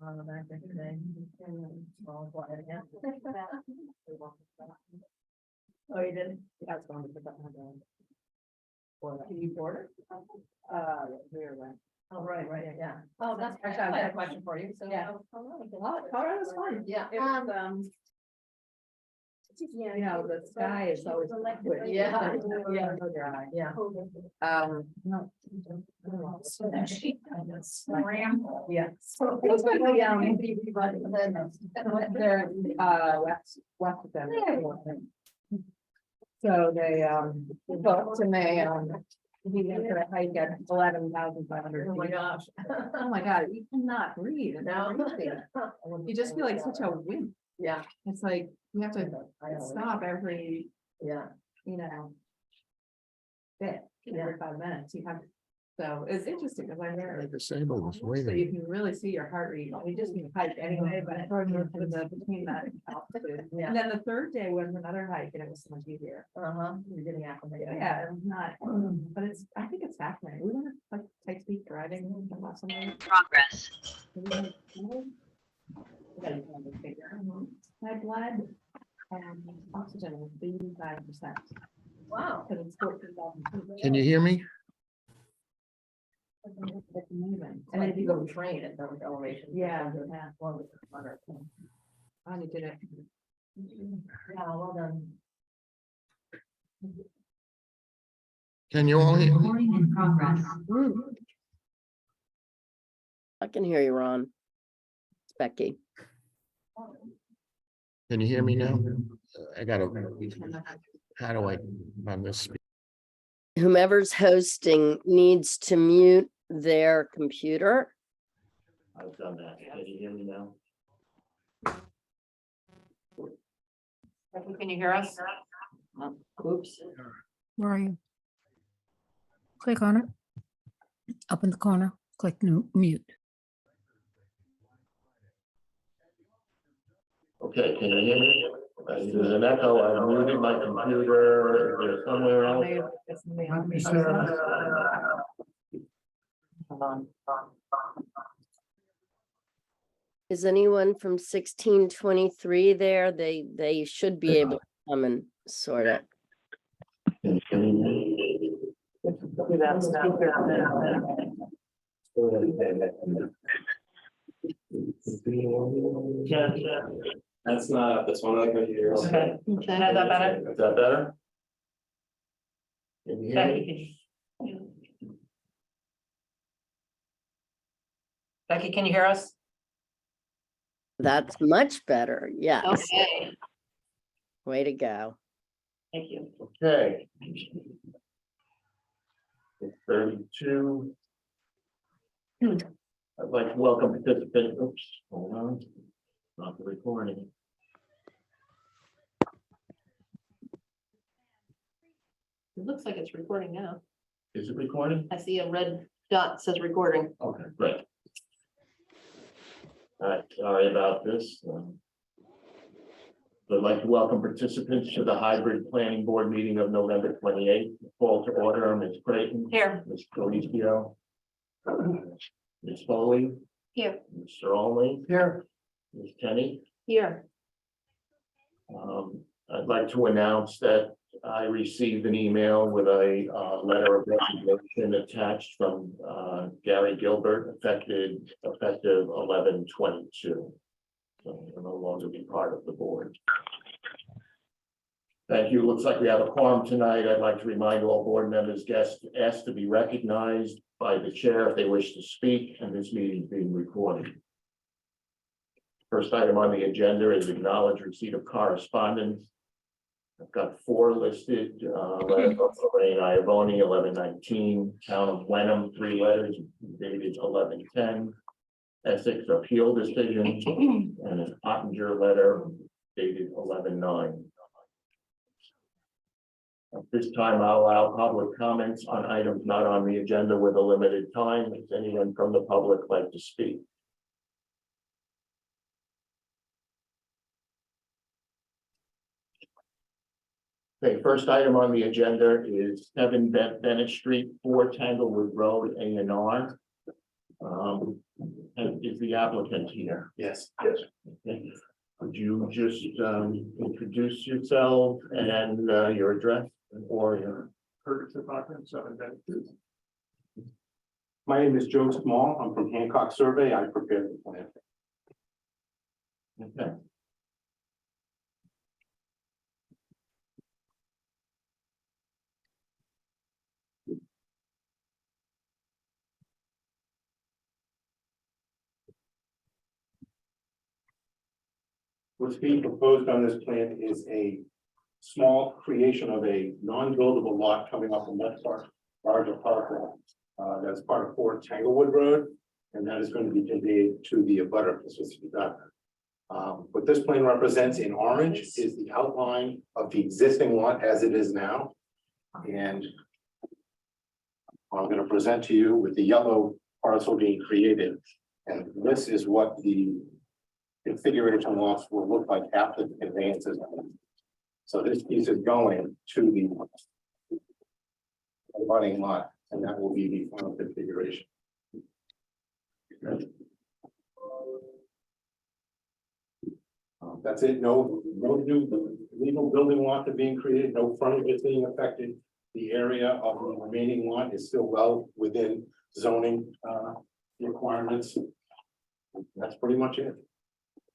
On the back there today. Small quiet again. Oh, you did? Yeah, I was going to put that one down. Can you order? We're right. Oh, right, yeah. Oh, that's actually, I had a question for you, so. Yeah. Colorado's fun. Yeah. You know, the sky is always. Yeah. Yeah. So dry. Yeah. No. Scramble. Yeah. So. It's like, they're, west of them. So they, booked and they, we went to a hike at 11,500 Oh my feet. gosh. Oh my God, you cannot breathe. It's No. crazy. You just feel like such a wimp. Yeah. It's like, you have to I know. stop every, Yeah. you know, bit, every 5 minutes. You have, so it's interesting because I'm there. Disabled was So waiting. you can really see your heart rate. You just need to hike anyway, but between that. Yeah. And then the third day was another hike and it was so much easier. You're getting acclimated. Yeah, it was not, but it's, I think it's fascinating. We went like tight speed driving the last night. Progress. My blood oxygen was 85%. Wow. Because it's 14,000. Can you hear me? It's amazing. And then if you go train at those elevations. Yeah, it's yeah. one with the water. I did it. Yeah, well done. Can you all hear me? Recording in progress. I can hear you, Ron. It's Becky. Can you hear me now? I gotta, how do I, on this? Whomever's hosting needs to mute their computer. I've done that. Can you hear me now? Can you hear us? Oops. Where are you? Click on it. Up in the corner, click mute. Okay, can you hear me? There's an echo. I muted my computer. Is there somewhere else? Hold on. Is anyone from 1623 there? They should be able to come and sort it. That's not, that's one of the computers. Okay. Is that better? Is that better? Can you hear me? Becky, can you hear us? That's much better. Yes. Okay, Way to go. thank you. Okay. It's 32. I'd like to welcome participants. Oops, hold on. Not the recording. It looks like it's recording now. Is it recording? I see a red dot says recording. Okay, great. All right, sorry about this. I'd like to welcome participants to the hybrid planning board meeting of November 28th. Call to order, Ms. Creighton. Here. Ms. Felicio. Ms. Foley. Here. Mr. Only. Here. Ms. Kenny. Here. I'd like to announce that I received an email with a letter of resignation attached from Gary Gilbert, effective 11/22. So he'll no longer be part of the board. Thank you. Looks like we have a quorum tonight. I'd like to remind all board members, guests asked to be recognized by the chair if they wish to speak, and this meeting is being recorded. First item on the agenda is acknowledge receipt of correspondence. I've got 4 listed, letter from Lorraine Iavoni, 11/19, Town of Wenham, 3 letters dated 11/10, Essex appeal decision, and an Ottinger letter dated 11/9. At this time, I'll allow public comments on items not on the agenda with a limited time. Does anyone from the public like to speak? Okay, first item on the agenda is 7 Bennett Street, 4 Tanglewood Road, A&R. And is the applicant here? Yes. Okay. Could you just introduce yourself and your address or your? Curtis Apartment, 7 My name is Joe Small. I'm from Hancock Survey. I prepared the plan. Okay. What's being proposed on this plan is a small creation of a non-buildable lot coming off the left part, larger parcel. That's part of 4 Tanglewood Road, and that is going to be conveyed to the abutter. This was done. What this plan represents in orange is the outline of the existing lot as it is now. And I'm going to present to you with the yellow parcel being created. And this is what the configuration lots will look like after the conveyance is done. So this piece is going to the abutting lot, and that will be the final configuration. That's it. No new legal building lot is being created, no frontage is being affected. The area of the remaining lot is still well within zoning requirements. That's pretty much it.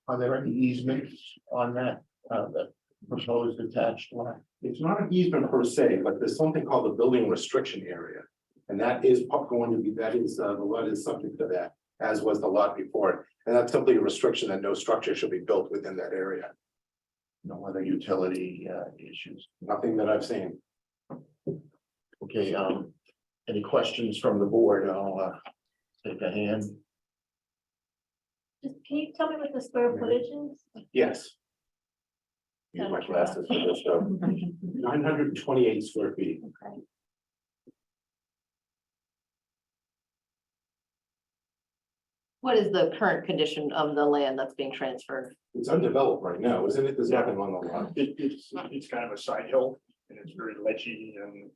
Are there any easements on that proposed attached lot? It's not an easement per se, but there's something called the building restriction area. And that is going to be, the lot is subject to that, as was the lot before it. And that's simply a restriction that no structure should be built within that area. No other utility issues? Nothing that I've seen. Okay, any questions from the board? I'll take a hand. Just, can you tell me what the square footage is? Yes. Use my glasses for this stuff. 928 square feet. Okay. What is the current condition of the land that's being transferred? It's undeveloped right now, isn't it? There's nothing on the lot. It's kind of a side hill and it's very ledgy and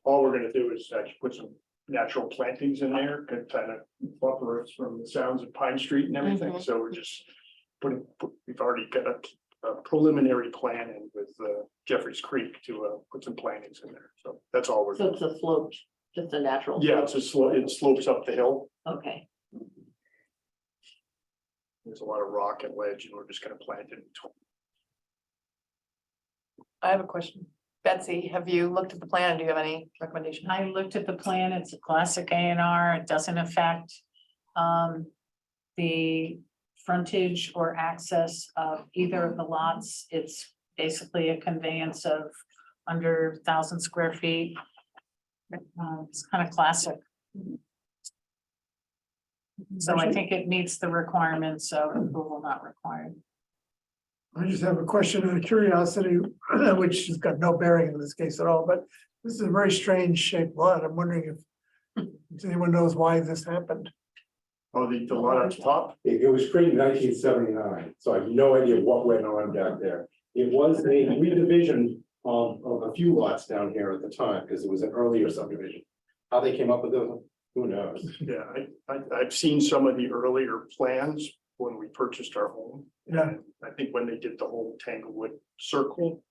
all we're gonna do is actually put some natural plantings in there, to kind of buffer us from the sounds of Pine Street and everything. Mhm. So we're just we've already got a preliminary plan in with Jeffries Creek to put some plantings in there. So that's all we're So doing. it's a slope, just a natural. Yeah, slope? it's a slope, it slopes up the hill. Okay, There's a lot of rock and ledge and we're just gonna plant it. I have a question. Betsy, have you looked at the plan? Do you have any recommendation? I looked at the plan. It's a classic A&R. It doesn't affect the frontage or access of either of the lots. It's basically a conveyance of under 1,000 square feet. It's kind of classic. So I think it meets the requirements of approval not required. I just have a question out of curiosity, which has got no bearing in this case at all, but this is a very strange shaped lot. I'm wondering if anyone knows why this happened. Oh, the lot at the top? It was created in 1979, so I have no idea what went on back there. It was a redivision of a few lots down here at the time, because it was an earlier subdivision. How they came up with it, who knows? Yeah, I've seen some of the earlier plans when we purchased our home. Yeah. I think when they did the whole Tanglewood circle,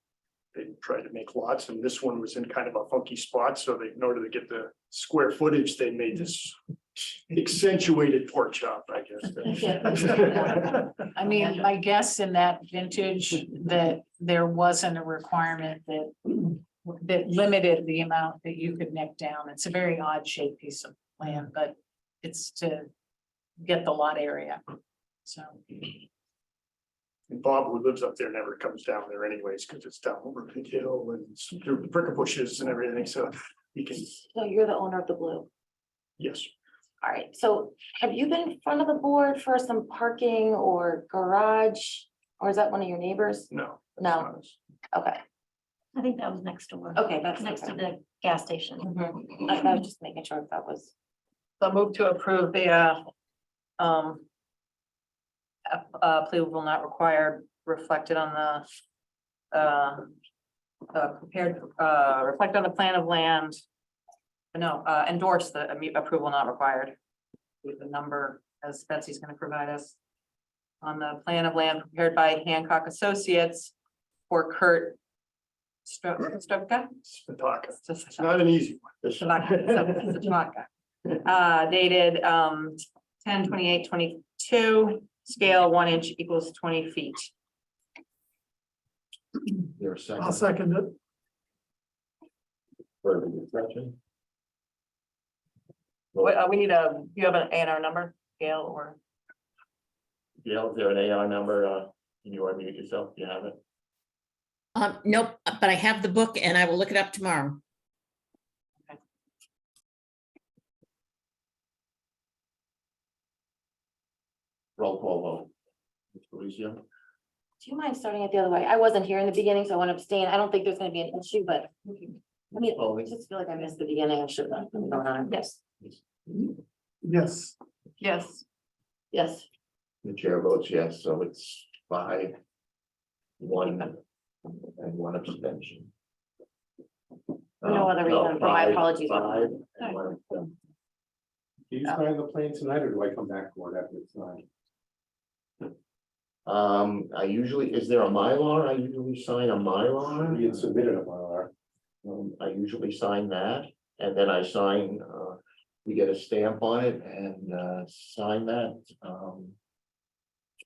they tried to make lots, and this one was in kind of a funky spot, so they, in order to get the square footage, they made this accentuated pork chop, I guess. I mean, my guess in that vintage that there wasn't a requirement that limited the amount that you could neck down. It's a very odd shaped piece of land, but it's to get the lot area. So. And Bob, who lives up there, never comes down there anyways, because it's down over the hill and it's through the prickle bushes and everything, so he can, So you're the owner of the blue. yes. All right, so have you been in front of the board for some parking or garage? Or is that one of your neighbors? No. that's No. not us. Okay, I think that was next door. okay, that's Next to the gas station. Mhm. I was just making sure if that was. So move to approve the approval not required reflected on the prepared, reflect on the plan of land. No, endorse the approval not required. with the number as Betsy's gonna provide us. On the plan of land prepared by Hancock Associates for Kurt Stropka. Spitaka. It's not an easy one. Dated 10/28/22, scale 1 inch equals 20 feet. There a second? I'll second it. Further discussion? We need you have an A&R number, scale or? Gail, is there an AR number? Can you unmute yourself? Do you have it? Nope, but I have the book and I will look it up tomorrow. Roll call vote. Ms. Felicia? Do you mind starting it the other way? I wasn't here in the beginning, so I want to abstain. I don't think there's gonna be an issue, but. I mean, I just feel like I missed the beginning. I should have. Yes. Yes, Yes. Yes. The chair votes yes, so it's 5, 1, and 1 abstention. No other reason for my 5, apologies. 5, and 1 abstention. Do you sign the plan tonight or do I come back for it after it's signed? I usually, is there a Mylar? I usually sign a We Mylar. had submitted a Mylar. I usually sign that, and then I sign, we get a stamp on it and sign that.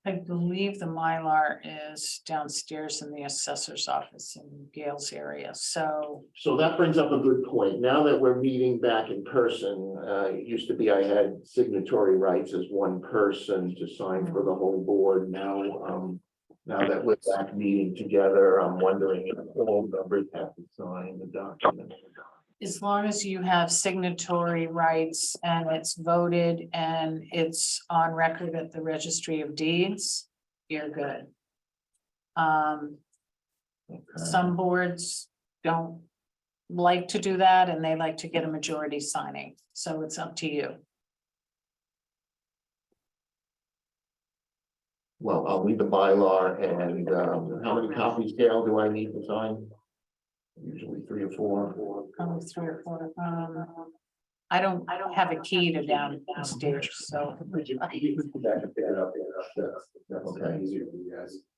I believe the Mylar is downstairs in the assessor's office in Gail's area, so. So that brings up a good point. Now that we're meeting back in person, it used to be I had signatory rights as one person to sign for the whole board. Now that we're back meeting together, I'm wondering if all members have to sign the document. As long as you have signatory rights and it's voted and it's on record at the Registry of Deeds, you're good. Some boards don't like to do that and they like to get a majority signing, so it's up to you. Well, I'll leave the Mylar and how many copies, Gail, do I need to sign? Usually 3 or 4. 3 or 4. I don't have a key to downstairs, so. Okay.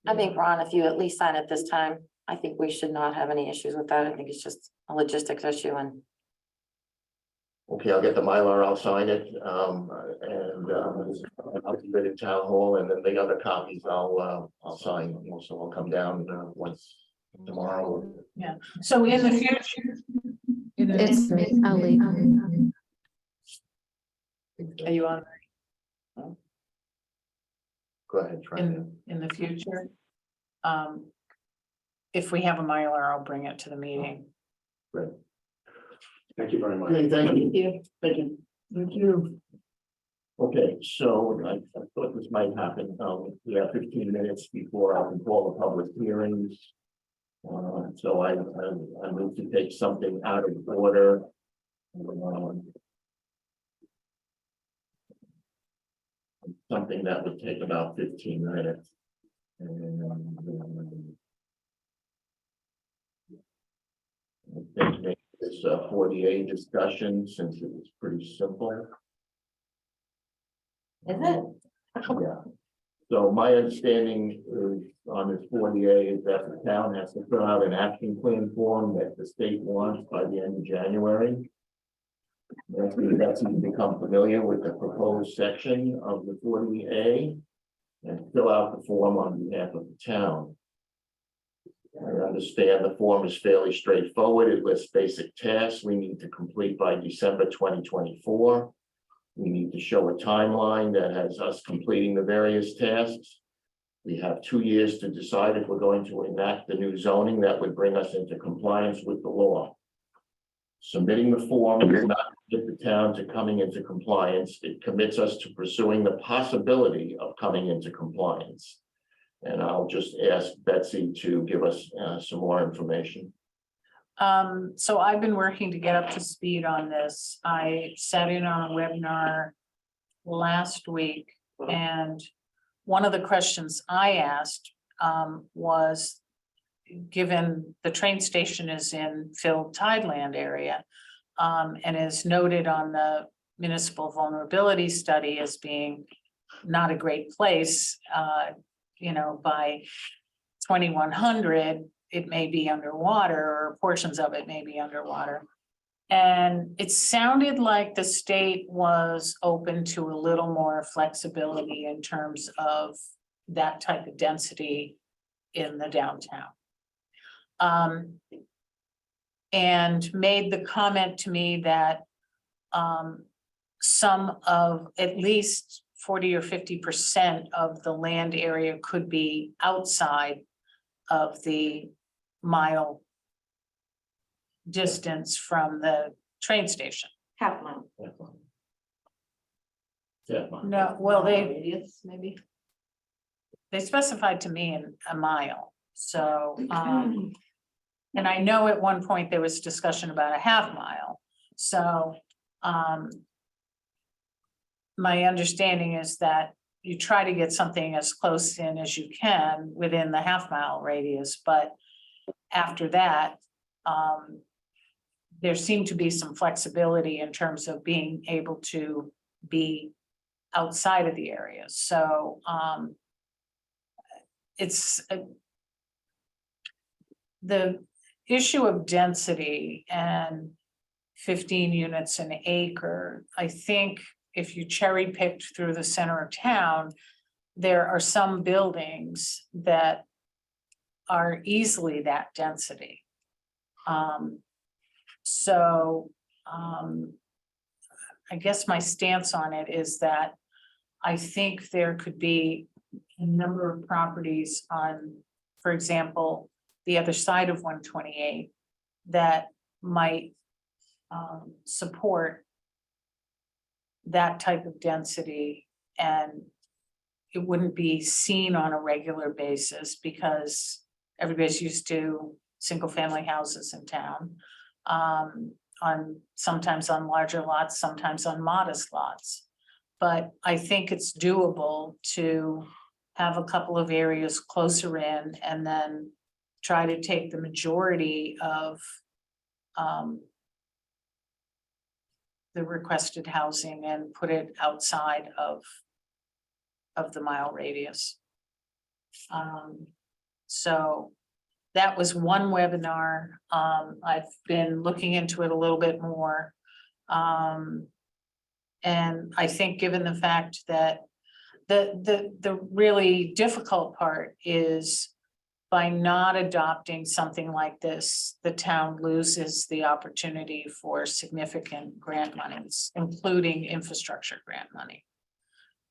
I think, Ron, if you at least sign it this time, I think we should not have any issues with that. I think it's just a logistics issue and. Okay, I'll get the Mylar, I'll sign it, and I'll keep it in town hall, and then the other copies I'll sign, also I'll come down once tomorrow. So in the future. It's me, I'll leave. Are you on? Go ahead, try it. In the future. If we have a Mylar, I'll bring it to the meeting. Thank you very much. Okay, thank you. Thank you. thank you. Okay, so I thought this might happen. We have 15 minutes before I can call the public hearings. So I move to take something out of order. Something that would take about 15 minutes. I think make this 40A discussion, since it was pretty simple. Is it? Yeah. So my understanding is on this 40A is that the town has to fill out an action plan form that the state wants by the end of January. That's to become familiar with the proposed section of the 40A and fill out the form on behalf of the town. I understand the form is fairly straightforward. It lists basic tasks we need to complete by December 2024. We need to show a timeline that has us completing the various tasks. We have 2 years to decide if we're going to enact the new zoning that would bring us into compliance with the law. Submitting the form does not commit the town to coming into compliance. It commits us to pursuing the possibility of coming into compliance. And I'll just ask Betsy to give us some more information. So I've been working to get up to speed on this. I sat in on a webinar last week, and one of the questions I asked was, given the train station is in Phil Tideland area, and is noted on the municipal vulnerability study as being not a great place, by 2100, it may be underwater, or portions of it may be underwater. And it sounded like the state was open to a little more flexibility in terms of that type of density in the downtown. And made the comment to me that some of at least 40 or 50% of the land area could be outside of the mile distance from the train station. Half mile. Yeah. No, well, they Radius, maybe. specified to me in a mile, so, and I know at one point there was discussion about a half mile, so, my understanding is that you try to get something as close in as you can within the half mile radius, but after that, there seemed to be some flexibility in terms of being able to be outside of the area, so, the issue of density and 15 units an acre, I think if you cherry picked through the center of town, there are some buildings that are easily that density. I guess my stance on it is that I think there could be a number of properties on, for example, the other side of 128 that might support that type of density, and it wouldn't be seen on a regular basis because everybody's used to single family houses in town. Sometimes on larger lots, sometimes on modest lots. But I think it's doable to have a couple of areas closer in and then try to take the majority of the requested housing and put it outside of the mile radius. So that was one webinar. I've been looking into it a little bit more. And I think given the fact that the really difficult part is by not adopting something like this, the town loses the opportunity for significant grant monies, including infrastructure grant money.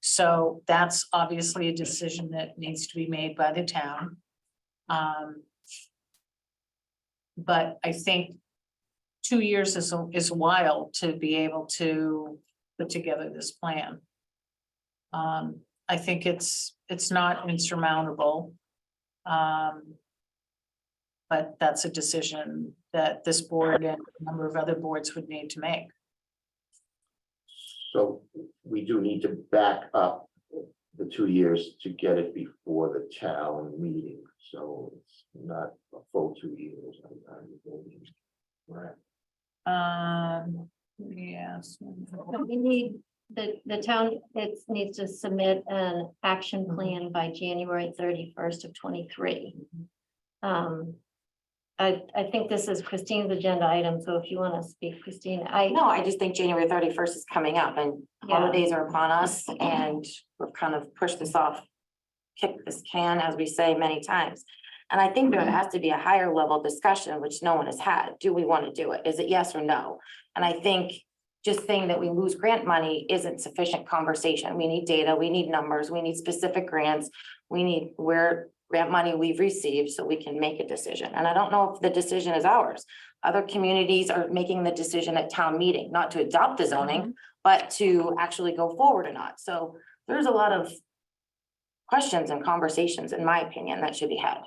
So that's obviously a decision that needs to be made by the town. But I think 2 years is a while to be able to put together this plan. I think it's not insurmountable. But that's a decision that this board and a number of other boards would need to make. So we do need to back up the 2 years to get it before the town meeting, so it's not a full 2 years. Right. Yes. We need, the town, it needs to submit an action plan by January 31st of 23. I think this is Christine's agenda item, so if you want to speak, Christine, No, I just think January 31st is coming up and holidays are upon us and we've kind of pushed this off, kicked this can, as we say many times. And I think there has to be a higher level discussion, which no one has had. Do we want to do it? Is it yes or no? And I think just saying that we lose grant money isn't sufficient conversation. We need data, we need numbers, we need specific grants, we need where grant money we've received so we can make a decision. And I don't know if the decision is ours. Other communities are making the decision at town meeting, not to adopt the zoning, but to actually go forward or not. So there's a lot of questions and conversations, in my opinion, that should be had.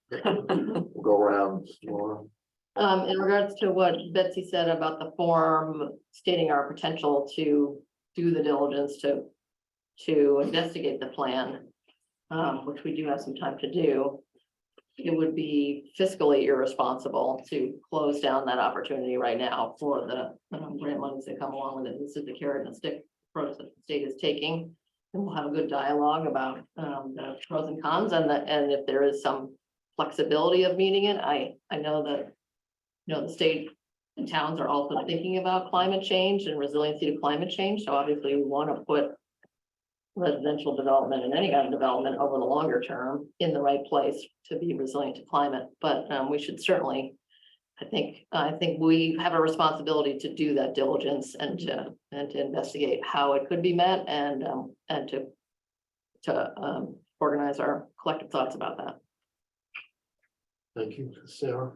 We'll go around, Laura. In regards to what Betsy said about the form stating our potential to do the diligence to investigate the plan, which we do have some time to do. it would be fiscally irresponsible to close down that opportunity right now for the grant monies that come along with it. This is the carrot and stick approach that the state is taking. And we'll have a good dialogue about the pros and cons and if there is some flexibility of meeting it. I know that, the state and towns are also thinking about climate change and resiliency to climate change. So obviously we want to put residential development and any kind of development over the longer term in the right place to be resilient to climate. But we should certainly, I think we have a responsibility to do that diligence and to investigate how it could be met and to organize our collective thoughts about that. Thank you, Sarah.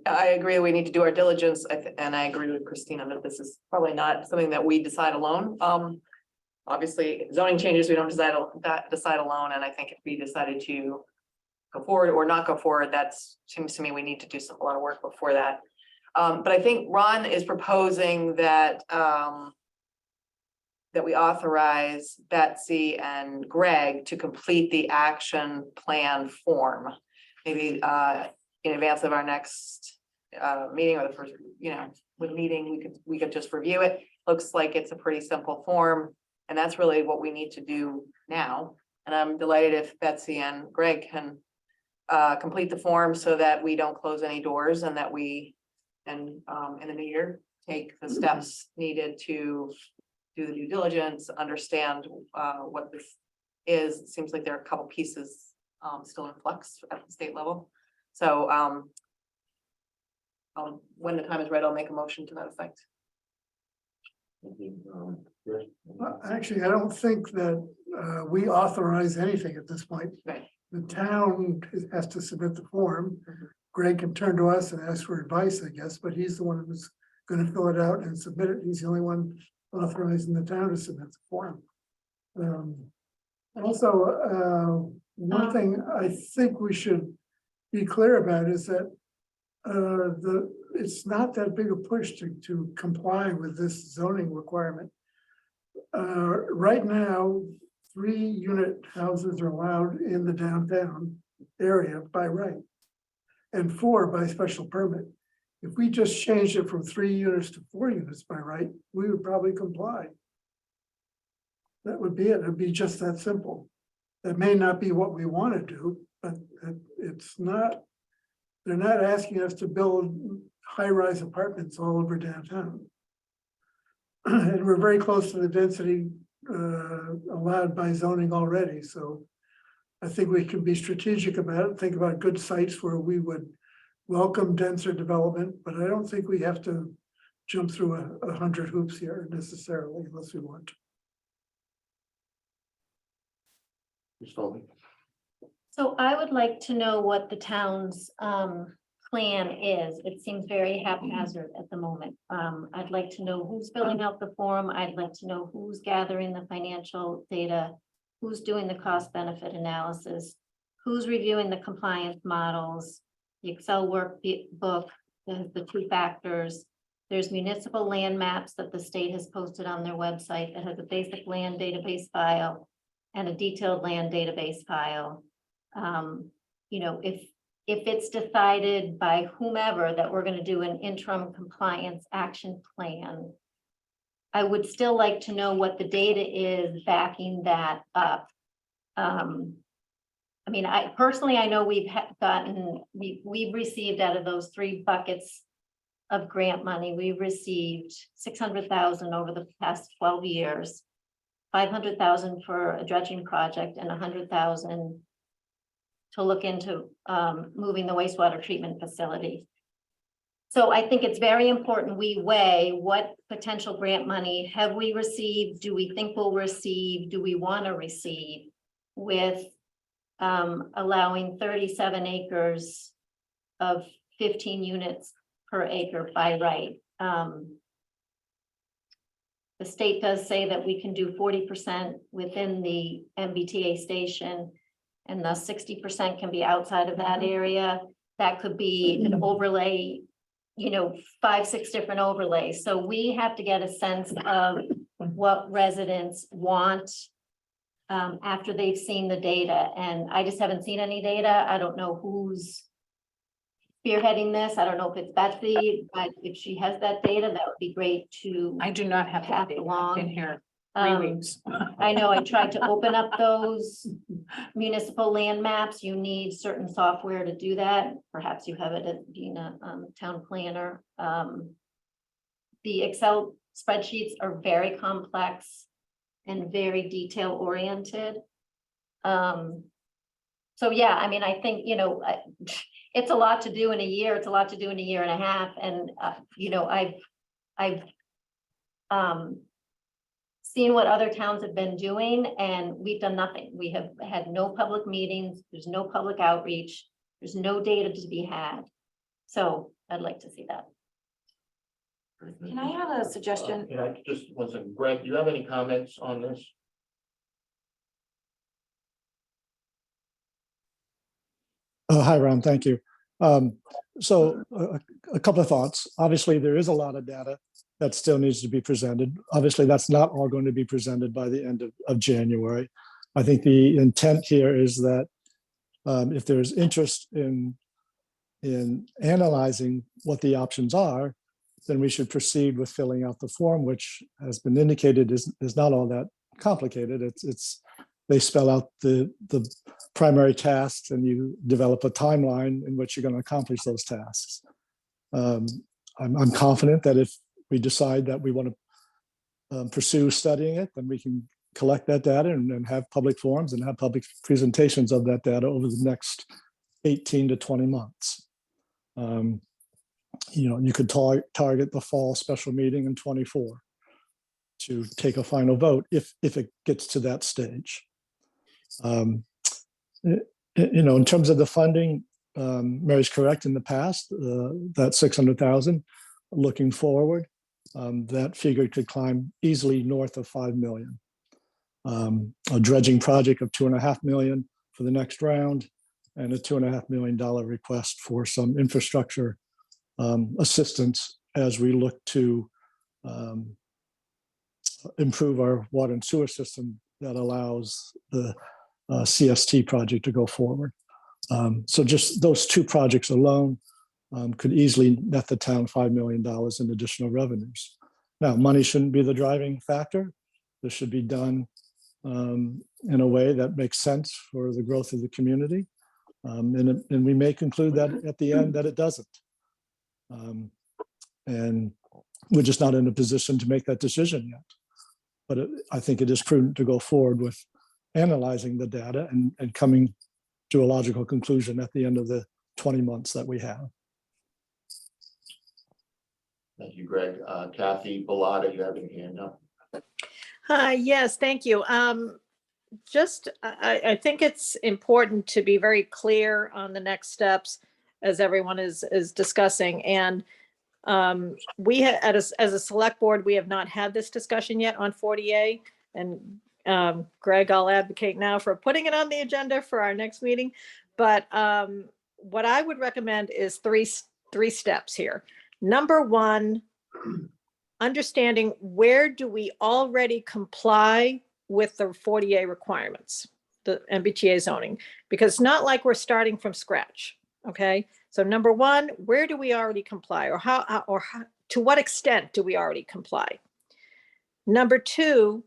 I agree, we need to do our diligence, and I agree with Christina that this is probably not something that we decide alone. Obviously, zoning changes, we don't decide alone, and I think if we decided to go forward or not go forward, seems to me we need to do a lot of work before that. But I think Ron is proposing that that we authorize Betsy and Greg to complete the action plan form. Maybe in advance of our next meeting or the first, meeting, we could just review it. Looks like it's a pretty simple form, and that's really what we need to do now. And I'm delighted if Betsy and Greg can complete the form so that we don't close any doors and that we in the new year take the steps needed to do the due diligence, understand what this is. It seems like there are a couple pieces still in flux at the state level. So when the time is right, I'll make a motion to that effect. Actually, I don't think that we authorize anything at this point. Right. The town has to submit the form. Greg can turn to us and ask for advice, I guess, but he's the one who's going to fill it out and submit it. He's the only one authorizing the town to submit the form. Also, one thing I think we should be clear about is that it's not that big a push to comply with this zoning requirement. Right now, 3-unit houses are allowed in the downtown area by right, and 4 by special permit. If we just changed it from 3 units to 4 units by right, we would probably comply. That would be it. It'd be just that simple. That may not be what we want to do, but it's not. They're not asking us to build high-rise apartments all over downtown. And we're very close to the density allowed by zoning already. So I think we can be strategic about it, think about good sites where we would welcome denser development, but I don't think we have to jump through 100 hoops here necessarily unless we want to. So I would like to know what the town's plan is. It seems very haphazard at the moment. I'd like to know who's filling out the form. I'd like to know who's gathering the financial data, who's doing the cost benefit analysis, who's reviewing the compliance models, the Excel workbook, the 2 factors. There's municipal land maps that the state has posted on their website that has a basic land database file and a detailed land database file. If it's decided by whomever that we're going to do an interim compliance action plan, I would still like to know what the data is backing that up. I personally, I know we've we've received out of those 3 buckets of grant money, we've received 600,000 over the past 12 years, 500,000 for a dredging project and 100,000 to look into moving the wastewater treatment facility. So I think it's very important we weigh what potential grant money have we received, do we think we'll receive, do we want to receive, with allowing 37 acres of 15 units per acre by right. The state does say that we can do 40% within the MBTA station, and thus 60% can be outside of that area. That could be an overlay, 5-6 different overlays. So we have to get a sense of what residents want after they've seen the data, and I just haven't seen any data. I don't know who's spearheading this. I don't know if it's Betsy, but if she has that data, that would be great to. I do not have Pass that data. I've along. been here Um, 3 weeks. I know I tried to open up those municipal land maps. You need certain software to do that. Perhaps you have it as being a town planner. The Excel spreadsheets are very complex and very detail oriented. So yeah, I mean, I think, it's a lot to do in a year. It's a lot to do in a year and a half. And, I've seen what other towns have been doing, and we've done nothing. We have had no public meetings. There's no public outreach. There's no data to be had. So I'd like to see that. Can I have a suggestion? Can I just, one second, Greg, do you have any comments on this? Hi, Ron, thank you. So a couple of thoughts. Obviously, there is a lot of data that still needs to be presented. Obviously, that's not all going to be presented by the end of January. I think the intent here is that if there's interest in analyzing what the options are, then we should proceed with filling out the form, which has been indicated is not all that complicated. They spell out the primary tasks, and you develop a timeline in which you're going to accomplish those tasks. I'm confident that if we decide that we want to pursue studying it, then we can collect that data and have public forums and have public presentations of that data over the next 18 to 20 months. You could target the fall special meeting in 24 to take a final vote if it gets to that stage. In terms of the funding, Mary's correct. In the past, that 600,000, looking forward, that figure could climb easily north of 5 million. A dredging project of 2.5 million for the next round, and a $2.5 million request for some infrastructure assistance as we look to improve our water and sewer system that allows the CST project to go forward. So just those two projects alone could easily net the town $5 million in additional revenues. Now, money shouldn't be the driving factor. This should be done in a way that makes sense for the growth of the community. And we may conclude that at the end that it doesn't. And we're just not in a position to make that decision yet. But I think it is prudent to go forward with analyzing the data and coming to a logical conclusion at the end of the 20 months that we have. Thank you, Greg. Kathy Bellata, you have your hand up. Yes, thank you. I think it's important to be very clear on the next steps as everyone is discussing. And we as a select board, we have not had this discussion yet on 40A. And Greg, I'll advocate now for putting it on the agenda for our next meeting. But what I would recommend is three steps here. Number one, understanding where do we already comply with the 40A requirements, the MBTA zoning, because it's not like we're starting from scratch. Okay, so number one, where do we already comply, or how to what extent do we already comply? Number two,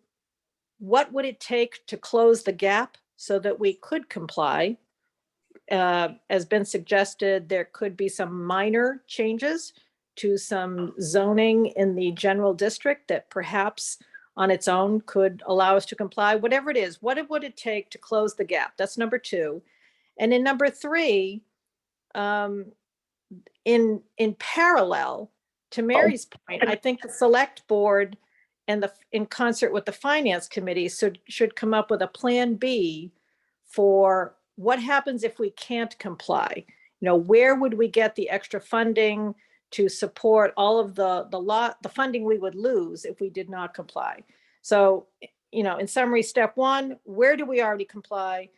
what would it take to close the gap so that we could comply? As been suggested, there could be some minor changes to some zoning in the general district that perhaps on its own could allow us to comply. Whatever it is, what would it take to close the gap? That's number two. And in number three, in parallel to Mary's point, I think the select board and in concert with the finance committee should come up with a plan B for what happens if we can't comply. Where would we get the extra funding to support all of the funding we would lose if we did not comply? So, in summary, step one, where do we already comply?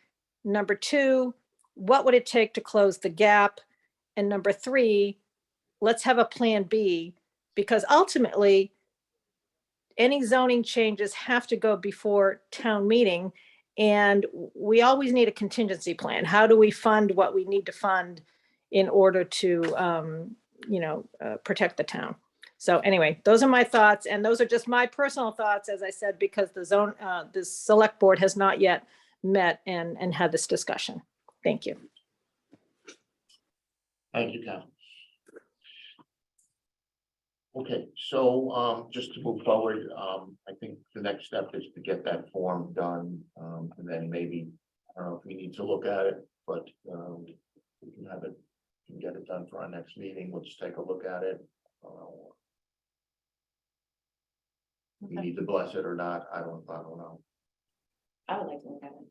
Number two, what would it take to close the gap? And number three, let's have a plan B, because ultimately any zoning changes have to go before town meeting. And we always need a contingency plan. How do we fund what we need to fund in order to, protect the town? So anyway, those are my thoughts, and those are just my personal thoughts, as I said, because the select board has not yet met and had this discussion. Thank you. Thank you, Cal. Okay, so just to move forward, I think the next step is to get that form done. And then maybe, I don't know if we need to look at it, but we can have it, we can get it done for our next meeting. We'll just take a look at it. We need to bless it or not, I don't know. I would like to look at it.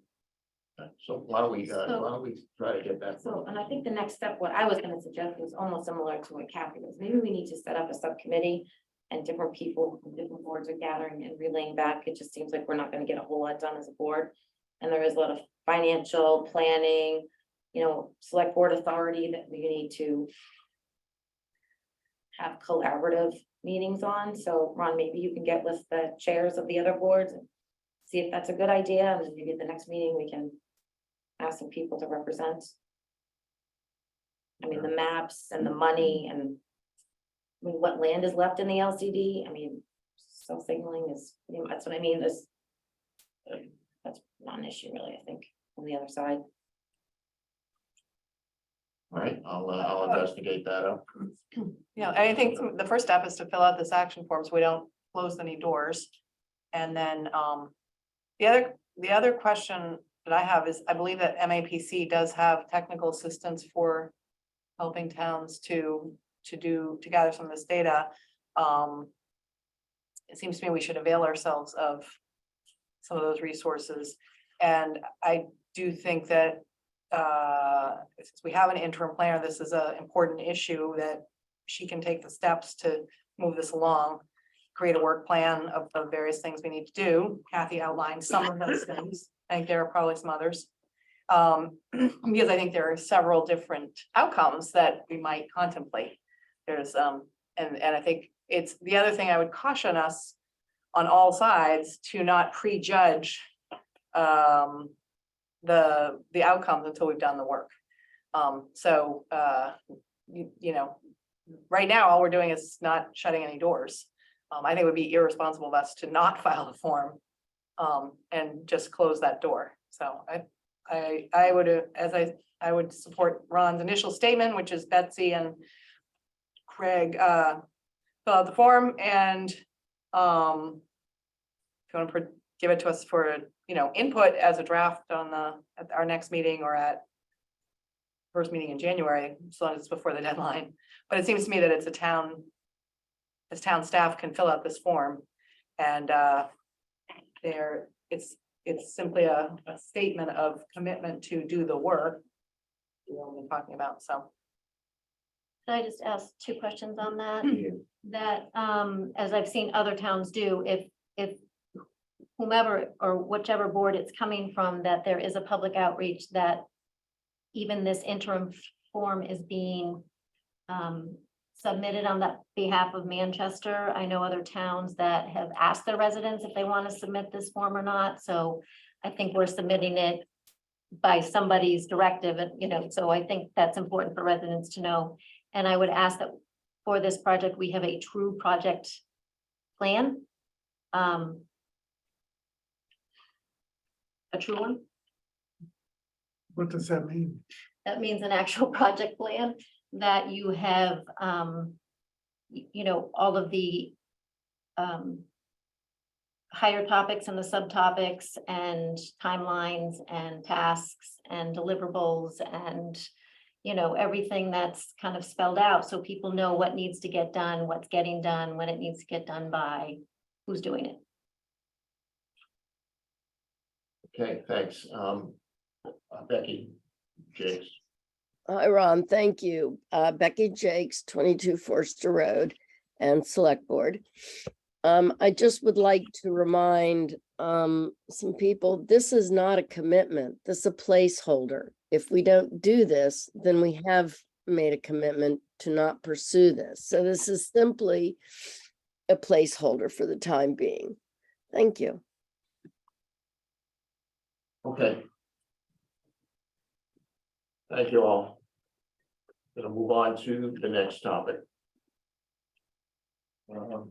So why don't we try to get that? So, and I think the next step, what I was gonna suggest was almost similar to what Kathy was. Maybe we need to set up a subcommittee and different people from different boards are gathering and relaying back. It just seems like we're not gonna get a whole lot done as a board. And there is a lot of financial planning, select board authority that we need to have collaborative meetings on. So Ron, maybe you can get with the chairs of the other boards and see if that's a good idea. And then maybe at the next meeting, we can ask some people to represent. I mean, the maps and the money and what land is left in the LCD. I mean, cell signaling is, that's what I mean, that's not an issue really, I think, on the other side. All right, I'll investigate that up. Yeah, I think the first step is to fill out this action form so we don't close any doors. And then the other question that I have is, I believe that MAPC does have technical assistance for helping towns to gather some of this data. It seems to me we should avail ourselves of some of those resources. And I do think that since we have an interim planner, this is an important issue that she can take the steps to move this along, create a work plan of various things we need to do. Kathy outlined some of those things. I think there are probably some others. Because I think there are several different outcomes that we might contemplate. There's and I think it's the other thing I would caution us on all sides to not prejudge the outcomes until we've done the work. Right now, all we're doing is not shutting any doors. I think it would be irresponsible of us to not file the form and just close that door. So I would support Ron's initial statement, which is Betsy and Craig fill out the form, and if you want to give it to us for input as a draft at our next meeting or at first meeting in January, as long as it's before the deadline. But it seems to me that it's town staff can fill out this form, and it's simply a statement of commitment to do the work we've been talking about. So Can I just ask two questions on that? That, as I've seen other towns do, if whomever or whichever board it's coming from, that there is a public outreach, that even this interim form is being submitted on that behalf of Manchester. I know other towns that have asked their residents if they want to submit this form or not. So I think we're submitting it by somebody's directive, and so I think that's important for residents to know. And I would ask that for this project, we have a true project plan. A true one. What does that mean? That means an actual project plan that you have, all of the higher topics and the subtopics and timelines and tasks and deliverables and, everything that's kind of spelled out so people know what needs to get done, what's getting done, when it needs to get done by, who's doing it. Okay, thanks. Becky Jakes. Hi, Ron. Thank you. Becky Jakes, 22 Forster Road and Select Board. I just would like to remind some people, this is not a commitment. This is a placeholder. If we don't do this, then we have made a commitment to not pursue this. So this is simply a placeholder for the time being. Thank you. Okay. Thank you all. Gonna move on to the next topic. I'd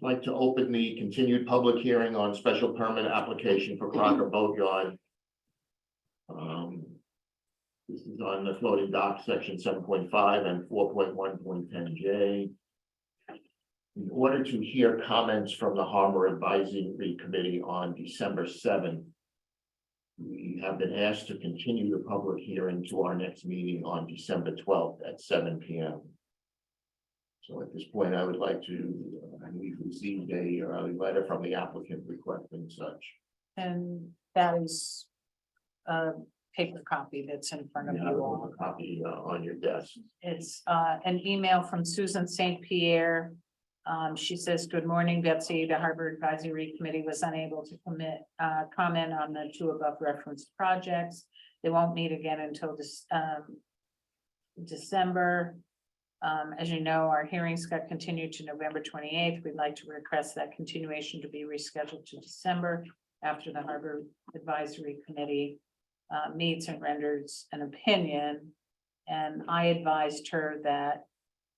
like to open the continued public hearing on special permit application for Crocker Boatyard. This is on the floating dock, section 7.5 and 4.1.10J. In order to hear comments from the Harbor Advisory Committee on December 7th, we have been asked to continue the public hearing to our next meeting on December 12th at 7 p.m. So at this point, I would like to, we've received a letter from the applicant requesting such. And that is a paper copy that's in front of You have you all. a copy on your desk. It's an email from Susan St. Pierre. She says, "Good morning, Betsy. The Harbor Advisory Committee was unable to comment on the two above referenced projects. They won't meet again until December. As you know, our hearings got continued to November 28th. We'd like to request that continuation to be rescheduled to December after the Harbor Advisory Committee meets and renders an opinion." And I advised her that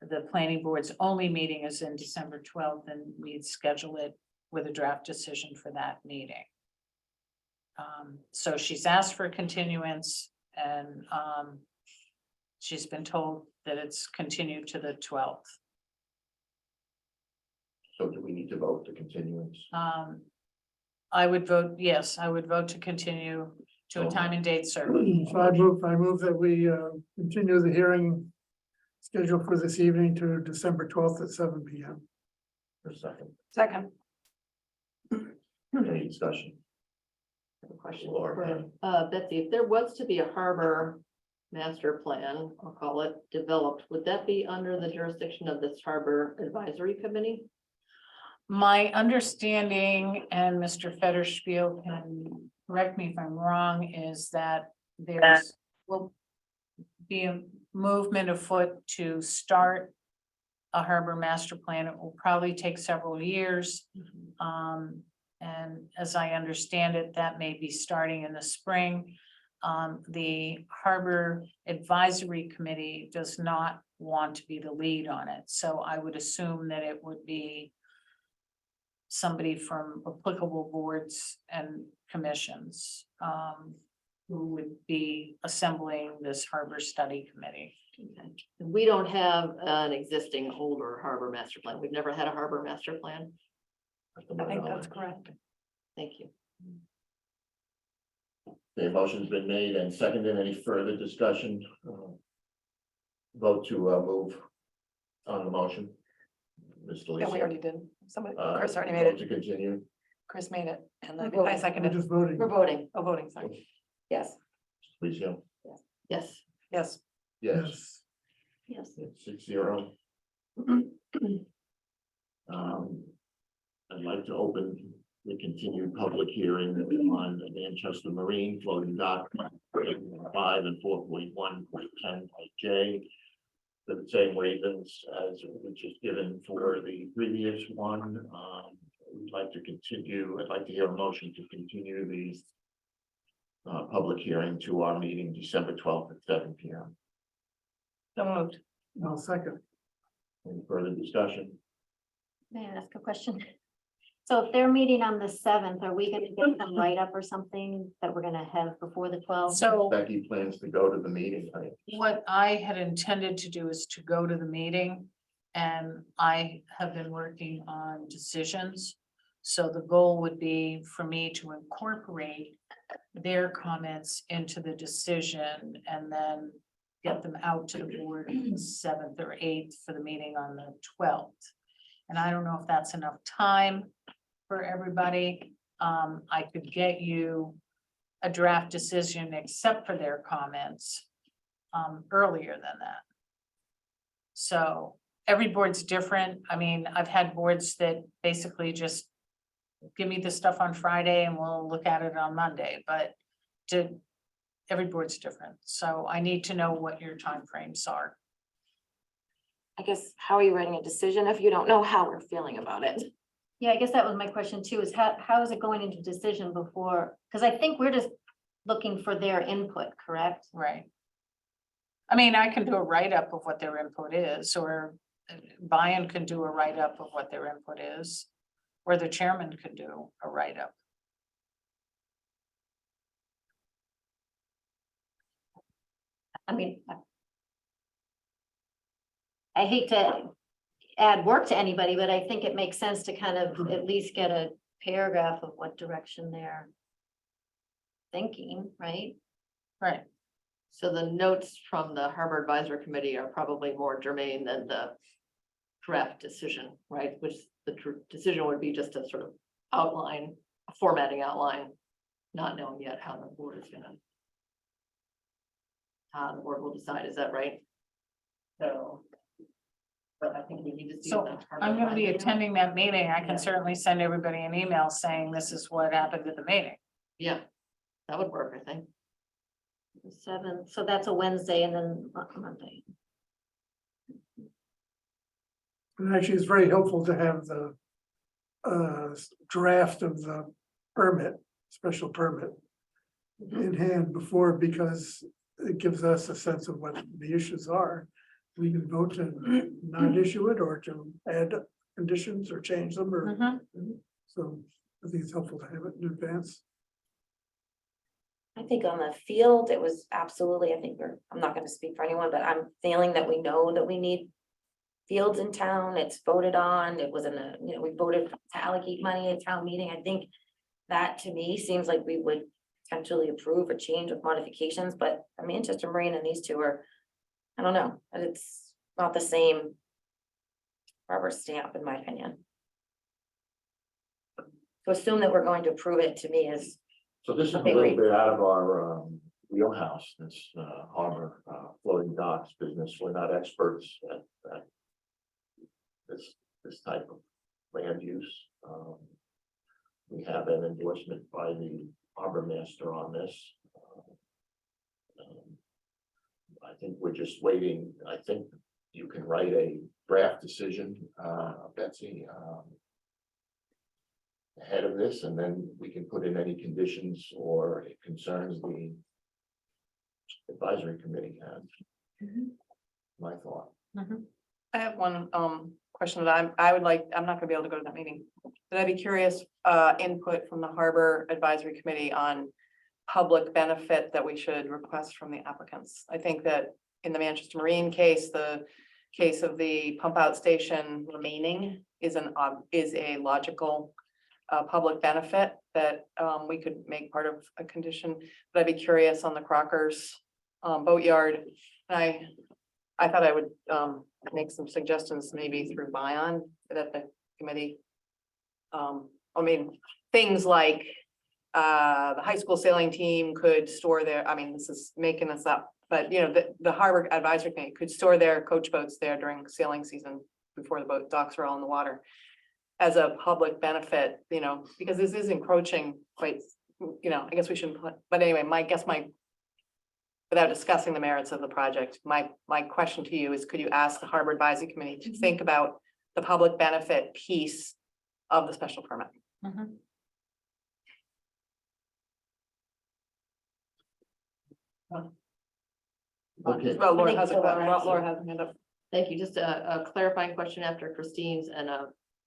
the planning board's only meeting is in December 12th, and we'd schedule it with a draft decision for that meeting. So she's asked for a continuance, and she's been told that it's continued to the 12th. So do we need to vote to continuance? I would vote, yes, I would vote to continue to a time and date certain. So I move that we continue the hearing scheduled for this evening to December 12th at 7 p.m. For a second, Second. any discussion? I have a question Laura. for Betsy. If there was to be a harbor master plan, I'll call it, developed, would that be under the jurisdiction of this Harbor Advisory Committee? My understanding, and Mr. Federspiel can correct me if I'm wrong, is that there's will be a movement afoot to start a harbor master plan. It will probably take several years. And as I understand it, that may be starting in the spring. The Harbor Advisory Committee does not want to be the lead on it, so I would assume that it would be somebody from applicable boards and commissions who would be assembling this harbor study committee. Okay. We don't have an existing older harbor master plan. We've never had a harbor master plan. I think that's correct. Thank you. The motion's been made and seconded. Any further discussion? Vote to move on the motion. Mr. Yeah, Lisa. we already did. Somebody, Chris already made vote it. To continue. Chris made it, and We're I voting. seconded We're it. just voting. We're voting. Oh, voting, sorry. Yes, Please, yeah. Yes. yes. Yes, Yes. Yes. 6-0. I'd like to open the continued public hearing on the Manchester Marine floating dock 5 and 4.1.10J. For the same reasons as which is given for the previous one. We'd like to continue. I'd like to hear a motion to continue the public hearing to our meeting December 12th at 7 p.m. So moved. I'll second. Any further discussion? May I ask a question? So if they're meeting on the 7th, are we gonna get some write-up or something that we're gonna have before the 12th? So Becky plans to go to the meeting, right? what I had intended to do is to go to the meeting, and I have been working on decisions. So the goal would be for me to incorporate their comments into the decision and then get them out to the board on the 7th or 8th for the meeting on the 12th. And I don't know if that's enough time for everybody. I could get you a draft decision except for their comments earlier than that. So every board's different. I mean, I've had boards that basically just give me the stuff on Friday and we'll look at it on Monday, but every board's different. So I need to know what your timeframes are. I guess, how are you writing a decision if you don't know how we're feeling about it? Yeah, I guess that was my question too, is how is it going into decision before? Because I think we're just looking for their input, correct? Right. I mean, I can do a write-up of what their input is, or Brian can do a write-up of what their input is, or the chairman could do a write-up. I mean, I hate to add work to anybody, but I think it makes sense to kind of at least get a paragraph of what direction they're thinking, right? Right. So the notes from the Harbor Advisory Committee are probably more germane than the draft decision, right? Which the decision would be just a sort of outline, a formatting outline, not knowing yet how the board is gonna. How the board will decide, is that right? So. But I think we need to see. So the Harbor I'm gonna be Advisory- attending that meeting. I Yeah. can certainly send everybody an email saying this is what happened at the meeting. Yeah, that would work, I think. The 7th, so that's a Wednesday and then Monday. And actually, it's very helpful to have the draft of the permit, special permit in hand before, because it gives us a sense of what the issues are. We can vote to not issue it or to add conditions or change them, or so I think it's helpful to have it in advance. I think on the field, it was absolutely, I think I'm not gonna speak for anyone, but I'm feeling that we know that we need fields in town. It's voted on. It was in a, we voted to allocate money at town meeting. I think that to me seems like we would potentially approve a change with modifications, but Manchester Marine and these two are, I don't know, and it's not the same rubber stamp in my opinion. To assume that we're going to approve it to me is, So this is a Okay, little wait. bit out of our wheelhouse, this harbor floating docks business. We're not experts at this type of land use. We have an endorsement by the harbor master on this. I think we're just waiting. I think you can write a draft decision, Betsy, ahead of this, and then we can put in any conditions or concerns the advisory committee has. My thought. I have one question that I would like, I'm not gonna be able to go to that meeting. But I'd be curious, input from the Harbor Advisory Committee on public benefit that we should request from the applicants. I think that in the Manchester Marine case, the case of the pump out station remaining is a logical public benefit that we could make part of a condition. But I'd be curious on the Crockers boatyard. And I thought I would make some suggestions maybe through Bion that the committee. I mean, things like the high school sailing team could store their, I mean, this is making this up, but the Harbor Advisory Committee could store their coach boats there during sailing season before the boat docks are all in the water. As a public benefit, because this is encroaching quite, I guess we shouldn't put, but anyway, without discussing the merits of the project, my question to you is, could you ask the Harbor Advisory Committee to think about the public benefit piece of the special permit? Okay. Well, Laura I think has so, Laura. Laura has a hand up. Thank you. Just a clarifying question after Christine's and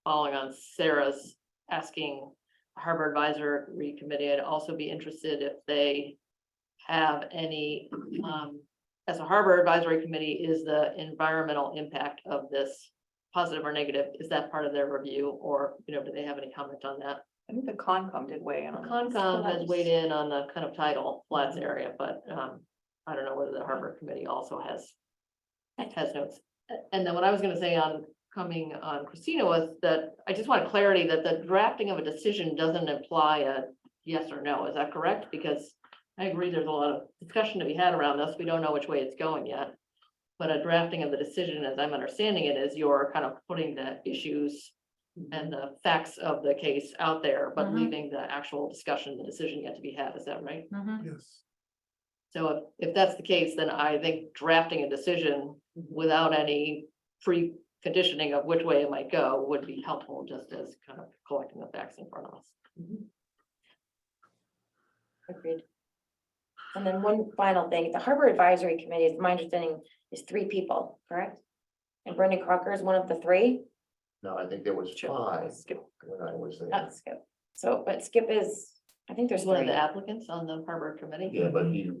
following on Sarah's asking Harbor Advisory Committee. I'd also be interested if they have any, as a Harbor Advisory Committee, is the environmental impact of this positive or negative? Is that part of their review, or, do they have any comment on that? I think the Concom did weigh in on that. Concom has weighed in on the kind of tidal flats area, but I don't know whether the Harbor Committee also has notes. And then what I was gonna say on coming on Christina was that I just want clarity that the drafting of a decision doesn't imply a yes or no. Is that correct? Because I agree, there's a lot of discussion to be had around this. We don't know which way it's going yet. But a drafting of the decision, as I'm understanding it, is you're kind of putting the issues and the facts of the case out there, but leaving the actual discussion, the decision yet to be had. Is that right? Yes. So if that's the case, then I think drafting a decision without any conditioning of which way it might go would be helpful, just as kind of collecting the facts in front of us. Agreed. And then one final thing, the Harbor Advisory Committee, is my understanding, is 3 people, correct? And Brendan Crocker is one of the 3? No, I think there was 5 Skip, when I was there. not Skip. So, but Skip is, I think there's There's one of 3. the applicants on the harbor committee. Yeah, but he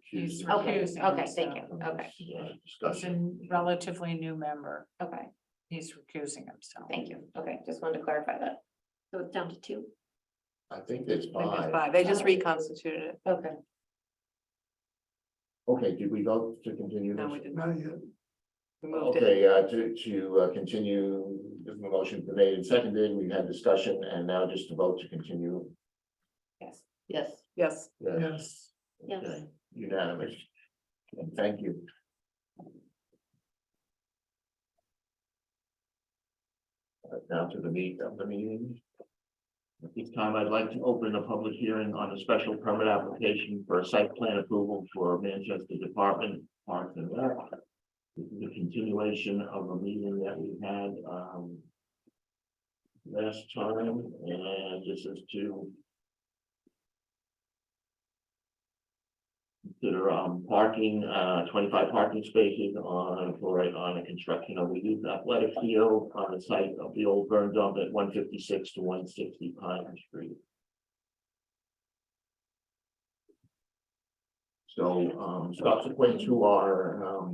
He's recused. Okay, recusing okay, thank you, himself. okay, He's Discussion. a relatively new member. okay, He's recusing himself. thank you, okay, just wanted to clarify that. So it's down to 2. I think there's I think there's 5. 5. They just reconstituted it. Okay. Okay, did we vote to continue No, we this? didn't. Not yet. We moved it. Okay, to continue, the motion been made and seconded, we've had discussion, and now just to vote to continue. Yes. Yes. Yes. Yes. Yes. Okay, unanimous. Thank you. Now to the meat of the meeting. At this time, I'd like to open a public hearing on a special permit application for a site plan approval for Manchester Department of Parks and Rec. This is a continuation of a meeting that we had last time, and this is to consider parking, 25 parking spaces on a construction of a youth athletic field on the site of the old burn dump at 156 to 160 Pine Street. So subsequent to our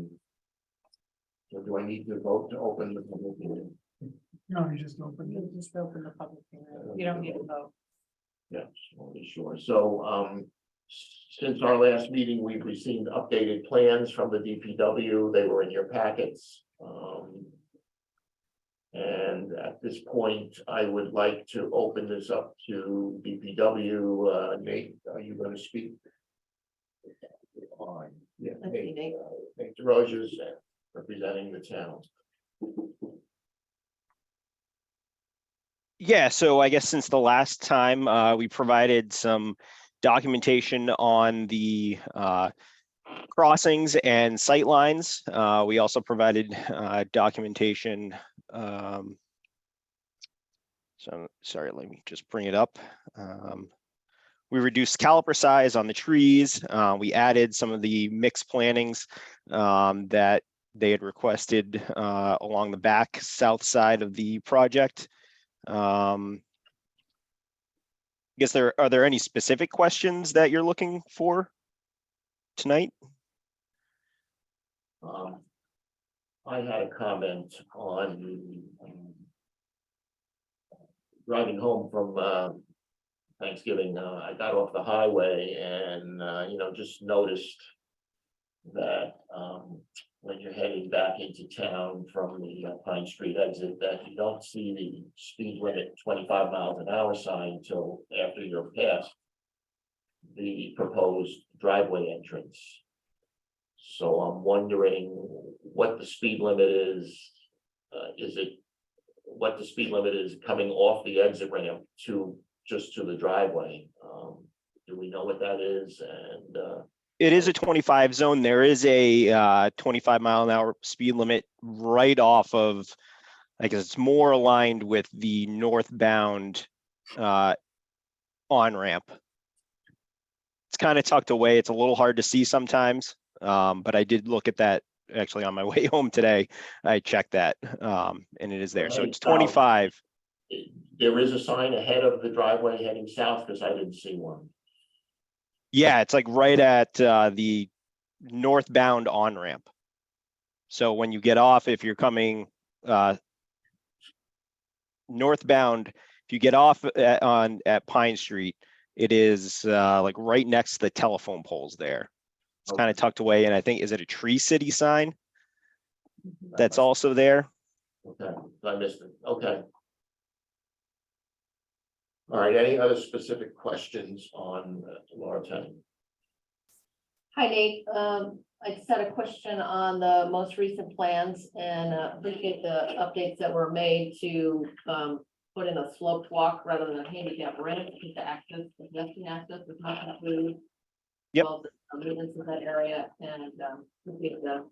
so do I need to vote to open the public hearing? No, you just opened it. You just open the public hearing. You don't need to vote. Yes, only sure. So, since our last meeting, we've received updated plans from the DPW. They were in your packets. And at this point, I would like to open this up to DPW. Nate, are you going to speak? Fine. Yeah, That's Nate. Nate DeRosa's representing the town. Yeah, so I guess since the last time we provided some documentation on the crossings and sight lines. We also provided documentation. So sorry, let me just bring it up. We reduced caliper size on the trees. We added some of the mixed plantings that they had requested along the back south side of the project. I guess are there any specific questions that you're looking for tonight? I had a comment on driving home from Thanksgiving. I got off the highway and just noticed that when you're heading back into town from the Pine Street exit, that you don't see the speed limit 25 miles an hour sign until after you're past the proposed driveway entrance. So I'm wondering what the speed limit is. Is it what the speed limit is coming off the exit ramp to just to the driveway? Do we know what that is? And It is a 25 zone. There is a 25 mile an hour speed limit right off of, I guess it's more aligned with the northbound on-ramp. It's kind of tucked away. It's a little hard to see sometimes, but I did look at that actually on my way home today. I checked that and it is there. So it's 25. there is a sign ahead of the driveway heading south, because I didn't see one. Yeah, it's like right at the northbound on-ramp. So when you get off, if you're coming northbound, if you get off at Pine Street, it is like right next to the telephone poles there. It's kind of tucked away, and I think, is it a Tree City sign that's also there? Okay, I missed it. Okay. All right, any other specific questions on Laura Tenney? Hi, Nate. I just had a question on the most recent plans and appreciate the updates that were made to put in a sloped walk rather than a handicap ramp to keep the access, the pedestrian access is not included. Yep. Well, the maintenance of that area and appreciate the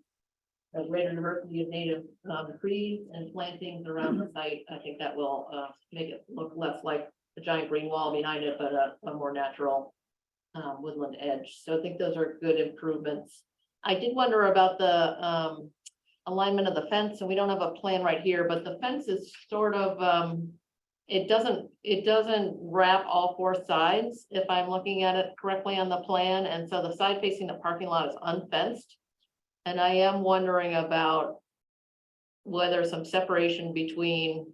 a greater diversity of native trees and plantings around the site. I think that will make it look less like the giant green wall behind it, but a more natural woodland edge. So I think those are good improvements. I did wonder about the alignment of the fence, and we don't have a plan right here, but the fence is sort of it doesn't wrap all four sides, if I'm looking at it correctly on the plan, and so the side facing the parking lot is unfenced. And I am wondering about whether some separation between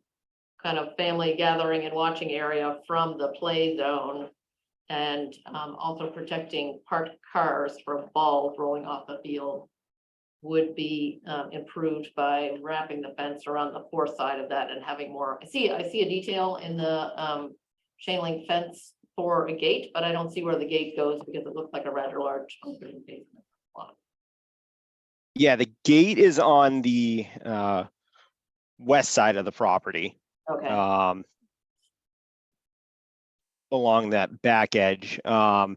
kind of family gathering and watching area from the play zone. And also protecting parked cars from balls rolling off the field would be improved by wrapping the fence around the fourth side of that and having more. I see a detail in the chain link fence for a gate, but I don't see where the gate goes because it looks like a rather large open basement lot. Yeah, the gate is on the west side of the property. Okay. Along that back edge. And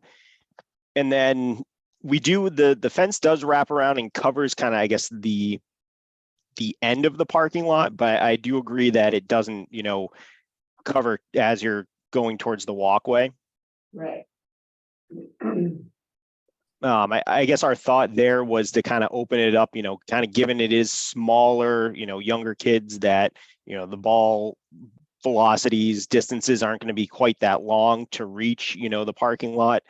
then we do the fence does wrap around and covers kind of, I guess, the end of the parking lot, but I do agree that it doesn't, cover as you're going towards the walkway. Right. I guess our thought there was to kind of open it up, kind of given it is smaller, younger kids that, the ball velocities, distances aren't going to be quite that long to reach, the parking lot,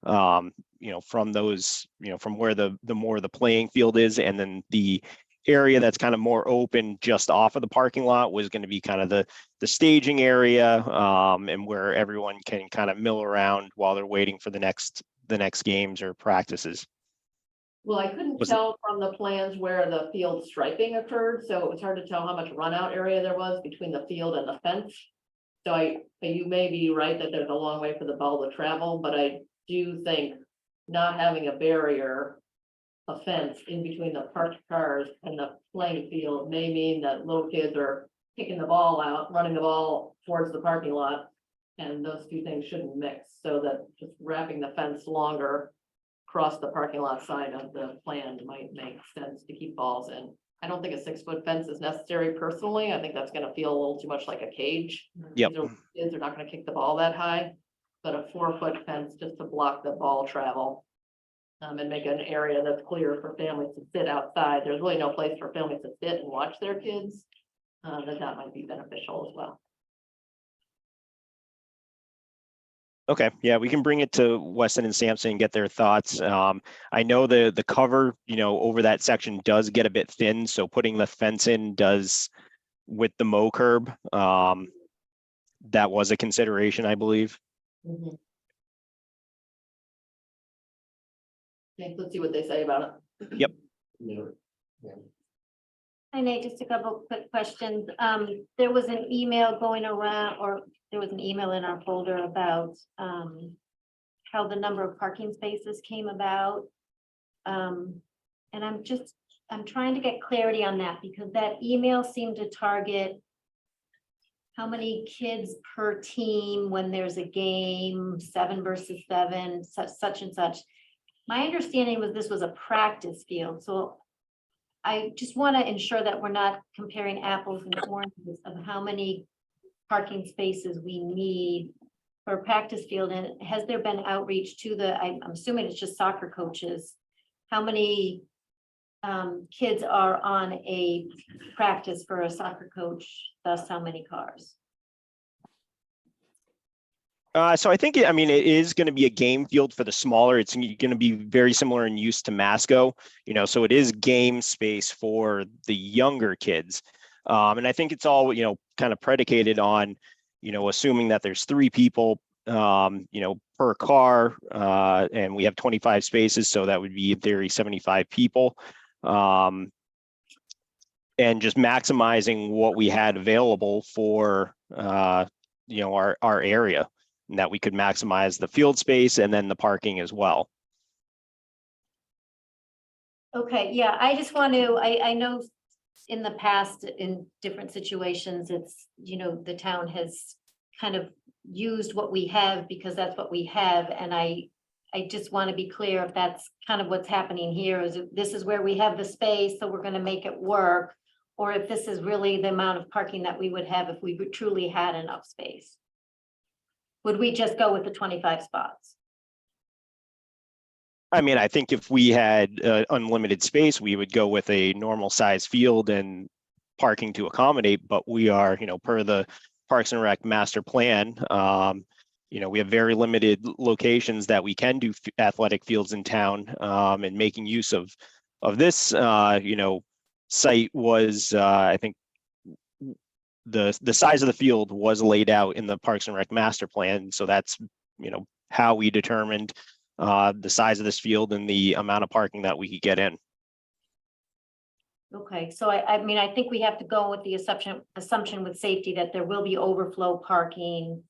from those, from where the more the playing field is. And then the area that's kind of more open just off of the parking lot was going to be kind of the staging area, and where everyone can kind of mill around while they're waiting for the next games or practices. Well, I couldn't tell from the plans where the field striping occurred, so it was hard to tell how much run out area there was between the field and the fence. So you may be right that there's a long way for the ball to travel, but I do think not having a barrier, a fence in between the parked cars and the playing field may mean that little kids are kicking the ball out, running the ball towards the parking lot. And those two things shouldn't mix, so that just wrapping the fence longer across the parking lot side of the plan might make sense to keep balls in. I don't think a 6-foot fence is necessary personally. I think that's gonna feel a little too much like a cage. Yep. Kids are not gonna kick the ball that high, but a 4-foot fence just to block the ball travel. And make an area that's clear for families to sit outside. There's really no place for families to sit and watch their kids. That might be beneficial as well. Okay, yeah, we can bring it to Weston and Sampson and get their thoughts. I know the cover, over that section does get a bit thin, so putting the fence in does with the mow curb. That was a consideration, I believe. Mm-hmm. Okay, let's see what they say about it. Yep. Hi Nate, just a couple quick questions. There was an email going around, or there was an email in our folder about how the number of parking spaces came about. And I'm trying to get clarity on that because that email seemed to target how many kids per team when there's a game, 7 versus 7, such and such. My understanding was this was a practice field, so I just want to ensure that we're not comparing apples and oranges of how many parking spaces we need for a practice field. And has there been outreach to I'm assuming it's just soccer coaches, how many kids are on a practice for a soccer coach, thus how many cars? So I think, it is going to be a game field for the smaller. It's going to be very similar in use to Masco, so it is game space for the younger kids. And I think it's all, kind of predicated on, assuming that there's 3 people, per car, and we have 25 spaces. So that would be in theory 75 people. And just maximizing what we had available for, our area. And that we could maximize the field space and then the parking as well. Okay, yeah, I just want to, I know in the past, in different situations, it's, the town has kind of used what we have because that's what we have. And I I just want to be clear if that's kind of what's happening here, is if this is where we have the space, so we're gonna make it work. Or if this is really the amount of parking that we would have if we truly had enough space. Would we just go with the 25 spots? I mean, I think if we had unlimited space, we would go with a normal size field and parking to accommodate, but we are, per the Parks and Rec master plan, we have very limited locations that we can do athletic fields in town, and making use of this, site was, I think the size of the field was laid out in the Parks and Rec master plan. So that's, how we determined the size of this field and the amount of parking that we could get in. Okay, so I mean, I think we have to go with the assumption with safety that there will be overflow parking.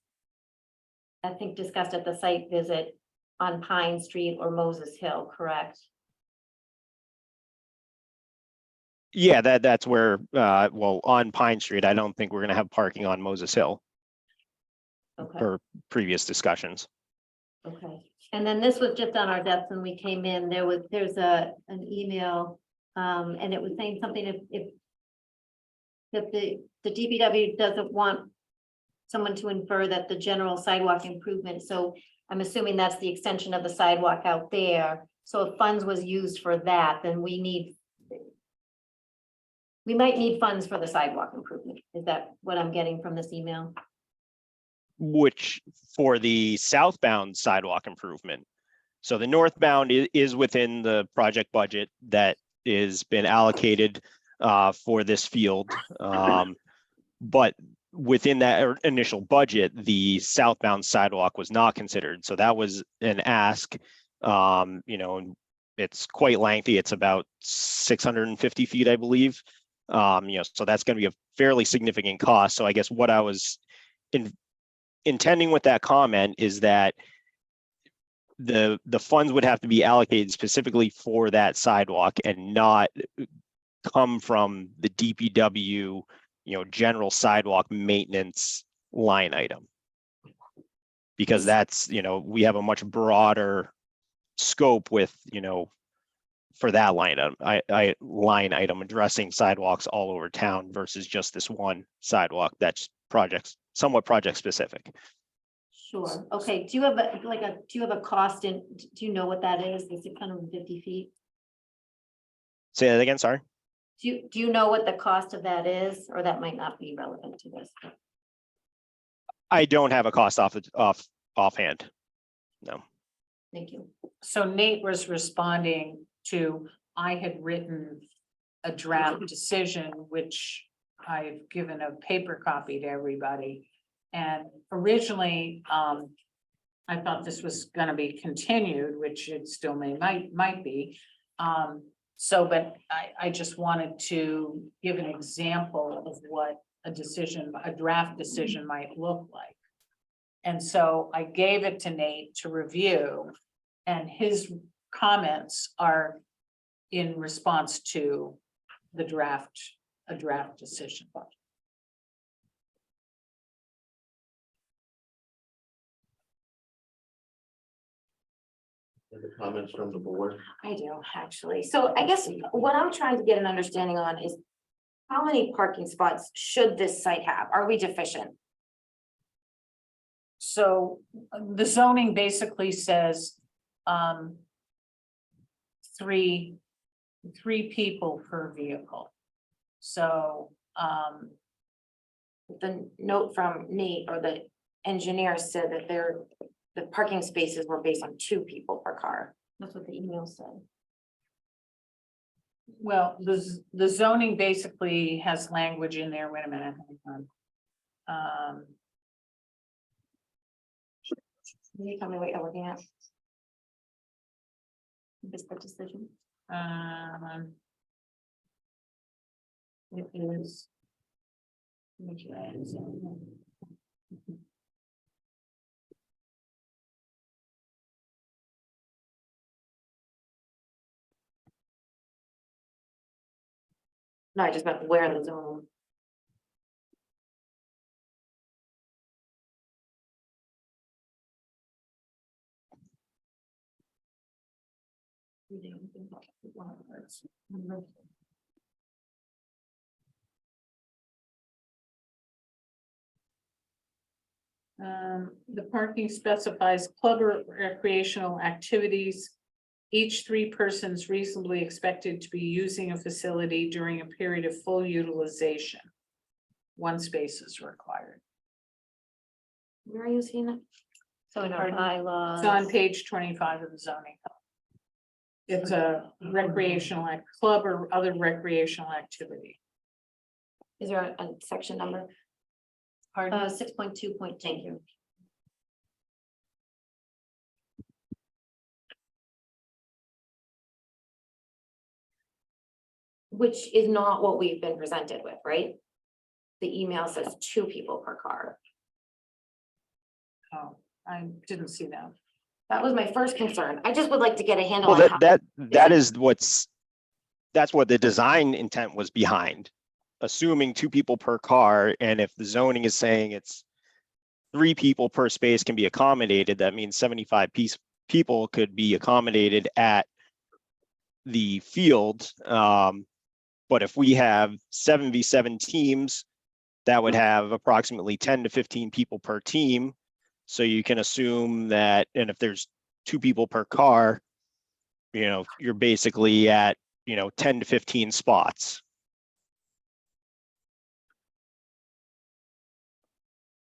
I think discussed at the site visit on Pine Street or Moses Hill, correct? Yeah, that's where, on Pine Street, I don't think we're gonna have parking on Moses Hill Okay, per previous discussions. okay. And then this was just on our desk when we came in, there's an email, and it was saying something if the DPW doesn't want someone to infer that the general sidewalk improvement, so I'm assuming that's the extension of the sidewalk out there. So if funds was used for that, then we might need funds for the sidewalk improvement. Is that what I'm getting from this email? Which for the southbound sidewalk improvement. So the northbound is within the project budget that is been allocated for this field. But within that initial budget, the southbound sidewalk was not considered. So that was an ask, and it's quite lengthy. It's about 650 feet, I believe. So that's going to be a fairly significant cost. So I guess what I was intending with that comment is that the funds would have to be allocated specifically for that sidewalk and not come from the DPW, general sidewalk maintenance line item. Because that's, we have a much broader scope with, for that line item addressing sidewalks all over town versus just this one sidewalk that's somewhat project specific. Sure. Okay. Do you have a cost do you know what that is? The 650 feet? Say that again, sorry. Do you know what the cost of that is, or that might not be relevant to this? I don't have a cost offhand. No. Thank you. So Nate was responding to, I had written a draft decision, which I've given a paper copy to everybody. And originally, I thought this was gonna be continued, which it still might be. But I just wanted to give an example of what a draft decision might look like. And so I gave it to Nate to review, and his comments are in response to a draft decision. Any comments from the board? I do, actually. So I guess what I'm trying to get an understanding on is how many parking spots should this site have? Are we deficient? So the zoning basically says three people per vehicle. So the note from Nate or the engineer said that the parking spaces were based on 2 people per car. That's what the email said. well, the zoning basically has language in there. Wait a minute. Can you tell me what you're looking at? Is the decision? It is. No, I just meant where the zone. The parking specifies club or recreational activities. Each 3 persons reasonably expected to be using a facility during a period of full utilization. 1 space is required. Where are you seeing it? So in our Pardon? bylaws. It's on page 25 of the zoning. It's a recreational club or other recreational activity. Is there a section number? Pardon? 6.2. Thank you. Which is not what we've been presented with, right? The email says 2 people per car. Oh, I didn't see that. That was my first concern. I just would like to get a handle Well, on how. that is that's what the design intent was behind. Assuming 2 people per car, and if the zoning is saying it's 3 people per space can be accommodated, that means 75 people could be accommodated at the field. But if we have 7v7 teams, that would have approximately 10 to 15 people per team. So you can assume that, and if there's 2 people per car, you're basically at, 10 to 15 spots.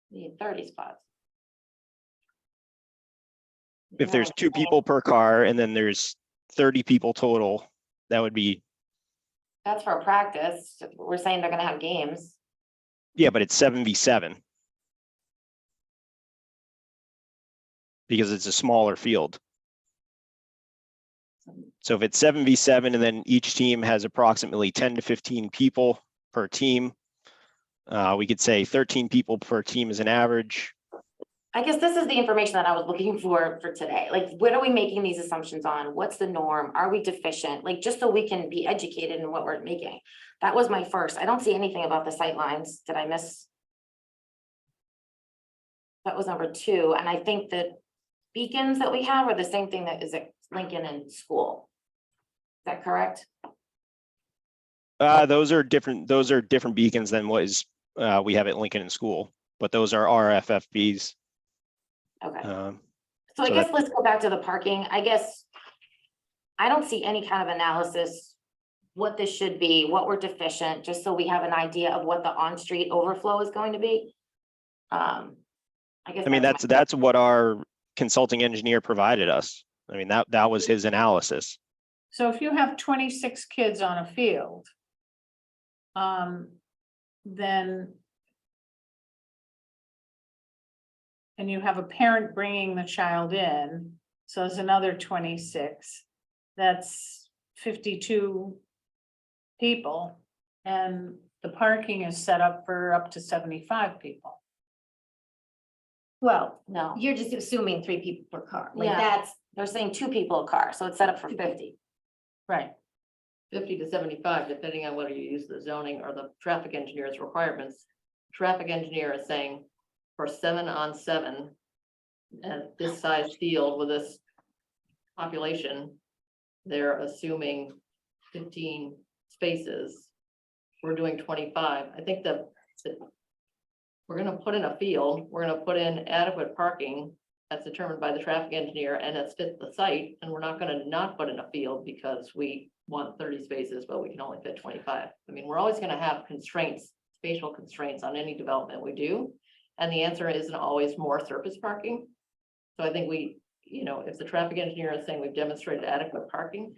Need 30 spots. If there's 2 people per car and then there's 30 people total, that would be. That's for a practice. We're saying they're gonna have games. Yeah, but it's 7v7. Because it's a smaller field. So if it's 7v7 and then each team has approximately 10 to 15 people per team, we could say 13 people per team is an average. I guess this is the information that I was looking for today. Like, what are we making these assumptions on? What's the norm? Are we deficient? Like, just so we can be educated in what we're making. That was my first. I don't see anything about the sight lines. Did I miss? That was number 2. And I think that beacons that we have are the same thing that is at Lincoln and school. Is that correct? Those are different beacons than what is we have at Lincoln in school, but those are RFFBs. Okay. Um, So I so guess let's go back to the parking. I guess I don't see any kind of analysis, what this should be, what we're deficient, just so we have an idea of what the on-street overflow is going to be. I guess. I mean, that's what our consulting engineer provided us. I mean, that was his analysis. So if you have 26 kids on a field, then and you have a parent bringing the child in, so there's another 26, that's 52 people, and the parking is set up for up to 75 people. Well, No, you're just assuming 3 people per car. Like yeah, they're saying 2 people a car, so it's set up for 50. Right. 50 to 75, depending on whether you use the zoning or the traffic engineer's requirements. Traffic engineer is saying for 7-on-7 at this size field with this population, they're assuming 15 spaces. We're doing 25. I think that we're gonna put in a field, we're gonna put in adequate parking as determined by the traffic engineer and it's fit the site, and we're not gonna not put in a field because we want 30 spaces, but we can only fit 25. I mean, we're always gonna have constraints, spatial constraints on any development we do. And the answer isn't always more surface parking. So I think if the traffic engineer is saying we've demonstrated adequate parking,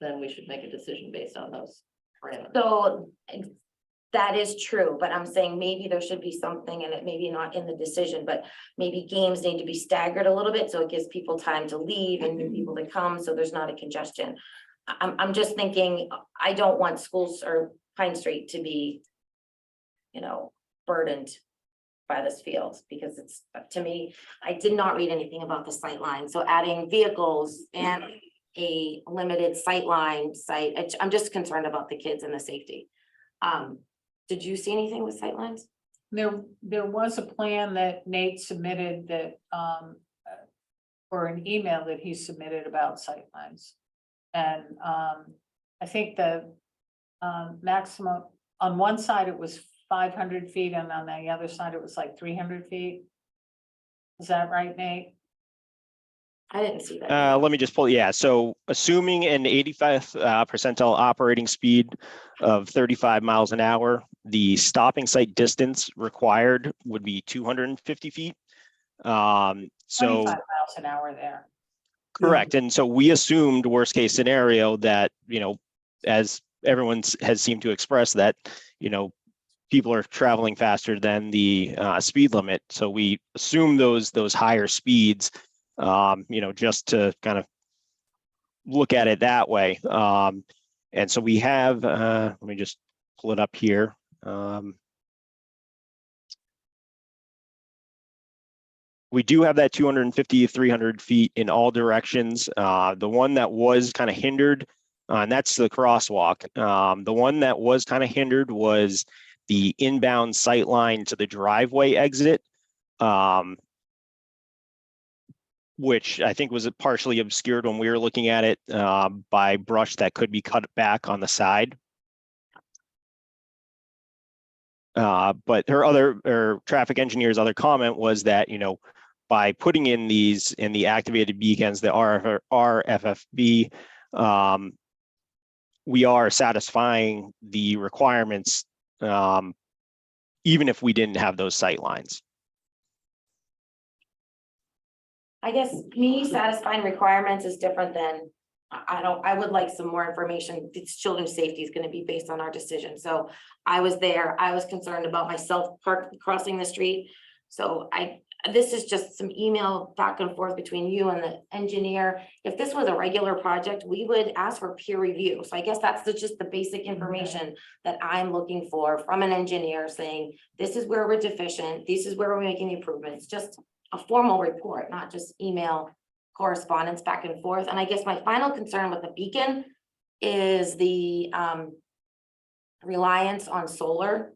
then we should make a decision based on those parameters. So that is true, but I'm saying maybe there should be something, and it maybe not in the decision, but maybe games need to be staggered a little bit, so it gives people time to leave and new people to come, so there's not a congestion. I'm just thinking, I don't want schools or Pine Street to be, burdened by this field, because it's, to me, I did not read anything about the sight line, so adding vehicles and a limited sight line site, I'm just concerned about the kids and the safety. Did you see anything with sightlines? There was a plan that Nate submitted that, or an email that he submitted about sightlines. And I think the maximum, on one side it was 500 feet and on the other side it was like 300 feet. Is that right, Nate? I didn't see that. Let me just pull, yeah, so assuming an 85 percentile operating speed of 35 miles an hour, the stopping site distance required would be 250 feet. 25 So miles an hour there. correct, and so we assumed worst case scenario that, as everyone has seemed to express that, people are traveling faster than the speed limit. So we assume those higher speeds, just to kind of look at it that way. And so we have, let me just pull it up here. We do have that 250, 300 feet in all directions. The one that was kind of hindered, and that's the crosswalk. The one that was kind of hindered was the inbound sight line to the driveway exit, which I think was partially obscured when we were looking at it by brush that could be cut back on the side. But her traffic engineer's other comment was that, by putting in the activated beacons, the RFFB, we are satisfying the requirements, even if we didn't have those sight lines. I guess me satisfying requirements is different than, I would like some more information. It's children's safety is gonna be based on our decision. So I was there, I was concerned about myself crossing the street. So this is just some email back and forth between you and the engineer. If this was a regular project, we would ask for peer review. So I guess that's just the basic information that I'm looking for from an engineer saying, this is where we're deficient, this is where we're making the improvements, just a formal report, not just email correspondence back and forth. And I guess my final concern with the beacon is the reliance on solar.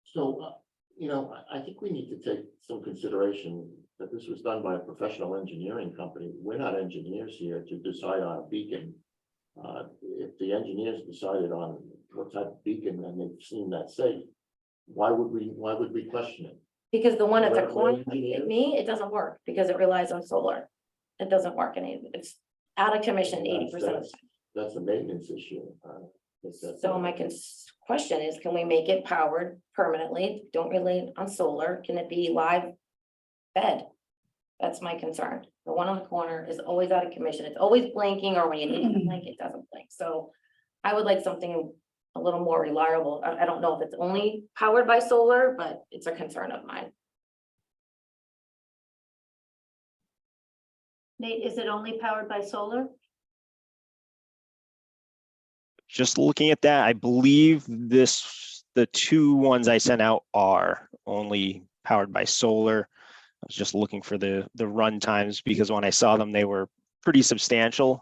So, I think we need to take some consideration that this was done by a professional engineering company. We're not engineers here to decide on a beacon. If the engineers decided on what type of beacon and they've seen that safe, why would we question it? Because the one at the We're corner, engineers. it doesn't work because it relies on solar. It doesn't work it's out of commission 80% of the time. That's a maintenance issue. So my question is, can we make it powered permanently? Don't rely on solar. Can it be live fed? That's my concern. The one on the corner is always out of commission. It's always blinking, or when you need it to blink, it doesn't blink. So I would like something a little more reliable. I don't know if it's only powered by solar, but it's a concern of mine. Nate, is it only powered by solar? Just looking at that, I believe the two ones I sent out are only powered by solar. I was just looking for the run times because when I saw them, they were pretty substantial.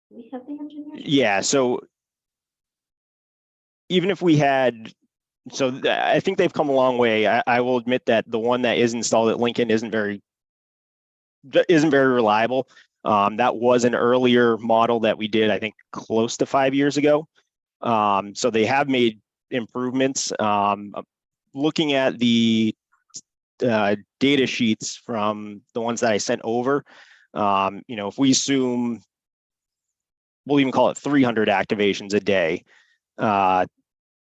We have the engineer. Yeah, so even if we had, I think they've come a long way. I will admit that the one that is installed at Lincoln isn't very reliable. That was an earlier model that we did, I think, close to 5 years ago. So they have made improvements. Looking at the data sheets from the ones that I sent over, if we assume, we'll even call it 300 activations a day,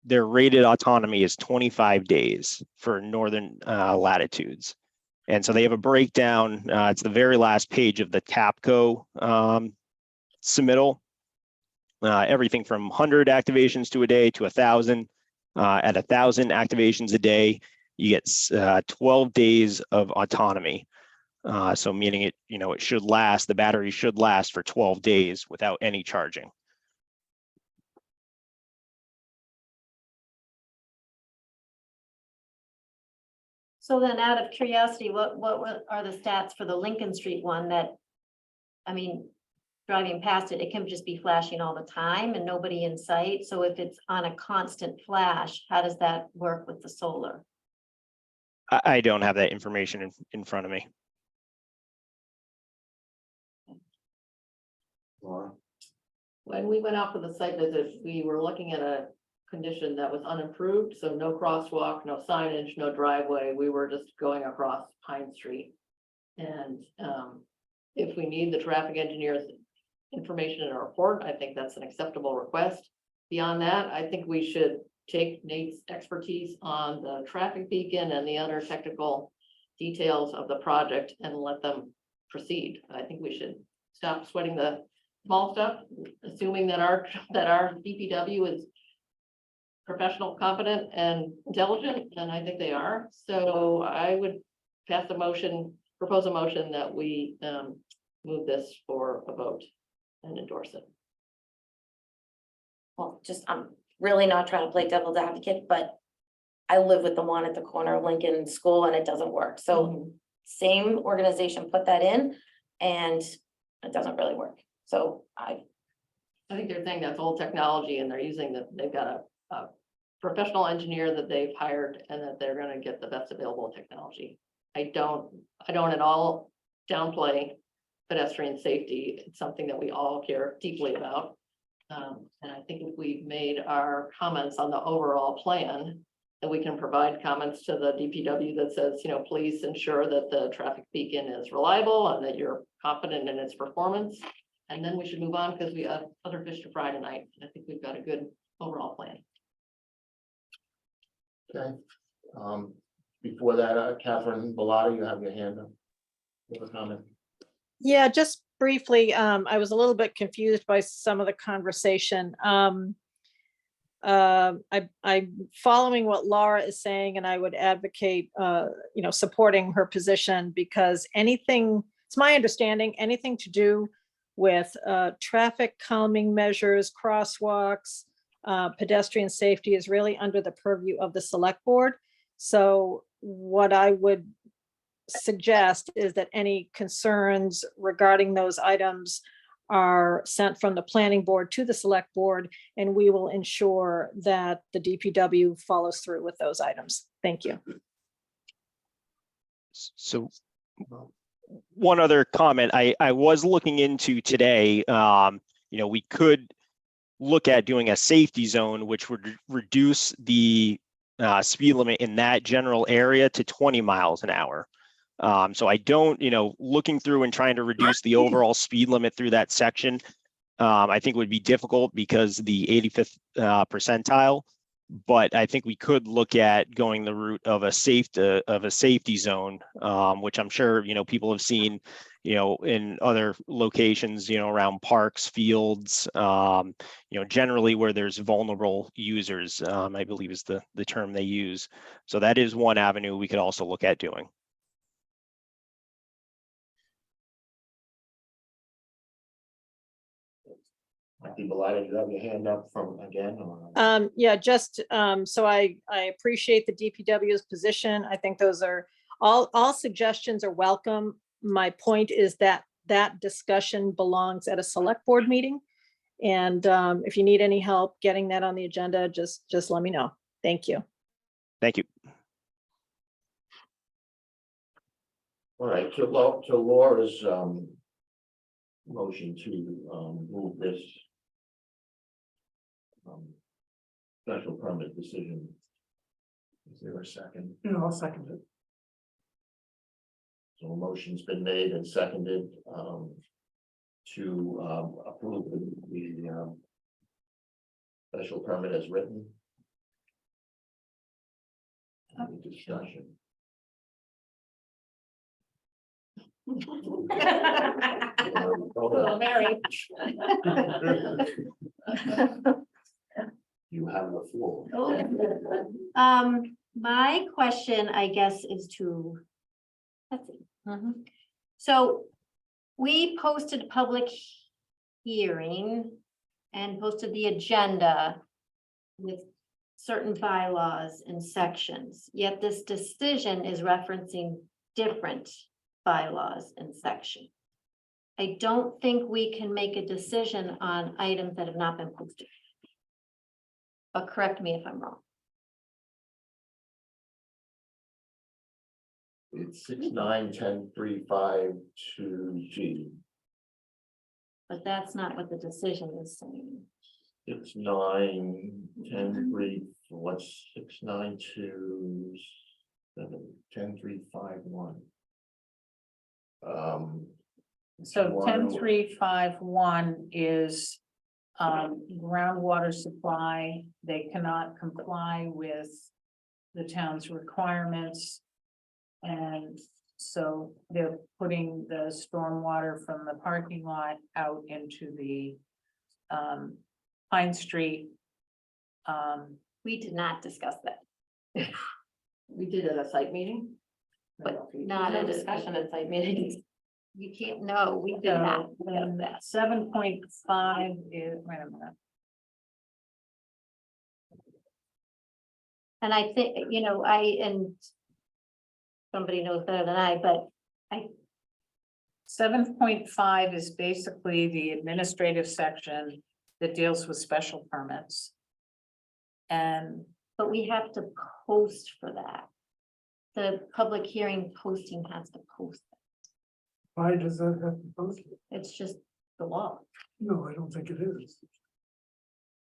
their rated autonomy is 25 days for northern latitudes. And so they have a breakdown. It's the very last page of the TAPCO submittal. Everything from 100 activations to a day to 1,000. At 1,000 activations a day, you get 12 days of autonomy. So meaning it should last, the battery should last for 12 days without any charging. So then out of curiosity, what are the stats for the Lincoln Street one that, I mean, driving past it, it can just be flashing all the time and nobody in sight. So if it's on a constant flash, how does that work with the solar? I don't have that information in front of me. Laura? When we went out for the site visit, we were looking at a condition that was unimproved, so no crosswalk, no signage, no driveway. We were just going across Pine Street. And if we need the traffic engineer's information in a report, I think that's an acceptable request. Beyond that, I think we should take Nate's expertise on the traffic beacon and the other technical details of the project and let them proceed. I think we should stop sweating the small stuff, assuming that our DPW is professional, competent, and intelligent, and I think they are. So I would propose a motion that we move this for a vote and endorse it. Well, just, I'm really not trying to play devil's advocate, but I live with the one at the corner of Lincoln School and it doesn't work. So same organization put that in and it doesn't really work. So I think they're saying that's old technology and they're using they've got a professional engineer that they've hired and that they're gonna get the best available technology. I don't at all downplay pedestrian safety. It's something that we all care deeply about. And I think if we've made our comments on the overall plan, that we can provide comments to the DPW that says, you know, please ensure that the traffic beacon is reliable and that you're confident in its performance. And then we should move on because we have other fish to fry tonight. I think we've got a good overall plan. Okay. Before that, Catherine Bellotti, you have your hand up. You have a comment? Yeah, just briefly, I was a little bit confused by some of the conversation. I'm following what Laura is saying, and I would advocate, supporting her position because it's my understanding, anything to do with traffic calming measures, crosswalks, pedestrian safety is really under the purview of the select board. So what I would suggest is that any concerns regarding those items are sent from the planning board to the select board, and we will ensure that the DPW follows through with those items. Thank you. So one other comment I was looking into today, we could look at doing a safety zone, which would reduce the speed limit in that general area to 20 miles an hour. So I don't, looking through and trying to reduce the overall speed limit through that section, I think would be difficult because the 85th percentile. But I think we could look at going the route of a safety zone, which I'm sure people have seen, in other locations, around parks, fields, generally where there's vulnerable users, I believe is the term they use. So that is one avenue we could also look at doing. Kathy Bellotti, you have your hand up from again? Or? Yeah, just so I appreciate the DPW's position. I think those are all suggestions are welcome. My point is that discussion belongs at a select board meeting. And if you need any help getting that on the agenda, just let me know. Thank you. Thank you. All right, to Laura's motion to move this special permit decision. Is there a second? Yeah, I'll second it. So a motion's been made and seconded to approve the special permit as written. Any discussion? Well, Mary. You have the floor. My question, I guess, is to, let's see. So we posted a public hearing and posted the agenda with certain bylaws and sections, yet this decision is referencing different bylaws and sections. I don't think we can make a decision on items that have not been posted. But correct me if I'm wrong. It's 6, 9, 10, 3, 5, 2, G. But that's not what the decision is saying. 6, 9, 10, 3, what's 6, 9, 2, 7, 10, 3, 5, 1. So One. 10351 is groundwater supply. They cannot comply with the town's requirements. And so they're putting the stormwater from the parking lot out into the Pine Street. We did not discuss that, We did at a site meeting. but not No a discussion at site meetings. You can't, no, we did not discuss that. 7.5 is, wait a minute. And I think, and somebody knows better than I, but 7.5 is basically the administrative section that deals with special permits. And but we have to post for that. The public hearing posting has to post. Why does that have to post it? It's just the law. No, I don't think it is.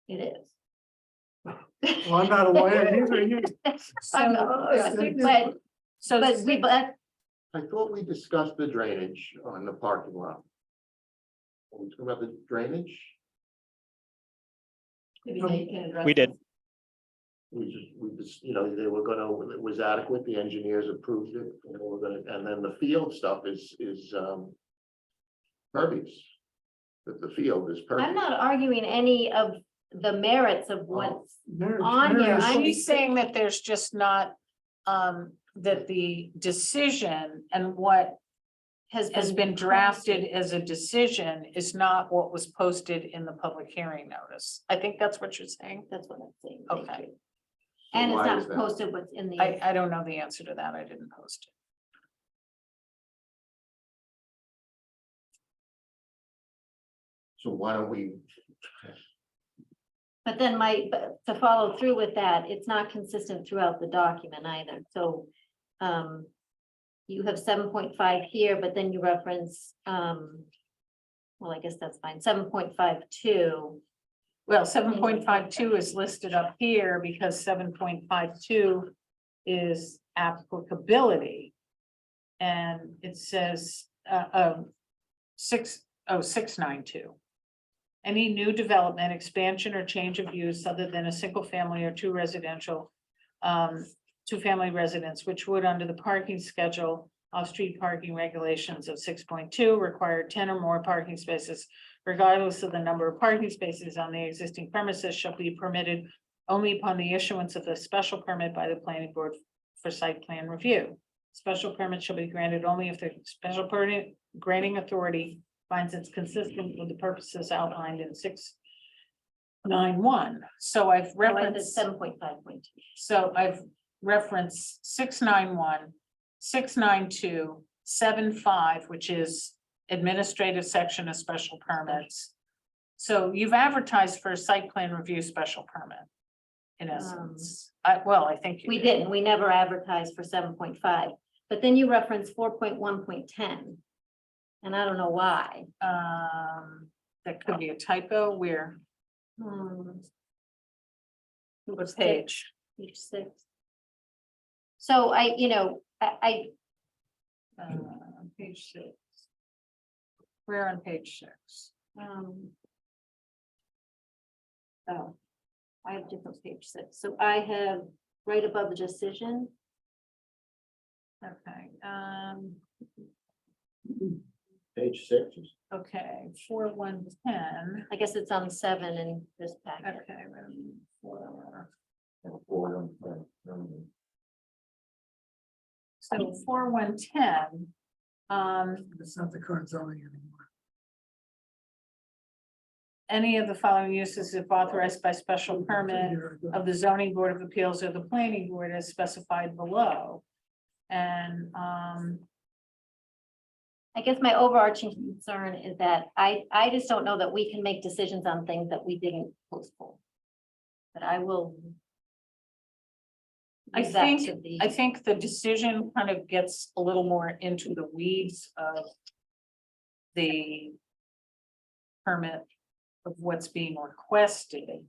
It is. Well, I'm not a lawyer either. You- I know, so but I thought we discussed the drainage on the parking lot. Are we talking about the drainage? Maybe they can address We did. this. We just, they were gonna, it was adequate, the engineers approved it, and they were gonna, and then the field stuff is pervious. That the field is I'm pervious. not arguing any of the merits of what's There's- on here. there's- I'm she's saying that there's just not, that the decision and what has been drafted as a decision is not what was posted in the public hearing notice. I think that's what you're saying. That's what I'm saying. Thank Okay. you. So And it's why is not that? posted what's in the. I don't know the answer to that. I didn't post it. So why don't we? But then but to follow through with that, it's not consistent throughout the document either, so. You have 7.5 here, but then you reference, well, I guess that's fine, 7.52. Well, 7.52 is listed up here because 7.52 is applicability. And it says, 692. Any new development, expansion or change of use other than a single family or two residential, two-family residence, which would under the parking schedule, off-street parking regulations of 6.2 require 10 or more parking spaces, regardless of the number of parking spaces on the existing premises shall be permitted only upon the issuance of a special permit by the planning board for site plan review. Special permit shall be granted only if the special permit granting authority finds it's consistent with the purposes outlined in 691. So I've referenced 7.5.2. so I've referenced 691, 692, 75, which is administrative section of special permits. So you've advertised for a site plan review special permit. In essence, I think you We did. didn't, we never advertised for 7.5, but then you referenced 4.1.10. And I don't know why. That could be a typo. Where? What page? Page 6. So I Page 6. Where on page 6? Oh, I have different page 6. So I have right above the decision. Okay, Page 6 is okay, 4110. I guess it's on 7 in this packet. Okay, 4. So 4110. It's not the current zoning anymore. any of the following uses if authorized by special permit of the zoning board of appeals or the planning board as specified below. And, I guess my overarching concern is that I just don't know that we can make decisions on things that we didn't postpone. But I will. I leave that think, to the- I think the decision kind of gets a little more into the weeds of the permit of what's being requested,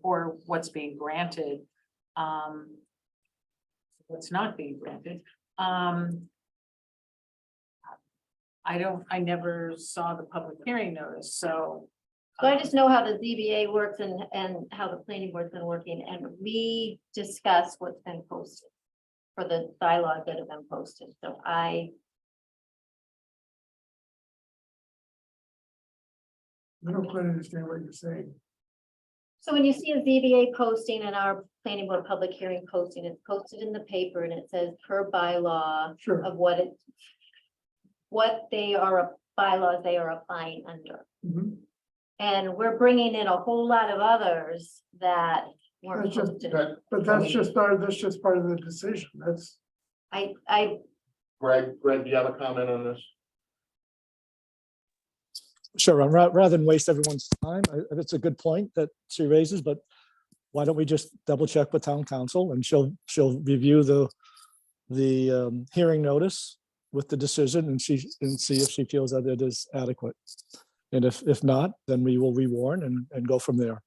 or what's being granted, what's not being granted. I never saw the public hearing notice, so. So I just know how the ZBA works and how the planning board's been working, and we discuss what's been posted for the bylaws that have been posted, so I don't quite understand what you're saying. So when you see a ZBA posting and our planning board public hearing posting, it's posted in the paper and it says per bylaw Sure. of what they are, bylaws they are applying under. Mhm. And we're bringing in a whole lot of others that weren't That's just, posted. but that's just part of the decision. That's, I, Greg, do you have a comment on this? Sure, rather than waste everyone's time, it's a good point that she raises, but why don't we just double check with town council and she'll review the hearing notice with the decision and see if she feels that it is adequate. And if not, then we will rewarn and go from there.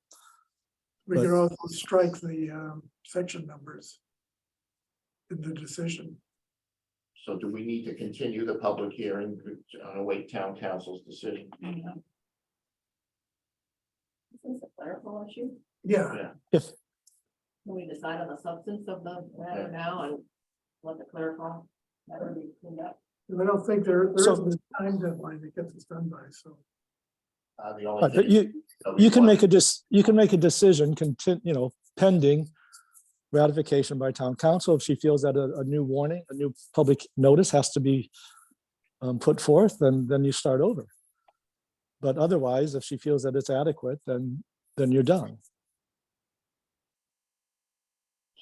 we But- can also strike the section numbers in the decision. So do we need to continue the public hearing to await town council's decision? Is this a clerical issue? Yeah, If, Can we decide on the substance of the matter now and let the clerical matter be cleaned up? I don't think there So- isn't a time deadline that gets this done by, so. The only but thing. you can make a decision, pending ratification by town council. If she feels that a new warning, a new public notice has to be put forth, then you start over. But otherwise, if she feels that it's adequate, then you're done.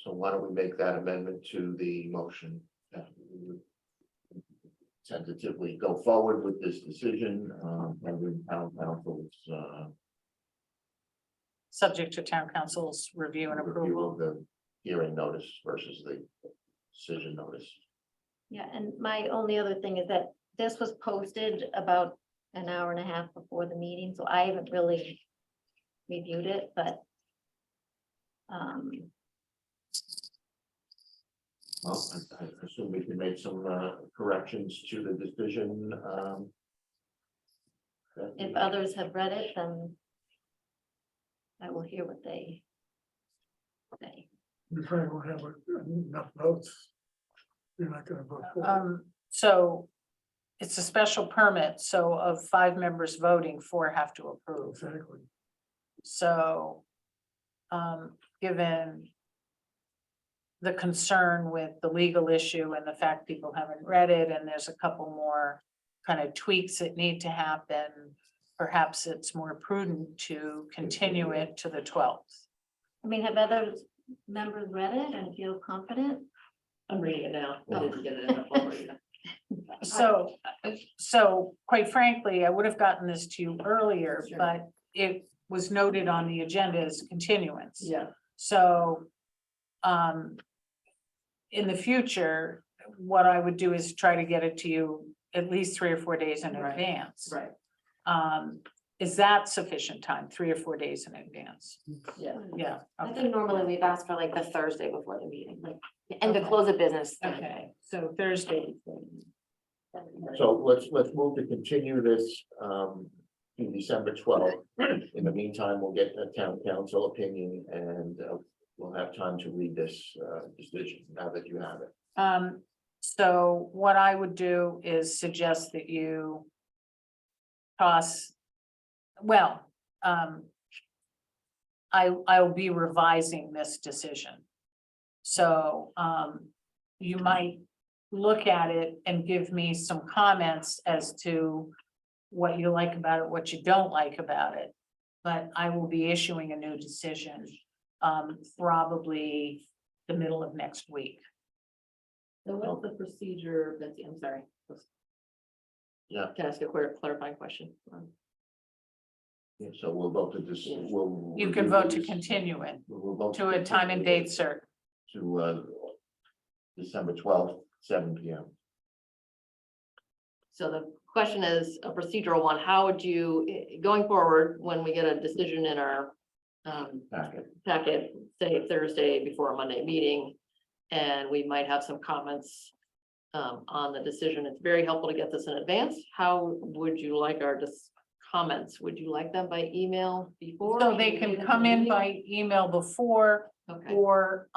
So why don't we make that amendment to the motion? That we would Tentatively go forward with this decision, pending town council's Subject to town council's review and review approval. of the hearing notice versus the decision notice. yeah, and my only other thing is that this was posted about an hour and a half before the meeting, so I haven't really reviewed it, but Well, I assume we can make some corrections to the decision. if others have read it, then I will hear what they say. We probably won't have enough votes. You're not gonna vote for it. So it's a special permit, so of 5 members voting, 4 have to approve. Exactly. So, given the concern with the legal issue and the fact people haven't read it, and there's a couple more kind of tweaks that need to happen, perhaps it's more prudent to continue it to the 12th. I mean, have other members read it and feel confident? I'm reading it now. I didn't get it in the folder yet. So quite frankly, I would have gotten this to you earlier, Sure. but it was noted on the agenda as continuance. Yeah, So, in the future, what I would do is try to get it to you at least 3 or 4 days in Right. advance. right, Is that sufficient time, 3 or 4 days in advance? yeah. Yeah. I Okay. think normally we've asked for like the Thursday before the meeting, like, and the close of business. Okay, so Thursday. So let's move to continue this to December 12th. In the meantime, we'll get a town council opinion and we'll have time to read this decision now that you have it. So what I would do is suggest that you toss, well, I'll be revising this decision. So, you might look at it and give me some comments as to what you like about it, what you don't like about it. but I will be issuing a new decision, probably the middle of next week. So what's the procedure, Betsy, I'm sorry. Yeah. Can I ask a clarifying question? Yeah, so we'll vote to this, we'll. You can vote to continue it We'll vote to a time and date certain. To, December 12th, 7 P.M. So the question is a procedural one. How would you, going forward, when we get a decision in our packet, say Thursday before a Monday meeting, and we might have some comments on the decision. It's very helpful to get this in advance. How would you like our comments? Would you like them by email before? So they can come in by email before, Okay, or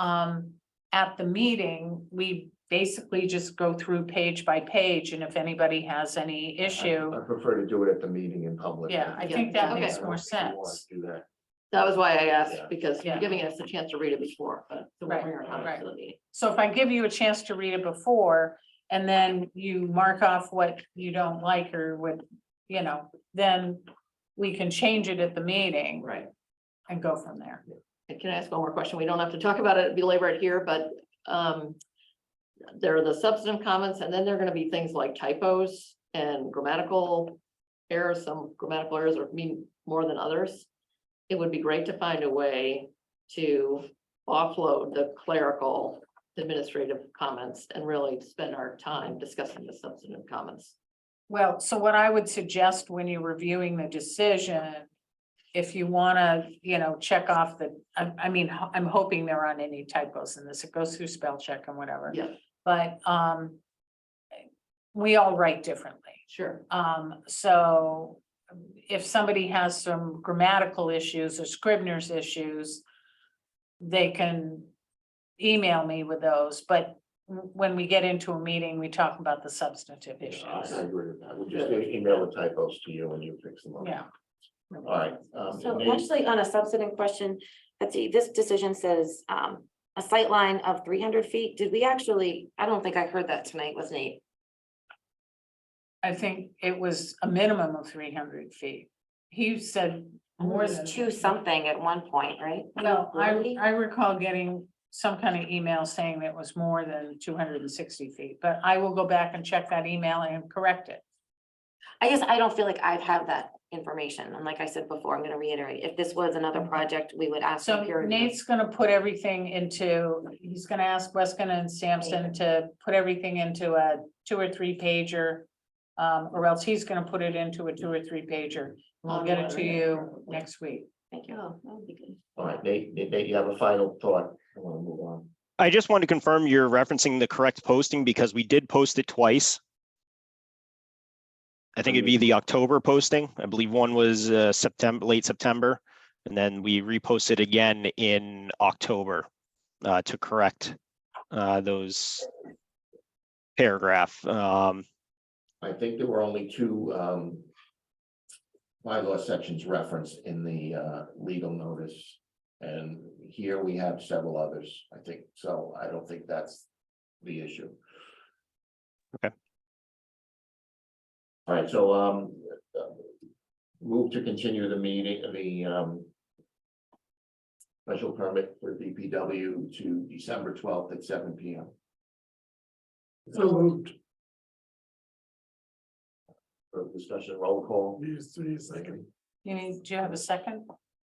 at the meeting, we basically just go through page by page, and if anybody has any issue, I prefer to do it at the meeting in public. yeah, I think that Okay. makes more If you want sense. to do that. that was why I Yeah. asked, because you're Yeah. giving us a chance to read it before, but so we'll Right, bring our comments right. to the meeting. So if I give you a chance to read it before, and then you mark off what you don't like or what, you know, then we can change it at the meeting. Right. And go from there. And can I ask one more question? We don't have to talk about it, belabor it here, but there are the substantive comments, and then there are gonna be things like typos and grammatical errors. Some grammatical errors are mean more than others. It would be great to find a way to offload the clerical administrative comments and really spend our time discussing the substantive comments. Well, so what I would suggest when you're reviewing the decision, if you wanna, check off I mean, I'm hoping there aren't any typos in this. It goes through spell check and whatever. Yeah, But, we all write differently. sure. So if somebody has some grammatical issues or Scrivener's issues, they can email me with those, but when we get into a meeting, we talk about the substantive issues. I agree with that. We'll just email the typos to you and you fix them up. Yeah. All right. So Nate? actually, on a substantive question, let's see, this decision says a sight line of 300 feet. Did we actually, I don't think I heard that tonight, was Nate? I think it was a minimum of 300 feet. He said more It than was 2 something at one point, right? No, Really? I recall getting some kind of email saying that it was more than 260 feet, but I will go back and check that email and correct it. I guess I don't feel like I've had that information. And like I said before, I'm gonna reiterate, if this was another project, we would ask. So for peer review. Nate's gonna put everything into, he's gonna ask Weston and Sampson to put everything into a 2 or 3 pager. Or else he's gonna put it into a 2 or 3 pager. I'll get it to you next week. Thank you. Oh, that would be good. All right, Nate, you have a final thought? I want to move on. I just want to confirm you're referencing the correct posting because we did post it twice. I think it'd be the October posting. I believe one was September, late September, and then we reposted again in October to correct those paragraph. I think there were only 2 bylaw sections referenced in the legal notice. And here we have several others, I think, so I don't think that's the issue. Okay. All right, so move to continue the meeting, the special permit for DPW to December 12th at 7 PM. So moved. For discussion, roll call. Need a second. Do you have a second?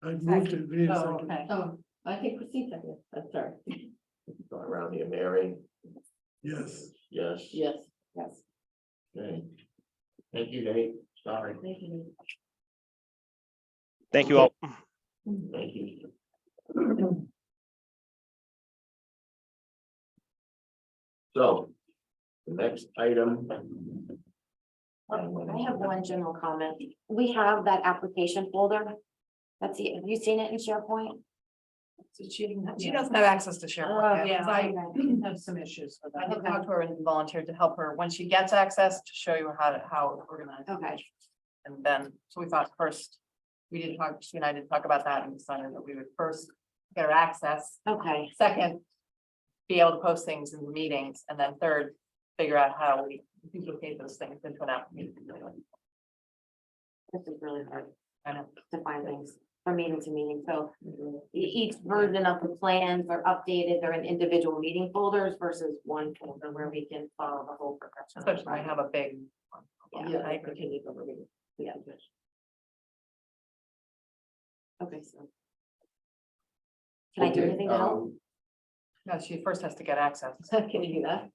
I moved it. Need a Oh, second. okay. Oh, I think Christine seconded. I'm sorry. Go around here, Mary. Yes. Yes. Yes. Yes. Okay. Thank you, Nate. Sorry. Thank you. Thank you all. Thank you. So, the next item. I have one general comment. We have that application folder. Have you seen it in SharePoint? She doesn't have access to SharePoint. Yeah, because I have some issues with I that. have talked to her and volunteered to help her when she gets access to show you how it's organized. Okay. And then, so we thought first, she and I did talk about that and decided that we would first get her access. Okay. Second, be able to post things in the meetings, and then third, figure out how we duplicate those things into an application. This is really hard. I know. define things from meeting to meeting, so each version of the plans are updated, they're in individual meeting folders versus one folder where we can follow the whole progression. Especially I have a big. Yeah, I agree. Yeah. Okay, so. Can I do Okay, anything to help? No, she first has to get access. Can you do that?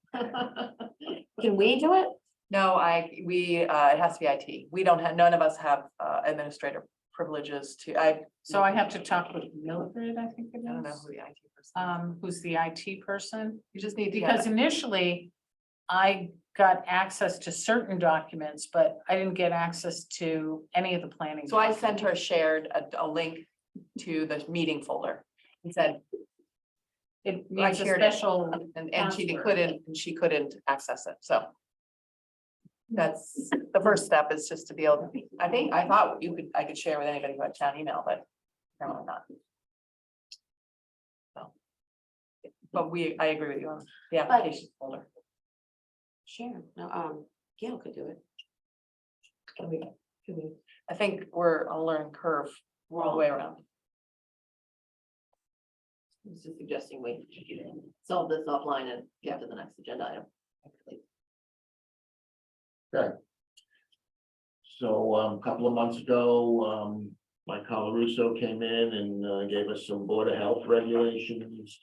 Can we do it? No, it has to be IT. We don't have, none of us have administrative privileges So I have to talk with Mildred, I think it I don't know is, who the IT person is. who's the IT person. You just need to Because get, initially, I got access to certain documents, but I didn't get access to any of the planning. so I sent her shared a link to the meeting folder. And said, It I needs a shared it. special, and password. she couldn't access it, so. That's, the first step is just to be able to, I thought I could share with anybody who had town email, but apparently not. So. But I agree with you on the application folder. Sure, no, Gail could do it. Can we, I think we're on a learning curve all the way around. I was just suggesting we solve this offline and get to the next agenda item. Okay. So a couple of months ago, Mike Colarusso came in and gave us some Board of Health regulations.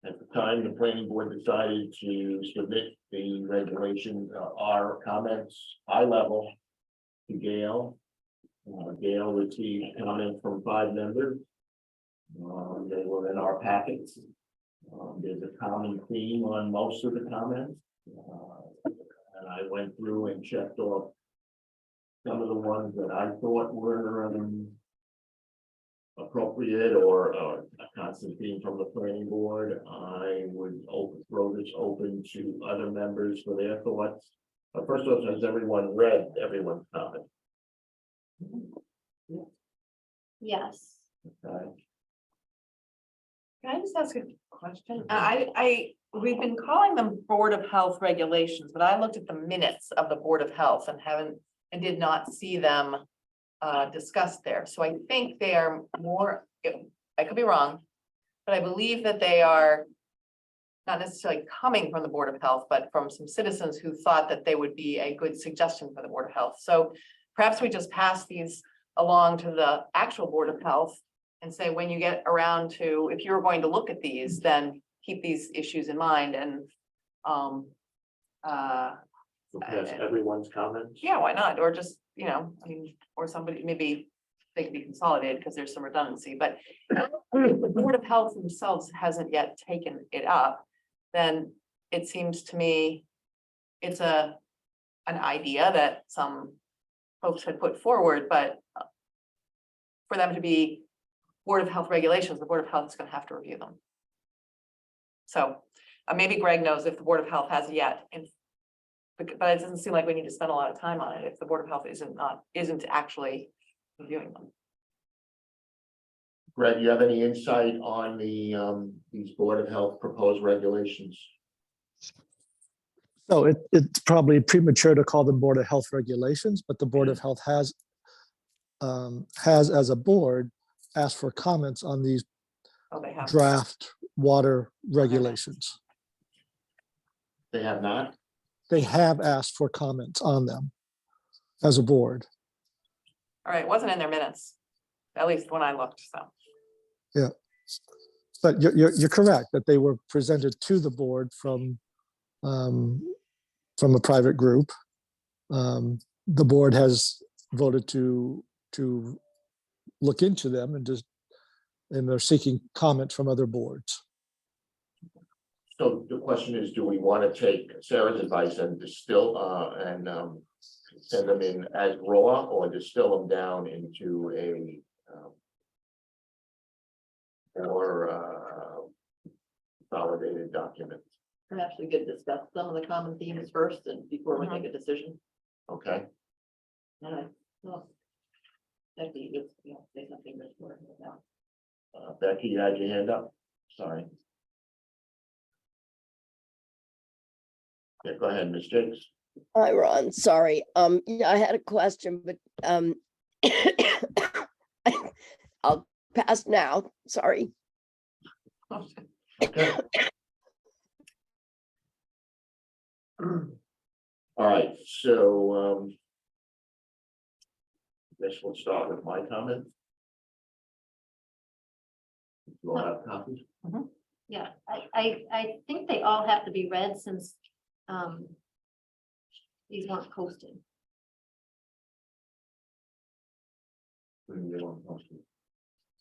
At the time, the planning board decided to submit the regulations, our comments, high level, to Gail. Gail received comment from 5 members. They were in our packets. There's a common theme on most of the comments. And I went through and checked off some of the ones that I thought were appropriate or a constant theme from the planning board. I would throw this open to other members for their thoughts. First of all, has everyone read everyone's comment? Yes. Okay. Can I just ask a question? We've been calling them Board of Health regulations, but I looked at the minutes of the Board of Health and did not see them discussed there. So I think they are more, I could be wrong, but I believe that they are not necessarily coming from the Board of Health, but from some citizens who thought that they would be a good suggestion for the Board of Health. So perhaps we just pass these along to the actual Board of Health and say, when you get around to, if you're going to look at these, then keep these issues in mind and Pass everyone's comments. yeah, why not? Or just, I mean, or somebody, maybe they can be consolidated because there's some redundancy, but if the Board of Health themselves hasn't yet taken it up, then it seems to me it's an idea that some folks had put forward, but for them to be Board of Health regulations, the Board of Health is going to have to review them. So maybe Greg knows if the Board of Health has yet, but it doesn't seem like we need to spend a lot of time on it if the Board of Health isn't actually reviewing them. Greg, do you have any insight on these Board of Health proposed regulations? So it's probably premature to call them Board of Health regulations, but the Board of Health has as a board asked for comments on these Oh, they have. draft water regulations. They have not? They have asked for comments on them as a board. All right, it wasn't in their minutes, at least when I looked, so. Yeah. But you're correct that they were presented to the board from a private group. The board has voted to look into them and they're seeking comment from other boards. So the question is, do we want to take Sarah's advice and distill send them in as raw, or distill them down into a more consolidated document? Perhaps we could discuss some of the common themes first and before we make a decision. Okay, Well, Becky, say something that's more about. Becky, you had your hand up, sorry. Yeah, go ahead, Ms. Jakes. Hi, Ron. Sorry. Yeah, I had a question, but I'll pass now, sorry. Okay. All right, so, guess we'll start with my comment. You'll have copies. Yeah, I think they all have to be read since, these weren't posted.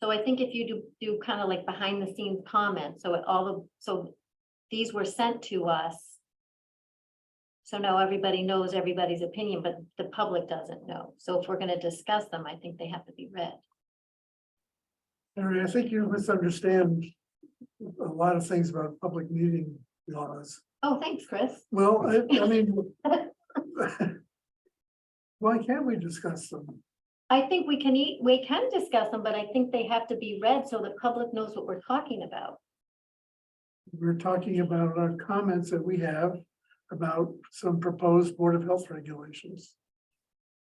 So I think if you do kind of like behind the scenes comments, so so these were sent to us. So now everybody knows everybody's opinion, but the public doesn't know. So if we're gonna discuss them, I think they have to be read. Harry, I think you misunderstand a lot of things about public meeting laws. Oh, thanks, Chris. Well, I mean, why can't we discuss them? I think we can discuss them, but I think they have to be read so the public knows what we're talking about. We're talking about our comments that we have about some proposed Board of Health regulations.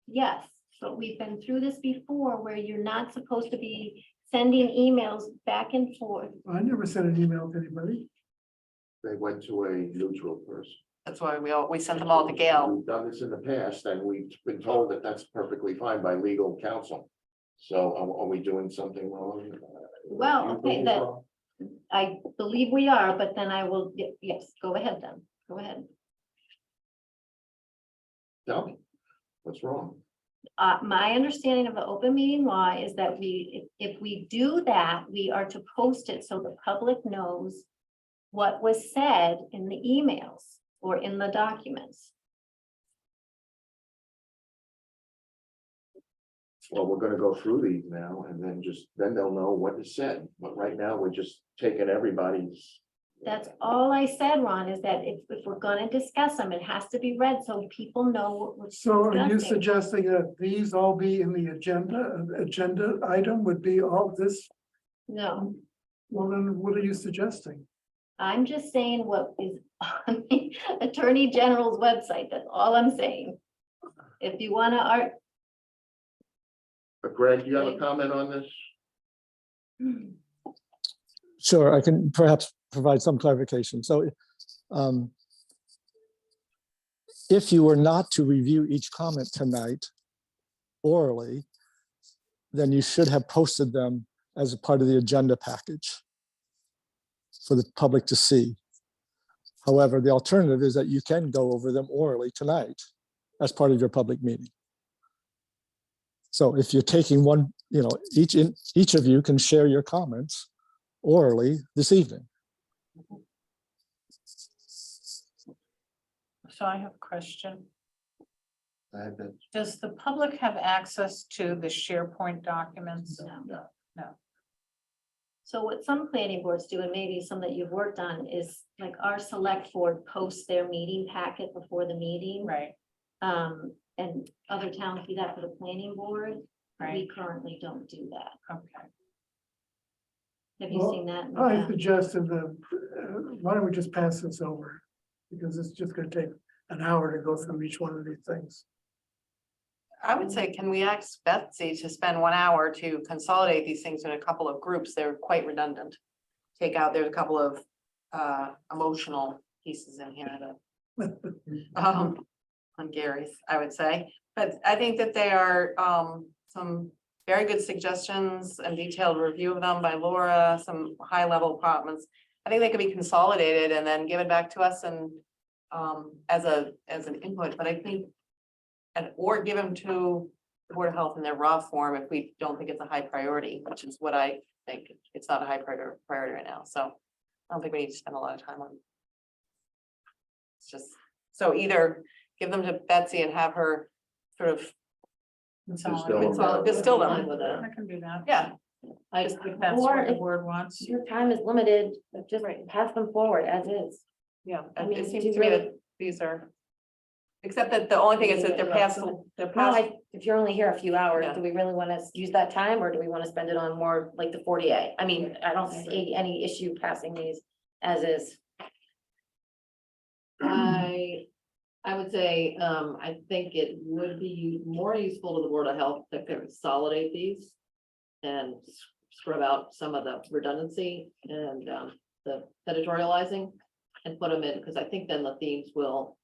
Yes, but we've been through this before where you're not supposed to be sending emails back and forth. I never sent an email to anybody. They went to a neutral person. That's why we sent them all to Gail. We've done this in the past, and we've been told that that's perfectly fine by legal counsel. So are we doing something wrong? Well, You okay, believe that, wrong? I believe we are, but then I will, yes, go ahead then, go ahead. Tell me, what's wrong? My understanding of the open meeting law is that if we do that, we are to post it so the public knows what was said in the emails or in the documents. Well, we're gonna go through these now, and then they'll know what is said, but right now, we're just taking everybody's. That's all I said, Ron, is that if we're gonna discuss them, it has to be read so people know what we're So are you discussing. suggesting that these all be in the agenda item would be all this? No, Well, then what are you suggesting? I'm just saying what is on the Attorney General's website. That's all I'm saying. If you wanna But Greg, you have a comment on this? Sure, I can perhaps provide some clarification. So if you were not to review each comment tonight orally, then you should have posted them as a part of the agenda package for the public to see. However, the alternative is that you can go over them orally tonight as part of your public meeting. So if you're taking one, each of you can share your comments orally this evening. So I have a question. I had that. Does the public have access to the SharePoint documents? No. So what some planning boards do, and maybe some that you've worked on, is like our select board posts their meeting packet before the meeting. Right, And other towns do that for the planning board. right, We currently don't do that. okay. Have you Well, seen that? in the I past? suggested that, why don't we just pass this over? Because it's just gonna take an hour to go through each one of these things. I would say, can we ask Betsy to spend 1 hour to consolidate these things in a couple of groups? They're quite redundant. Take out, there's a couple of emotional pieces in here that on Gary's, I would say. But I think that they are some very good suggestions and detailed review of them by Laura, some high level apartments. I think they could be consolidated and then given back to us and as an input, but I think or give them to the Board of Health in their raw form if we don't think it's a high priority, which is what I think. It's not a high priority right now, so I don't think we need to spend a lot of time on it. It's just, so either give them to Betsy and have her sort of distill them. I can do that. Yeah, I just think that's Or what the if- board wants. Your time is limited, just pass them forward as is. yeah, I mean, it seems do to me really- that these are. Except that the only thing is that they're past, No, if you're only here a few hours, Yeah. do we really want to use that time or do we want to spend it on more like the 40A? I mean, I don't see any issue passing these as is. I would say, I think it would be more useful to the Board of Health to consolidate these. And scrub out some of the redundancy and, the editorializing and put them in, because I think then the themes will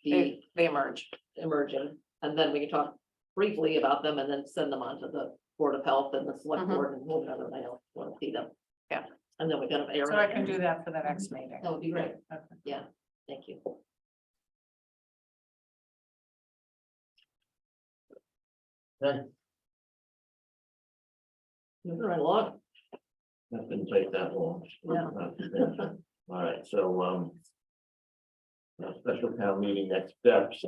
be They emerge. emerging. And then we can talk briefly about them and then send them on to the Board of Health and the Select Mhm. Board and whoever they want to see them. Yeah. And then we kind of air. So I can do that for the next meeting. That would be great. Okay. Yeah, thank you. Okay, Moving right along. that didn't take that long. Yeah. All right, so, special town meeting next steps,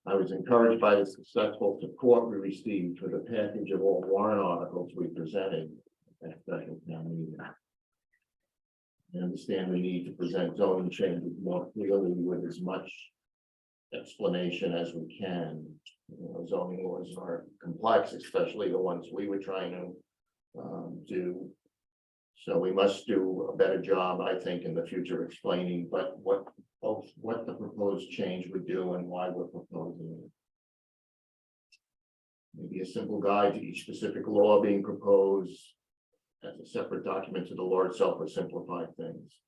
I was encouraged by the successful support we received for the package of all warrant articles we presented at special town meeting. I understand the need to present zoning changes more clearly with as much explanation as we can. You know, zoning laws are complex, especially the ones we were trying to do. So we must do a better job, I think, in the future explaining, but what the proposed change would do and why we're proposing it. Maybe a simple guide to each specific law being proposed as a separate document to the law itself would simplify things.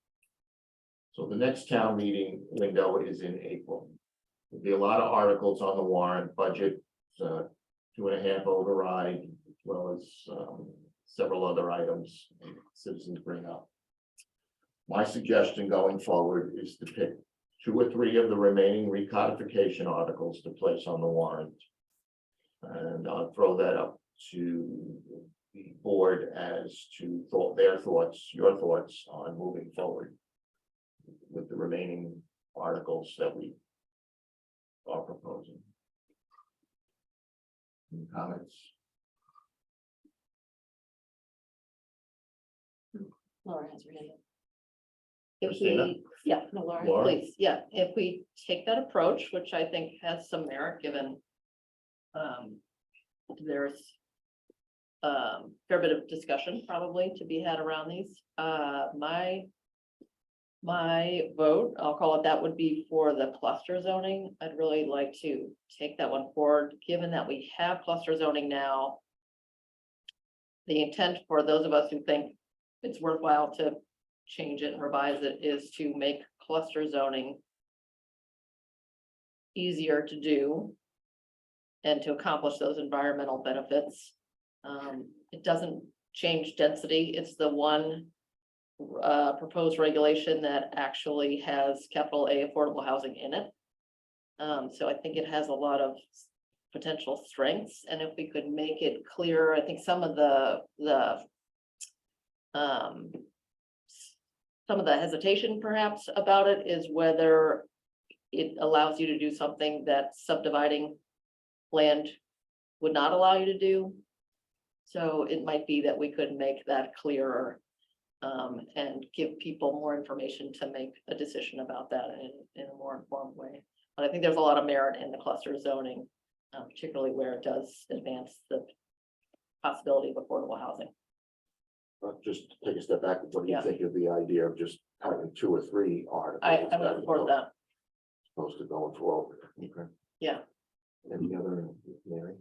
So the next town meeting window is in April. There'll be a lot of articles on the warrant, budget, 2.5 override, as well as several other items citizens bring up. My suggestion going forward is to pick 2 or 3 of the remaining recodification articles to place on the warrant. And I'll throw that up to the board as to their thoughts, your thoughts on moving forward with the remaining articles that we are proposing. Any comments? Laura has her hand up. If Christina? we, yeah, no, Laura, Laura? please, yeah, if we take that approach, which I think has some merit, given there's fair bit of discussion probably to be had around these. My vote, I'll call it that, would be for the cluster zoning. I'd really like to take that one forward, given that we have cluster zoning now. The intent for those of us who think it's worthwhile to change it and revise it is to make cluster zoning easier to do and to accomplish those environmental benefits. It doesn't change density. It's the one proposed regulation that actually has capital A affordable housing in it. So I think it has a lot of potential strengths, and if we could make it clearer, I think some of the hesitation perhaps about it is whether it allows you to do something that subdividing land would not allow you to do. So it might be that we could make that clearer and give people more information to make a decision about that in a more informed way. But I think there's a lot of merit in the cluster zoning, particularly where it does advance the possibility of affordable housing. Just to take a step back, what do you Yeah. think of the idea of just having 2 or 3 articles? I would support that. Supposed to go forward. Okay. Yeah. Any other, Mary?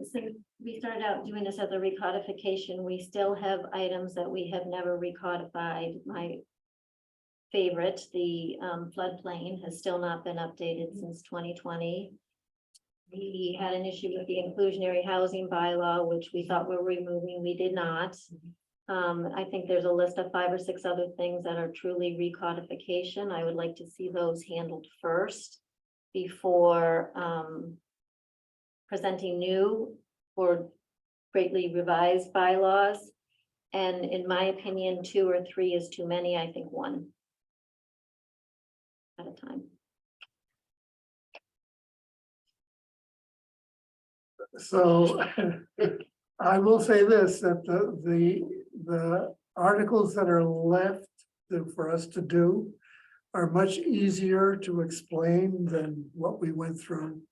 Since we started out doing this as a recodification, we still have items that we have never recodified. My favorite, the floodplain, has still not been updated since 2020. We had an issue with the inclusionary housing bylaw, which we thought we were removing, we did not. I think there's a list of 5 or 6 other things that are truly recodification. I would like to see those handled first before presenting new or greatly revised bylaws. And in my opinion, 2 or 3 is too many. I think 1 at a time. So I will say this, that the articles that are left for us to do are much easier to explain than what we went through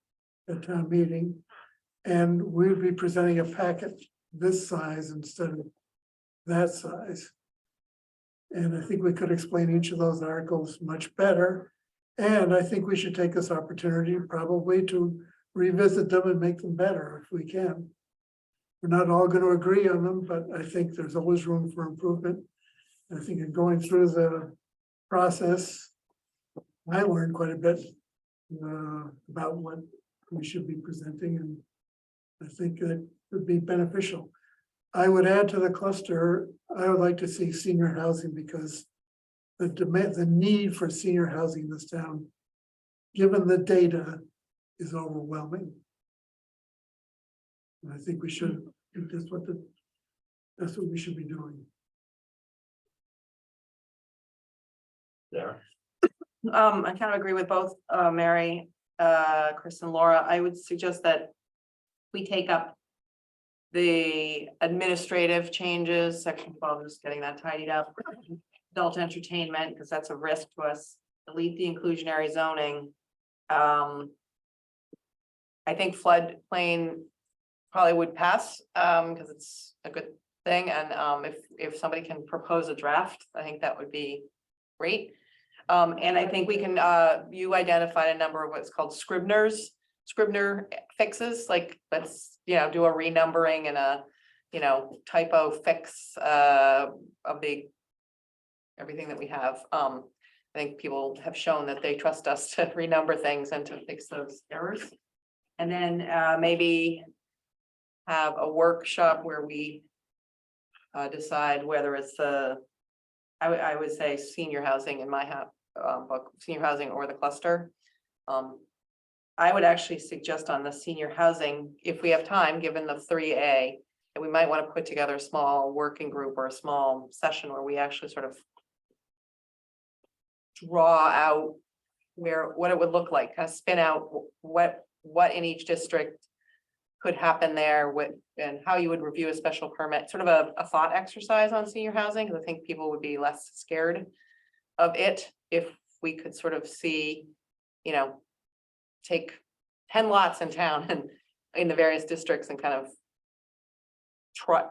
at town meeting. And we'll be presenting a packet this size instead of that size. And I think we could explain each of those articles much better. And I think we should take this opportunity probably to revisit them and make them better if we can. We're not all going to agree on them, but I think there's always room for improvement. I think in going through the process, I learned quite a bit about what we should be presenting, and I think that would be beneficial. I would add to the cluster, I would like to see senior housing because the demand, the need for senior housing in this town, given the data, is overwhelming. And I think we should, that's what we should be doing. Yeah. I kind of agree with both, Mary, Chris and Laura. I would suggest that we take up the administrative changes, section 12, just getting that tidied up. Adult entertainment, because that's a risk to us. Delete the inclusionary zoning. I think floodplain probably would pass, because it's a good thing. And if somebody can propose a draft, I think that would be great. And I think we can, you identified a number of what's called Scrivener fixes, like let's, do a renumbering and a, typo fix of the everything that we have. I think people have shown that they trust us to renumber things and to fix those errors. And then maybe have a workshop where we decide whether it's I would say senior housing in my book, senior housing or the cluster. I would actually suggest on the senior housing, if we have time, given the 3A, that we might want to put together a small working group or a small session where we actually sort of draw out what it would look like, kind of spin out what in each district could happen there and how you would review a special permit, sort of a thought exercise on senior housing, because I think people would be less scared of it if we could sort of see, take 10 lots in town and in the various districts and kind of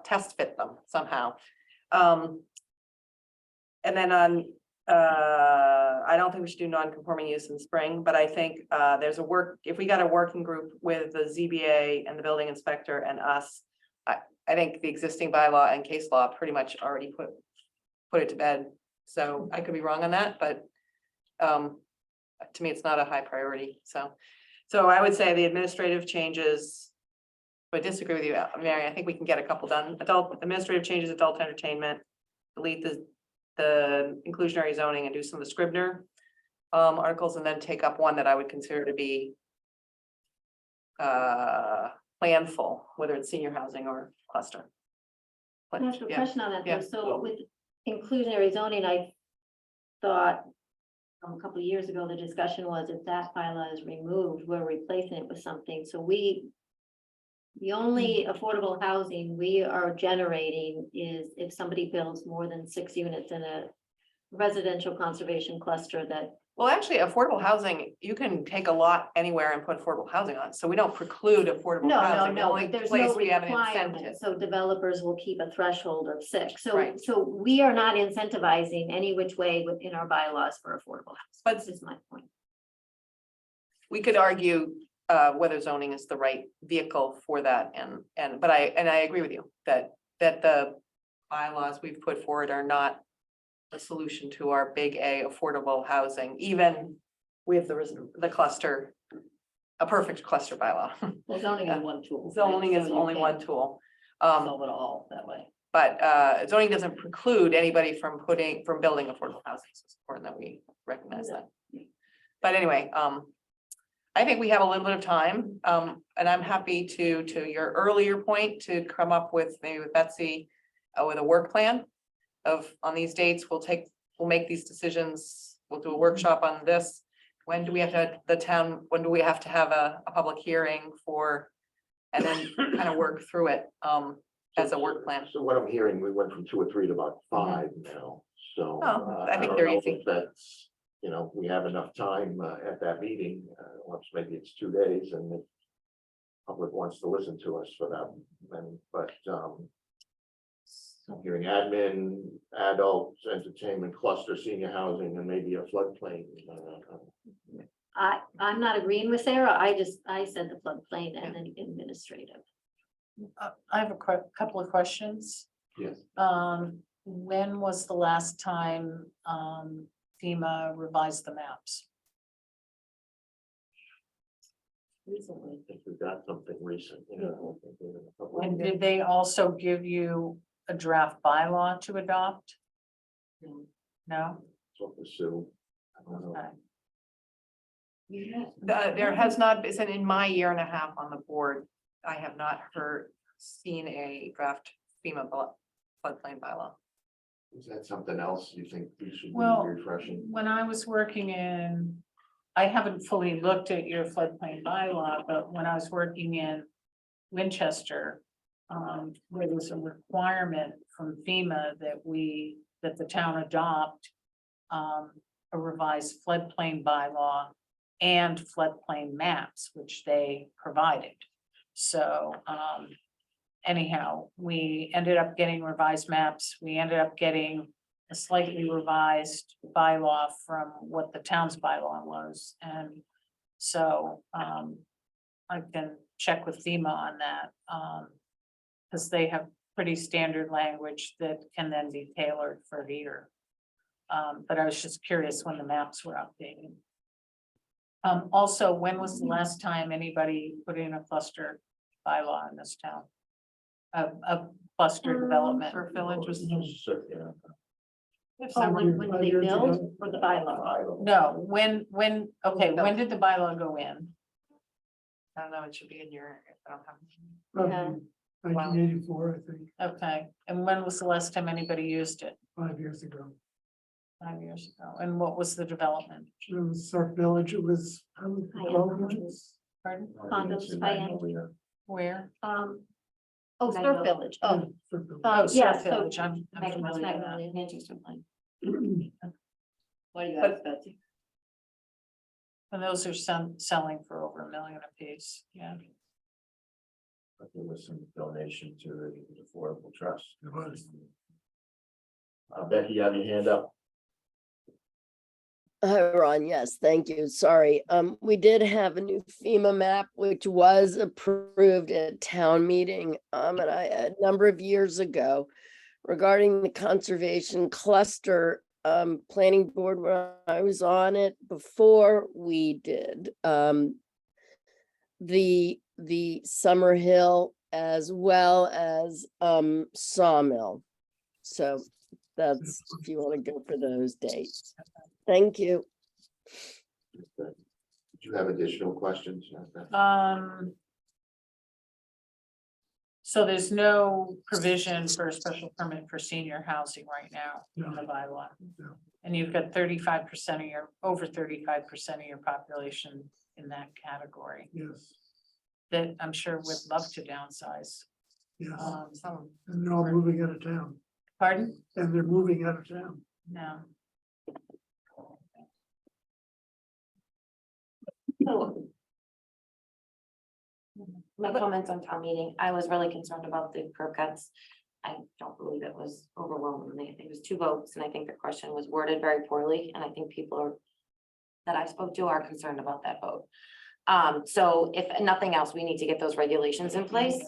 test fit them somehow. And then on, I don't think we should do non-conforming use in spring, but I think if we got a working group with the ZBA and the building inspector and us, I think the existing bylaw and case law pretty much already put it to bed. So I could be wrong on that, but to me, it's not a high priority. So I would say the administrative changes, but I disagree with you, Mary. I think we can get a couple done. Administrative changes, adult entertainment, delete the inclusionary zoning and do some of the Scrivener articles, and then take up one that I would consider to be planful, whether it's senior housing or cluster. Can I ask a Yeah. question on that? Yeah. Though? So with inclusionary zoning, I thought a couple of years ago, the discussion was if that bylaw is removed, we're replacing it with something. So the only affordable housing we are generating is if somebody builds more than 6 units in a residential conservation cluster that. Well, actually, affordable housing, you can take a lot anywhere and put affordable housing on. So we don't preclude affordable housing. The only There's place no we have an requirement, incentive. so developers will keep a threshold of 6. Right. So we are not incentivizing any which way within our bylaws for affordable housing. But This is my point. we could argue whether zoning is the right vehicle for that, but I agree with you that the bylaws we've put forward are not a solution to our big A affordable housing, even with the cluster, a perfect cluster bylaw. Well, zoning is one tool. right? Zoning is So you only can't one tool. Solve it all that way. But zoning doesn't preclude anybody from building affordable housing. So it's important that we recognize that. But anyway, I think we have a little bit of time, and I'm happy to your earlier point, to come up with maybe with Betsy with a work plan on these dates. We'll make these decisions. We'll do a workshop on this. When do we have when do we have to have a public hearing for, and then kind of work through it as a work plan. So what I'm hearing, we went from 2 or 3 to about 5 now, so. Oh, I think don't they're know easy. if that's, we have enough time at that meeting, once maybe it's 2 days and the public wants to listen to us for that, but. I'm hearing admin, adults, entertainment, cluster, senior housing, and maybe a floodplain. I'm not agreeing with Sarah. I said the floodplain and then administrative. I have a couple of questions. Yes. When was the last time FEMA revised the maps? Recently. If we got something recent, you know. And did they also give you a draft bylaw to adopt? No? So pursue. I don't know. Okay. There has not, been in my year and a half on the board, I have not seen a draft FEMA floodplain bylaw. Is that something else you think we should be Well, refreshing? when I was working I haven't fully looked at your floodplain bylaw, but when I was working in Winchester, where there's a requirement from FEMA that the town adopt a revised floodplain bylaw and floodplain maps, which they provided. So, anyhow, we ended up getting revised maps. We ended up getting a slightly revised bylaw from what the town's bylaw was. And so, I can check with FEMA on that. Because they have pretty standard language that can then be tailored for here. But I was just curious when the maps were updated. Also, when was the last time anybody put in a cluster bylaw in this town? A cluster development. Or village was. Oh, when they build for the bylaw. No, when, okay, when did the bylaw go in? I don't know, it should be in your, I don't have. Yeah. 1984, I think, Okay, and when was the last time anybody used it? 5 years ago. 5 years ago. And what was the development? It was Sark Village. It was, how many developments? Pardon? Condos, high-end. Where? Oh, Surf Village. Oh, Oh, yeah, Surf so- Village, I'm familiar with that. Magnolia, Manchester Plain. What do you guys, Betsy? And those are selling for over $1 million a piece, yeah. But there was some donation to the Affordable Trust. It was. Becky, you have your hand up. Hi, Ron. Yes, thank you. Sorry. We did have a new FEMA map, which was approved at town meeting, a number of years ago regarding the conservation cluster, planning board when I was on it before we did. The Summer Hill as well as, Sawmill. So that's, if you want to go for those dates. Thank you. Do you have additional questions? So there's no provision for a special permit for senior housing right now in the bylaw. No. And you've got 35% of over 35% of your population in that category Yes, that I'm sure would love to downsize. yes. Some, And they're all moving out of town. pardon? And they're moving out of town. No. So, my comments on town meeting, I was really concerned about the curb cuts. I don't believe it was overwhelmingly. I think it was 2 votes, and I think the question was worded very poorly, and I think people that I spoke to are concerned about that vote. So if nothing else, we need to get those regulations in place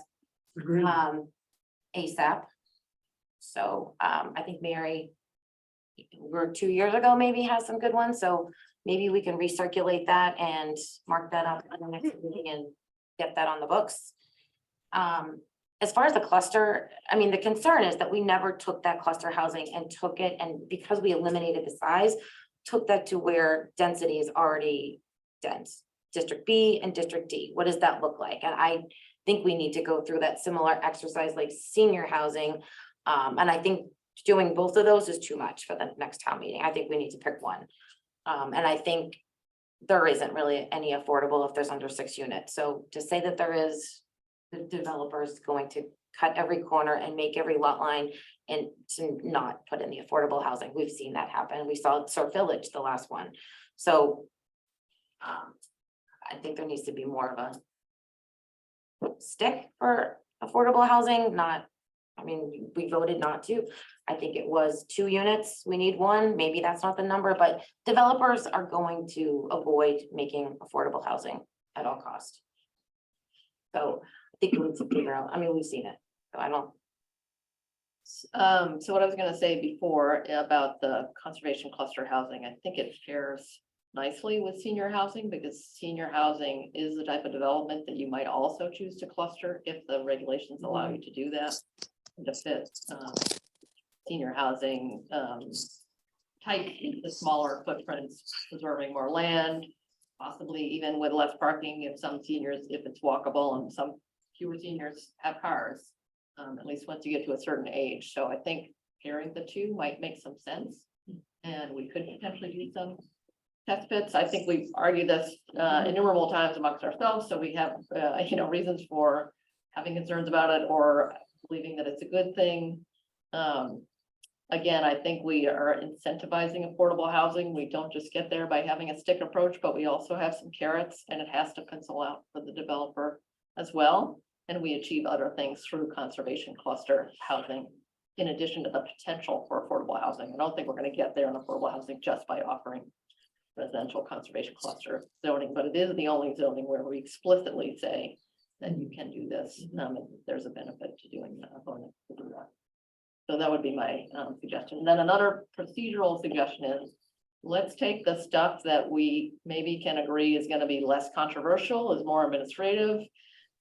Agreed. ASAP. So I think Mary, 2 years ago, maybe has some good ones, so maybe we can recirculate that and mark that up on the next meeting and get that on the books. As far as the cluster, I mean, the concern is that we never took that cluster housing and took it, and because we eliminated the size, took that to where density is already dense. District B and District D, what does that look like? And I think we need to go through that similar exercise like senior housing. And I think doing both of those is too much for the next town meeting. I think we need to pick one. And I think there isn't really any affordable if there's under 6 units. So to say that there is, the developer is going to cut every corner and make every lot line and to not put in the affordable housing. We've seen that happen. We saw Surf Village, the last one. So I think there needs to be more of a stick for affordable housing, not I mean, we voted not to. I think it was 2 units. We need 1. Maybe that's not the number, but developers are going to avoid making affordable housing at all cost. So I think we need to figure out, I mean, we've seen it, so I don't. So what I was gonna say before about the conservation cluster housing, I think it pairs nicely with senior housing because senior housing is the type of development that you might also choose to cluster if the regulations allow you to do that. To fit senior housing type, the smaller footprints, preserving more land, possibly even with less parking if some seniors, if it's walkable, and some fewer seniors have cars. At least once you get to a certain age. So I think pairing the two might make some sense. And we could potentially do some test pits. I think we've argued this innumerable times amongst ourselves. So we have, reasons for having concerns about it or believing that it's a good thing. Again, I think we are incentivizing affordable housing. We don't just get there by having a stick approach, but we also have some carrots, and it has to pencil out for the developer as well. And we achieve other things through conservation cluster housing, in addition to the potential for affordable housing. I don't think we're going to get there in affordable housing just by offering residential conservation cluster zoning, but it is the only zoning where we explicitly say that you can do this. And there's a benefit to doing that. So that would be my suggestion. And then another procedural suggestion is, let's take the stuff that we maybe can agree is going to be less controversial, is more administrative,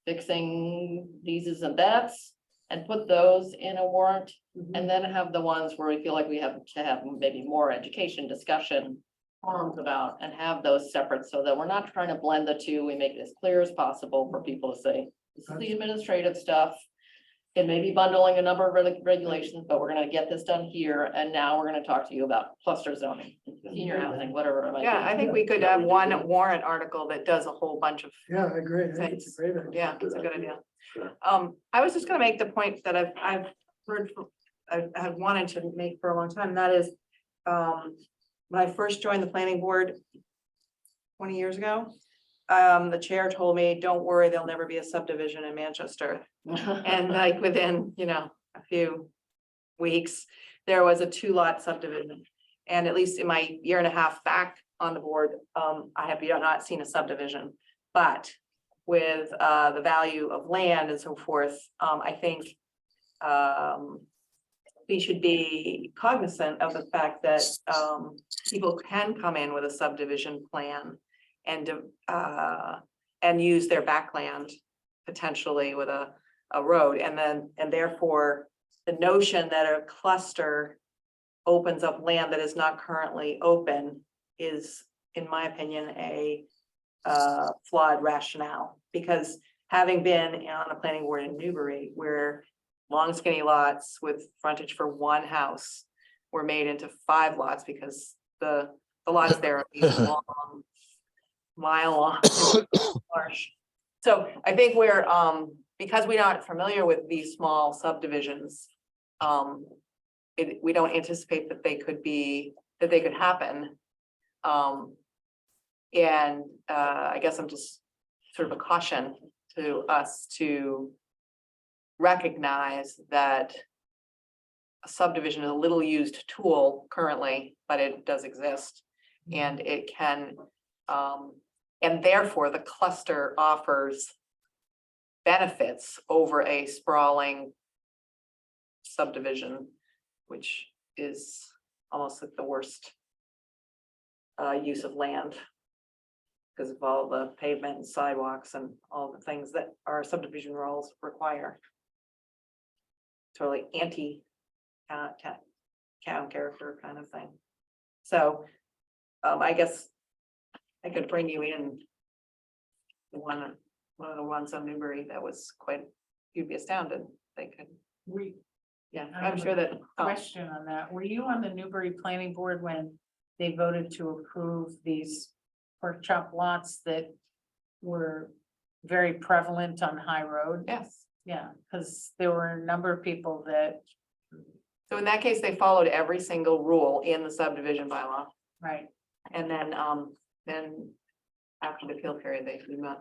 fixing these and that's, and put those in a warrant, and then have the ones where we feel like we have to have maybe more education discussion forums about, and have those separate so that we're not trying to blend the two. We make it as clear as possible for people to say, this is the administrative stuff. It may be bundling a number of regulations, but we're going to get this done here. And now we're going to talk to you about cluster zoning, senior housing, whatever it might be. Yeah, I think we could have one warrant article that does a whole bunch of, Yeah, I agree. I think it's a great idea. yeah, it's a good idea. Sure. I was just gonna make the point that I've heard, I have wanted to make for a long time, and that is, when I first joined the planning board 20 years ago, the chair told me, don't worry, there'll never be a subdivision in Manchester. And like within, a few weeks, there was a 2-lot subdivision. And at least in my year and a half back on the board, I have not seen a subdivision. But with the value of land and so forth, I think we should be cognizant of the fact that people can come in with a subdivision plan and use their backland potentially with a road, and therefore the notion that a cluster opens up land that is not currently open is, in my opinion, a flawed rationale. Because having been on a planning board in Newbury, where long skinny lots with frontage for one house were made into 5 lots because the lots there are these long, mile long marsh. So I think we're because we're not familiar with these small subdivisions, we don't anticipate that they could happen. And I guess I'm just sort of a caution to us to recognize that a subdivision is a little used tool currently, but it does exist, and it can, and therefore the cluster offers benefits over a sprawling subdivision, which is almost like the worst use of land because of all the pavement and sidewalks and all the things that our subdivision rules require. Totally anti town character kind of thing. So I guess I could bring you in one of the ones on Newbury that was quite, you'd be astounded. They could, yeah, I I'm have sure that. Question on that. Were you on the Newbury Planning Board when they voted to approve these pork chop lots that were very prevalent on High Road? Yes. Yeah, because there were a number of people that, So in that case, they followed every single rule in the subdivision bylaw. right, And then after the appeal period,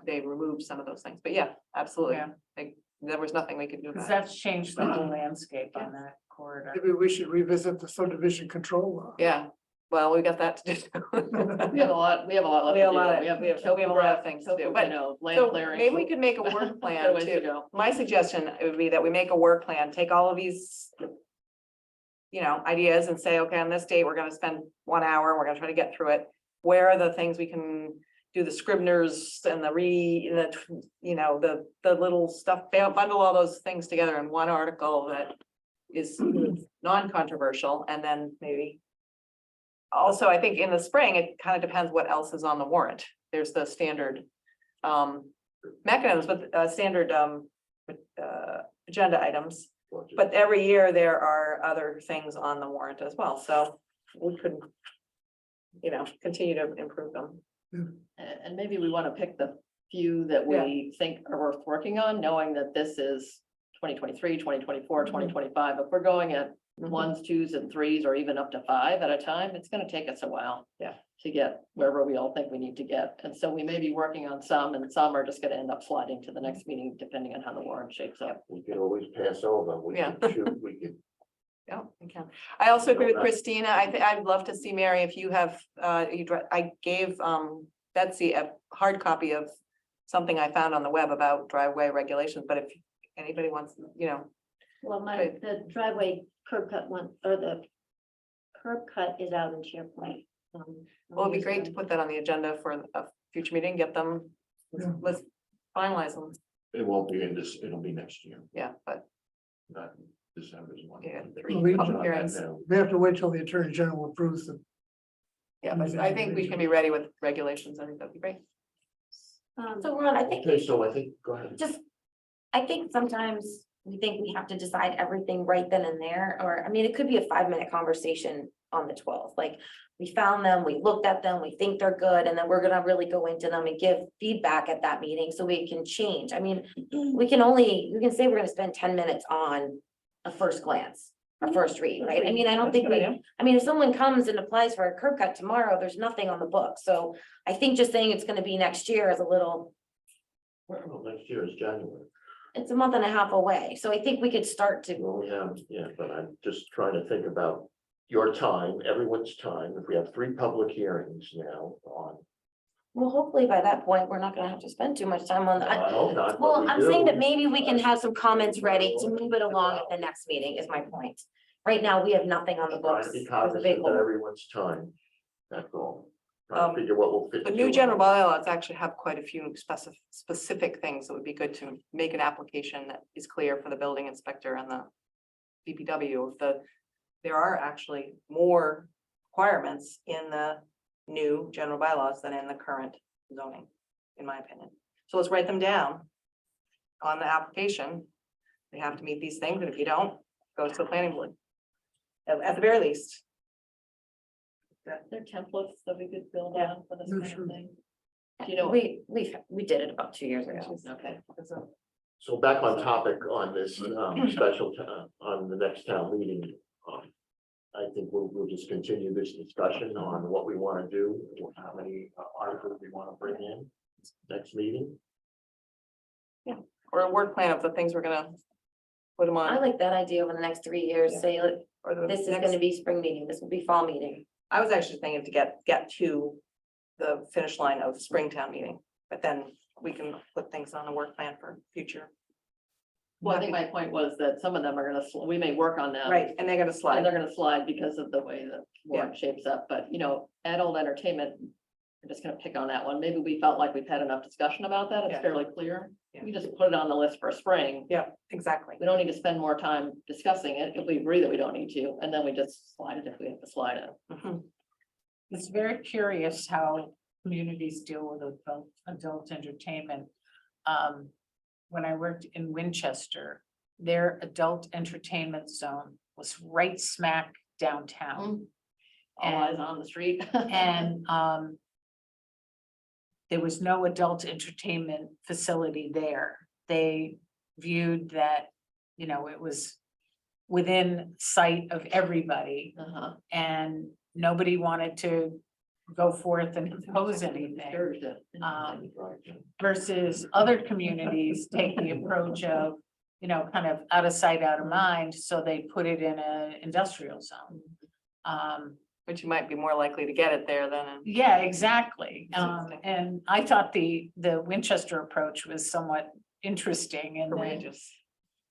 they removed some of those things. But yeah, absolutely. Yeah. there was nothing we could do Because about it. that's changed the whole landscape on that corridor. Maybe we should revisit the subdivision control law. Yeah, well, we got that to do. We have a lot, we have a lot left We to have a do. lot of- We have we have a lot of things to do, but- Land So clearing. maybe we could make a work plan Ways to too. go. My suggestion would be that we make a work plan, take all of these. Ideas and say, okay, on this date, we're gonna spend 1 hour, we're gonna try to get through it. Where are the things we can do the Scribners and the little stuff, bundle all those things together in one article that is non-controversial, and then maybe. Also, I think in the spring, it kind of depends what else is on the warrant. There's the standard mechanisms, but standard agenda items. But every year there are other things on the warrant as well, so we could, continue to improve them. And maybe we want to pick the few that we think are worth working on, knowing that this is 2023, 2024, 2025. If we're going at ones, twos, and threes, or even up to 5 at a time, it's gonna take us a while. Yeah. To get wherever we all think we need to get. And so we may be working on some, and some are just gonna end up sliding to the next meeting, depending on how the warrant shapes up. We can always pass over. We Yeah. can shoot, we can. Yeah, we can. I also agree with Right. Christina. I'd love to see Mary, if you have, I gave Betsy a hard copy of something I found on the web about driveway regulations, but if anybody wants, Well, Okay. the driveway curb cut one, or the curb cut is out in SharePoint. well, it'd be great to put that on the agenda for a future meeting, get them, Yeah. let's finalize them. It won't be in this, it'll be next year, Yeah, but not December's one. Yeah, 3 We- public Not hearings. now. We have to wait till the Attorney General approves them. Yeah, but I think we can be ready with regulations. I think that'd be great. So Ron, I think Okay, so I think, go ahead. just, I think sometimes we think we have to decide everything right then and there, or, I mean, it could be a 5-minute conversation on the 12th, like. We found them, we looked at them, we think they're good, and then we're gonna really go into them and give feedback at that meeting so we can change. I mean, we can say we're gonna spend 10 minutes on a first glance, a first read, right? I mean, I don't think That's a good I mean, if someone comes and applies for a curb cut tomorrow, there's nothing on the book, so I think just saying it's gonna be next year is a little. Well, next year is January. It's a month and a half away, so I think we could start to, Well, we have, yeah, but I'm just trying to think about your time, everyone's time. If we have 3 public hearings now on. well, hopefully by that point, we're not gonna have to spend too much time on that. I hope not. but Well, we I'm do. saying that maybe we can have some comments ready to move it along at the next meeting is my point. Right now, we have nothing on the Trying books. to be There's a cognizant big of hole. everyone's time. That's all. Trying to figure what will fit. The into new it. general bylaws actually have quite a few specific things that would be good to make an application that is clear for the building inspector and the DPW. There are actually more requirements in the new general bylaws than in the current zoning, in my opinion. So let's write them down on the application. They have to meet these things, and if you don't, go to the planning board. At the very least. There are templates that we could build Yeah. on for this Yeah, kind sure. of thing. Do you know? We did it about 2 years ago. Okay. So back on topic on this special, on the next town meeting. I think we'll just continue this discussion on what we want to do, how many articles we want to bring in next meeting. Or a work plan of the things we're gonna put them I on. like that idea over the next 3 years, say, look, Or the this is next- gonna be spring meeting, this will be fall meeting. I was actually thinking to get to the finish line of Springtown meeting, but then we can put things on the work plan for future. Well, I think my point was that some of them are gonna, we may work on them. Right, and they're gonna And slide. they're gonna slide because of the way the warrant shapes up, but adult entertainment. I'm just gonna pick on that one. Maybe we felt like we've had enough discussion about that. It's Yeah. fairly clear. Yeah. We just put it on the list for spring. Yeah, exactly. We don't need to spend more time discussing it if we agree that we don't need to, and then we just slide it if we have to slide it. Mhm. It's very curious how communities deal with adult entertainment. When I worked in Winchester, their adult entertainment zone was right smack downtown. All eyes on the street. And there was no adult entertainment facility there. They viewed that, it was within sight of everybody, Uh-huh. and nobody wanted to go forth and impose anything. Disturbed it. Versus other communities take the approach of, you know, kind of out of sight, out of mind, so they put it in a industrial zone. Which you might be more likely to get it there than. Yeah, exactly. And I thought the Winchester approach was somewhat interesting and that Courageous.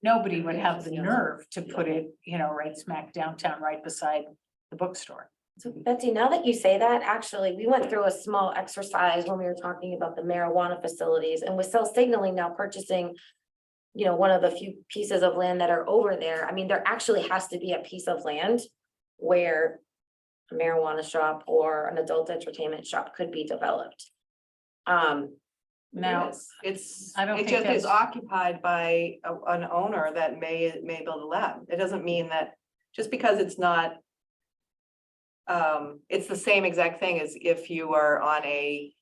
nobody would have the nerve to put it, you know, right smack downtown, right beside the bookstore. So Betsy, now that you say that, actually, we went through a small exercise when we were talking about the marijuana facilities and with cell signaling now purchasing, you know, one of the few pieces of land that are over there. I mean, there actually has to be a piece of land where a marijuana shop or an adult entertainment shop could be developed. Now, It's, I don't it think just is that's- occupied by an owner that may build a lab. It doesn't mean that, just because it's not. It's the same exact thing as if you are on a,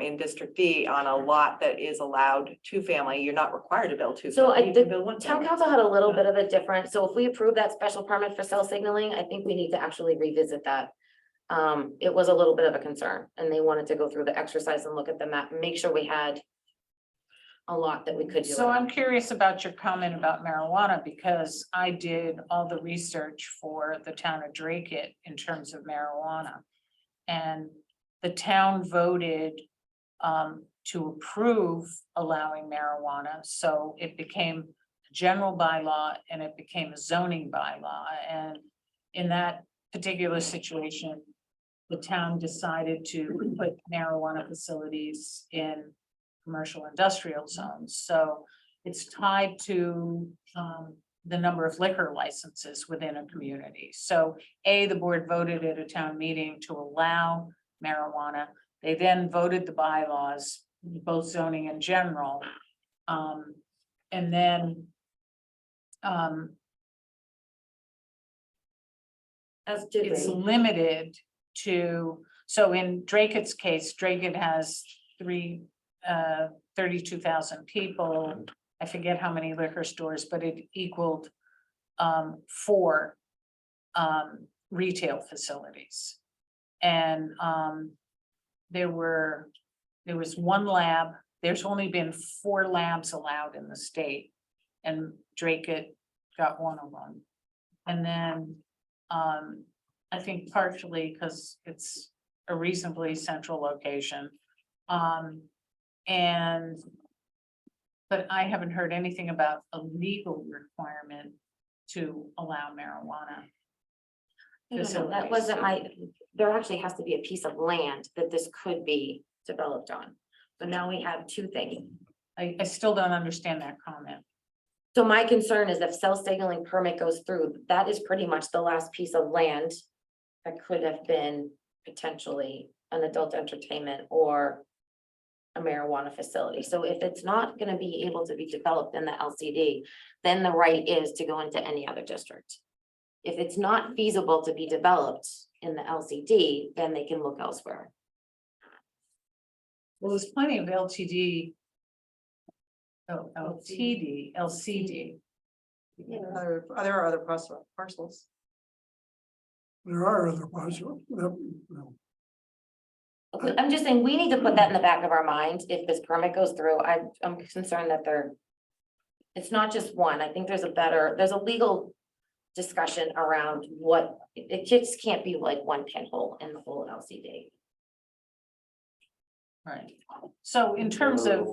in District D, on a lot that is allowed two family, you're not required to build two. So family, you the can build one town family. council had a little bit of a different, so if we approve that special permit for cell signaling, I think we need to actually revisit that. It was a little bit of a concern and they wanted to go through the exercise and look at the map and make sure we had a lot that we could do. so it on. I'm curious about your comment about marijuana because I did all the research for the town of Dracut in terms of marijuana. And the town voted to approve allowing marijuana, so it became a general bylaw and it became a zoning bylaw. And in that particular situation, the town decided to put marijuana facilities in commercial industrial zones. So it's tied to the number of liquor licenses within a community. So the board voted at a town meeting to allow marijuana. They then voted the bylaws, both zoning and general. And then As did it's we. limited to, so in Dracut's case, Dracut has 32,000 people. I forget how many liquor stores, but it equaled 4 retail facilities. And there was 1 lab. There's only been 4 labs allowed in the state. And Dracut got one of them. And then I think partially because it's a reasonably central location. But I haven't heard anything about a legal requirement to allow marijuana. I don't know, that wasn't there actually has to be a piece of land that this could be developed on. So now we have 2 things. I still don't understand that comment. So my concern is if cell signaling permit goes through, that is pretty much the last piece of land that could have been potentially an adult entertainment or a marijuana facility. So if it's not gonna be able to be developed in the LCD, then the right is to go into any other district. If it's not feasible to be developed in the LCD, then they can look elsewhere. Well, there's plenty of LTD. Oh, LCD. There are other parcels. There are other parcels. No. I'm just saying, we need to put that in the back of our minds. If this permit goes through, I'm concerned that it's not just one. I think there's a legal discussion around what, it just can't be like one pinhole in the whole LCD. Right. So in terms of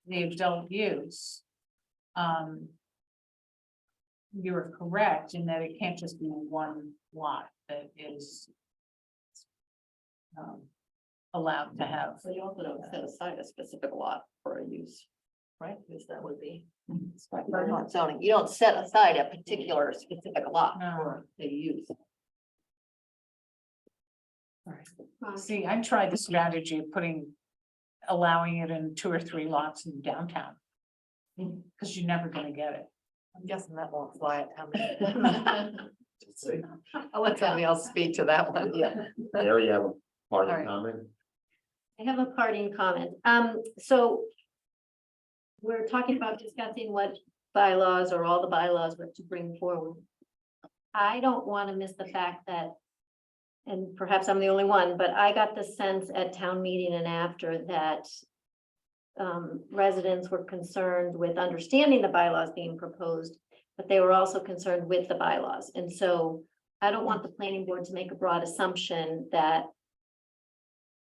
the adult use, you're correct in that it can't just be one lot that is allowed to have. So you also don't set aside a specific lot for a use, right? Because that would be. Or not zoning, you don't set aside a particular specific lot for a use. See, I tried the strategy of allowing it in 2 or 3 lots in downtown. Because you're never gonna get it. I'm guessing that won't fly at town. I'll let somebody else speak to that one. Yeah. There you have a parting Alright. comment. I have a parting comment. So we're talking about discussing what bylaws or all the bylaws were to bring forward. I don't want to miss the fact that, and perhaps I'm the only one, but I got the sense at town meeting and after that residents were concerned with understanding the bylaws being proposed, but they were also concerned with the bylaws. And so I don't want the planning board to make a broad assumption that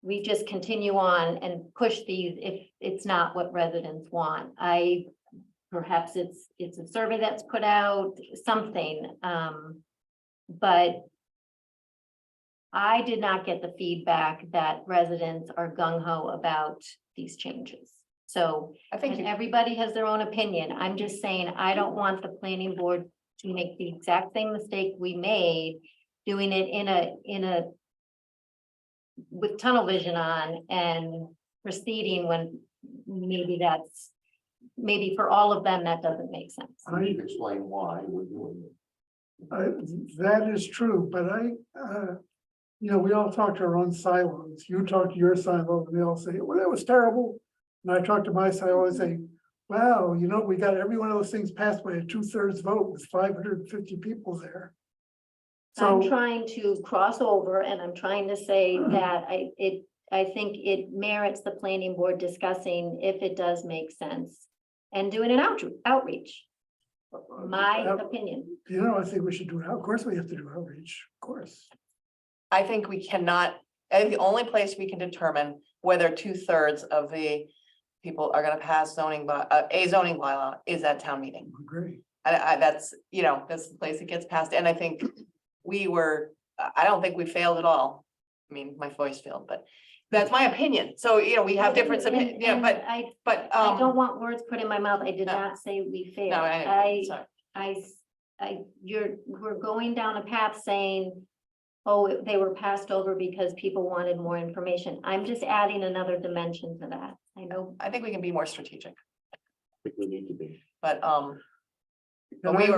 we just continue on and push these if it's not what residents want. Perhaps it's a survey that's put out, something, but I did not get the feedback that residents are gung ho about these changes. So, I think and everybody has their own opinion. I'm just saying, I don't want the planning board to make the exact same mistake we made, doing it in a with tunnel vision on and proceeding when maybe for all of them, that doesn't make sense. Can you explain why we're doing it? That is true, but we all talk to our own silos. You talk to your silo and they all say, well, that was terrible. And I talk to my silo and say, wow, we got every one of those things passed by a 2/3 vote with 550 people there. I'm So, trying to cross over and I'm trying to say that I think it merits the planning board discussing if it does make sense and doing an outreach. My opinion. I think we should do it. Of course, we have to do outreach, of course. I think we cannot, I think the only place we can determine whether 2/3 of the people are gonna pass zoning bylaw is at town meeting. I agree. That's the place it gets passed, and I think I don't think we failed at all. I mean, my voice failed, but that's my opinion. So, we have different opinions, yeah, but, I don't want words put in my mouth. I did not say we failed. no, sorry. We're going down a path saying, oh, they were passed over because people wanted more information. I'm just adding another dimension to that. I know. I think we can be more strategic, I think we need to be. but we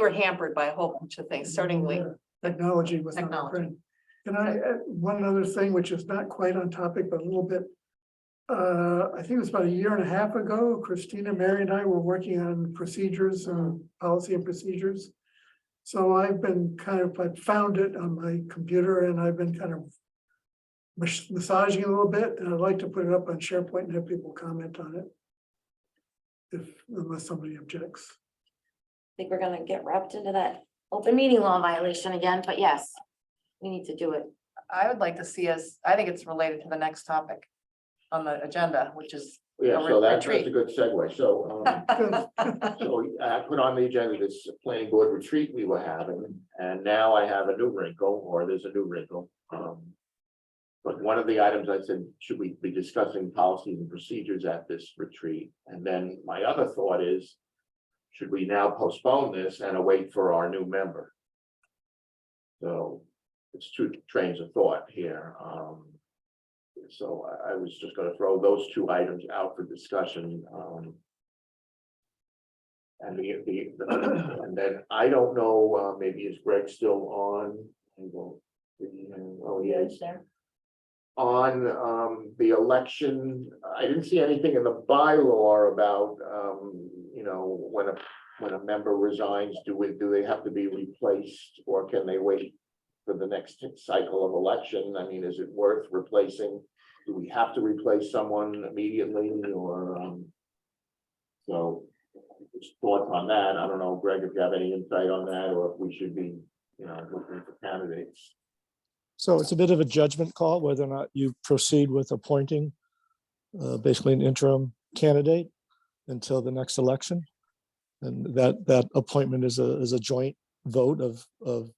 were hampered by a whole bunch of things, certainly. Technology was not our Technology. friend. Can I add one other thing, which is not quite on topic, but a little bit? I think it was about 1.5 years ago, Christina, Mary and I were working on procedures, policy and procedures. So I found it on my computer and I've been kind of massaging a little bit, and I'd like to put it up on SharePoint and have people comment on it. Unless somebody objects. I think we're gonna get wrapped into that open meeting law violation again, but yes, we need to do it. I would like to see us, I think it's related to the next topic on the agenda, which is Yeah, a so that's a retreat. good segue. So, so I put on the agenda this planning board retreat we were having, and now I have a new wrinkle, or there's a new wrinkle. But one of the items I said, should we be discussing policies and procedures at this retreat? And then my other thought is, should we now postpone this and await for our new member? So it's two trains of thought here. So I was just gonna throw those two items out for discussion. And and then I don't know, maybe is Greg still on? Oh, yes. On the election, I didn't see anything in the bylaw about, when a member resigns, do they have to be replaced, or can they wait for the next cycle of election? I mean, is it worth replacing? Do we have to replace someone immediately, or so just thoughts on that? I don't know, Greg, if you have any insight on that, or if we should be, looking for candidates. So it's a bit of a judgment call whether or not you proceed with appointing basically an interim candidate until the next election. And that appointment is a joint vote of the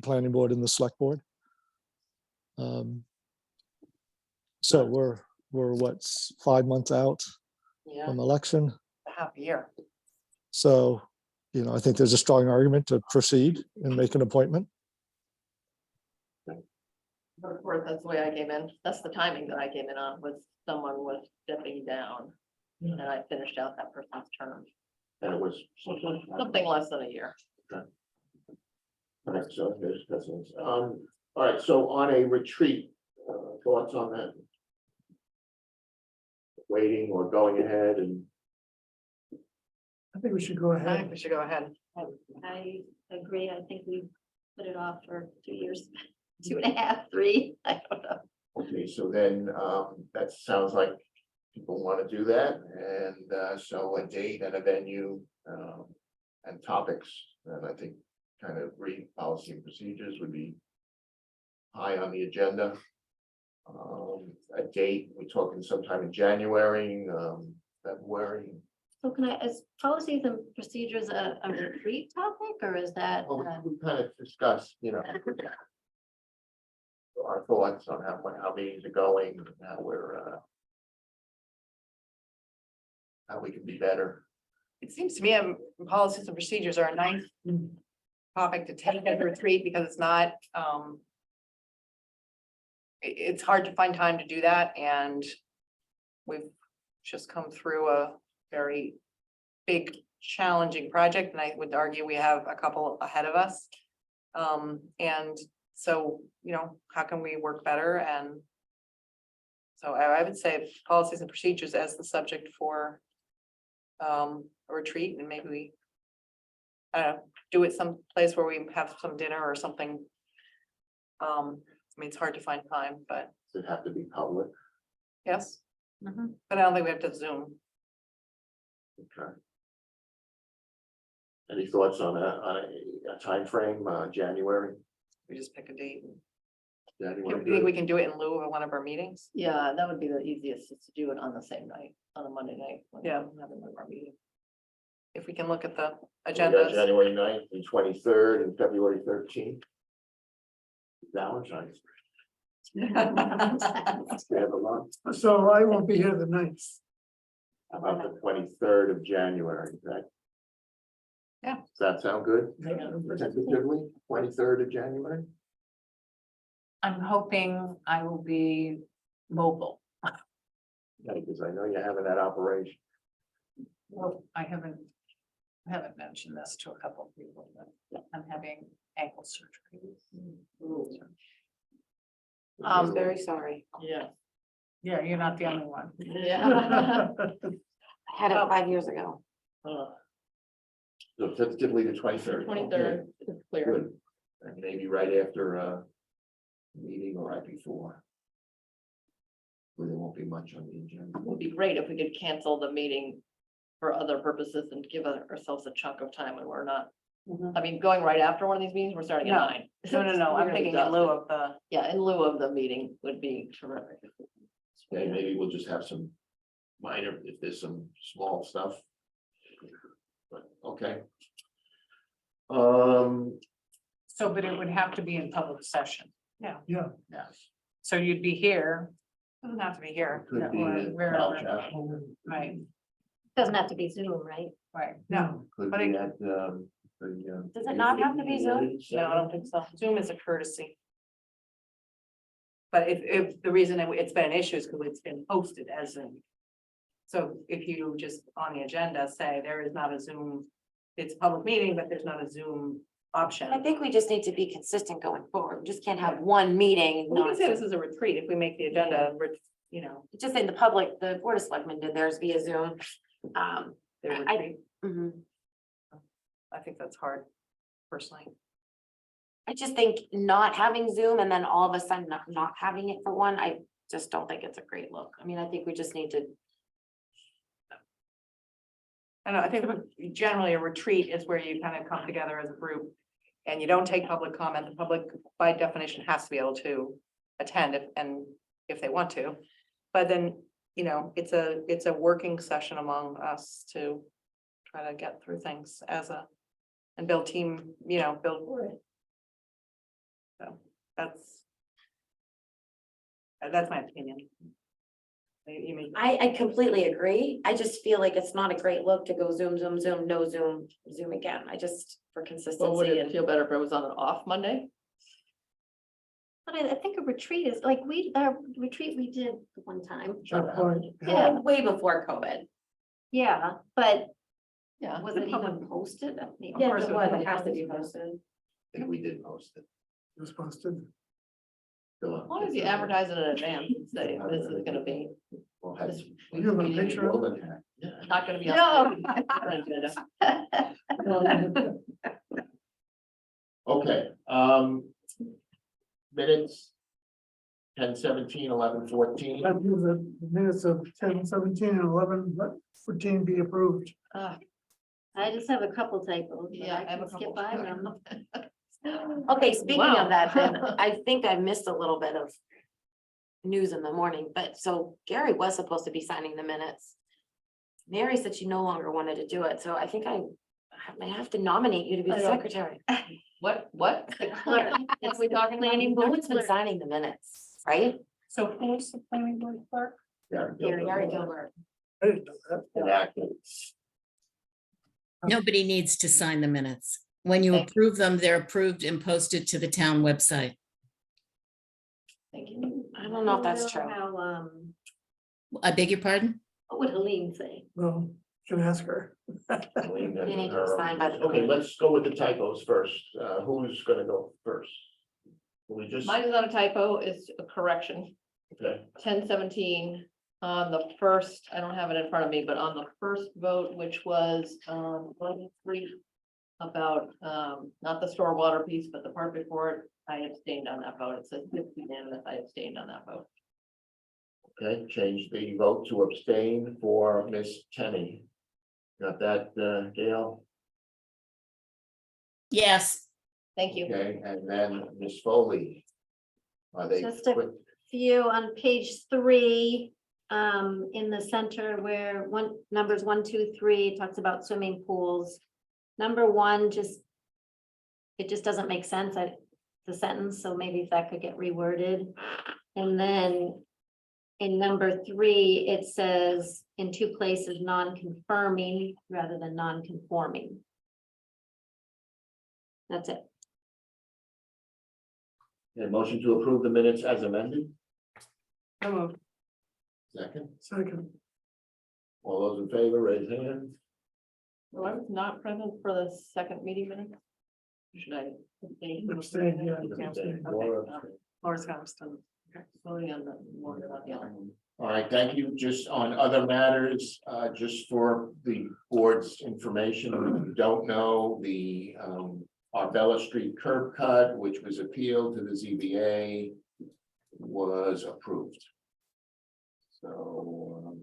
planning board and the select board. So we're what, 5 months out Yeah, from election. half a year. So, I think there's a strong argument to proceed and make an appointment. Of course, that's the way I came in. That's the timing that I came in on, was someone was stepping down. And I finished out that person's term. And it was. Something less than a year. All right, so there's precedence. All right, so on a retreat, thoughts on that? Waiting or going ahead and I think we should go I think ahead. we should go ahead. I agree. I think we put it off for 2 years, 2.5, 3. I don't know. okay, so then that sounds like people want to do that, and so a date and a venue and topics, and I think kind of policy and procedures would be high on the agenda. A date, we're talking sometime in January, February. So can I, is policies and procedures a retreat topic, or is that? Well, we kind of discussed, our thoughts on how meetings are going, and how we're how we can be better. It seems to me, policies and procedures are a nice topic to take at a retreat because it's not, it's hard to find time to do that, and we've just come through a very big, challenging project, and I would argue we have a couple ahead of us. And so, how can we work better? And so I would say policies and procedures as the subject for a retreat, and maybe we do it some place where we have some dinner or something. I mean, it's hard to find time, but Does it have to be public? yes. But I don't think we have to Zoom. Okay. Any thoughts on a timeframe, January? We just pick a date. Do January? you think we can do it in lieu of one of our meetings? Yeah, that would be the easiest, is to do it on the same night, on a Monday night. when we Yeah. have one of our meetings. If we can look at the We got agendas. January 9th and 23rd and February 13th. Valentine's. We have a month. So I won't be here the 9th. How about the 23rd of January, right? Yeah. Does that sound good? Tentatively, 23rd of January? I'm hoping I will be mobile. Yeah, because I know you're having that operation. Well, I haven't mentioned this to a couple of people, but I'm having ankle surgery. I'm very sorry. Yeah. Yeah, you're not the only one. Yeah. I had it 5 years ago. So tentatively the 23rd. 23rd is clear. Good. And maybe right after meeting or right before. Where there won't be much on the agenda. It would be great if we could cancel the meeting for other purposes and give ourselves a chunk of time when we're not. I mean, going right after one of these meetings, we're starting at No. 9. No, I'm Really thinking in tough. lieu of the, Yeah, in lieu of the meeting would be terrific. Okay, maybe we'll just have some minor, if there's some small stuff. But, okay. So, but it would have to be in public session. Yeah, Yeah. So you'd be here, doesn't have to be here. Could be or at wherever. Cal Chapel, right, Doesn't have to be Zoom, right? right. No, could But be it- at the. Does it not have to be Zoom? no, I don't think so. Zoom is a courtesy. But if the reason that it's been an issue is because it's been posted as Zoom. So if you just on the agenda say there is not a Zoom, it's a public meeting, but there's not a Zoom option. I think we just need to be consistent going forward. We just can't have one meeting. We can not say this is a retreat if we make the agenda, Just in the public, the Board of Selectmen did theirs via Zoom. their I- retreat. Mhm. I think that's hard personally. I just think not having Zoom and then all of a sudden not having it for one, I just don't think it's a great look. I mean, I think we just need to, I know, I think generally a retreat is where you kind of come together as a group. And you don't take public comment. The public by definition has to be able to attend if they want to. But then, it's a working session among us to try to get through things and build team, build. So that's my opinion. You may. I completely agree. I just feel like it's not a great look to go Zoom, Zoom, Zoom, no Zoom, Zoom again. I just, for But would consistency it and. feel better if it was on an off Monday? But I think a retreat is like our retreat we did one time. Yeah, way before COVID. Yeah, but Yeah. was it even posted? Yeah, course it it was. was. It has to be posted. I think we did post it. it was posted. As long as you advertise it in advance and say, this is gonna be. We'll have- this You have a meeting picture of Well, it? yeah. Not gonna be. No. Okay, minutes. 10/17, 11/14. I move that the minutes of 10/17 and 11/14 be approved. I just have a couple typos. but Yeah, I have a can couple. skip by them. Okay, speaking Wow. of that, then I think I missed a little bit of news in the morning, but so Gary was supposed to be signing the minutes. Mary said she no longer wanted to do it, so I think I may have to nominate you to be the I don't- secretary. What? The clerk. It's we the talking about? planning No board one's been clerk. signing the minutes, right? So who's the planning board clerk? Gary Gilbert. I didn't know that. Enacted. Nobody needs to sign the minutes. When you Thank approve them, they're approved and posted to the town website. Thank you. I don't know if that's true. How, I beg your pardon? what would Helene say? Well, can ask her. You need to sign by the. Okay, let's go with the typos first. Who's gonna go first? We just, Mine is not a typo, it's a correction. okay, 10/17 on the first, I don't have it in front of me, but on the first vote, which was 3 about not the store water piece, but the part before it, I abstained on that vote. It says 50 unanimous, I abstained on that vote. okay, change the vote to abstain for Miss Tenney. Got that, Gail? Yes, Thank you. Okay, and then Miss Foley. Are they Just a- quick? Few on page 3, in the center where numbers 1, 2, 3 talks about swimming pools. Number 1, it just doesn't make sense. The sentence, so maybe if that could get reworded. And then in number 3, it says in 2 places, non-confirming rather than non-conforming. That's it. A motion to approve the minutes as amended, second, Second, all those in favor, raise hand. Well, I was not present for the second meeting minutes. Should I? abstain, yeah. Abstain. abstain. Laura's got abstain. Okay, sorry on the one about the other. All right, thank you. Just on other matters, just for the board's information, if you don't know, the Arbella Street curb cut, which was appealed to the ZBA, was approved. So,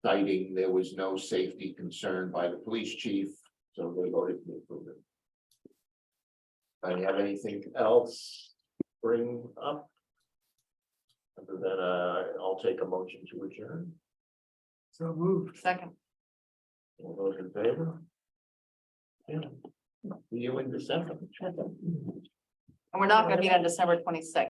citing there was no safety concern by the police chief, so they voted to approve it. Do you have anything else to bring up? Other than, I'll take a motion to adjourn. So moved. Second. All those in favor? Yeah. See you in December. And we're not gonna meet on December 26th.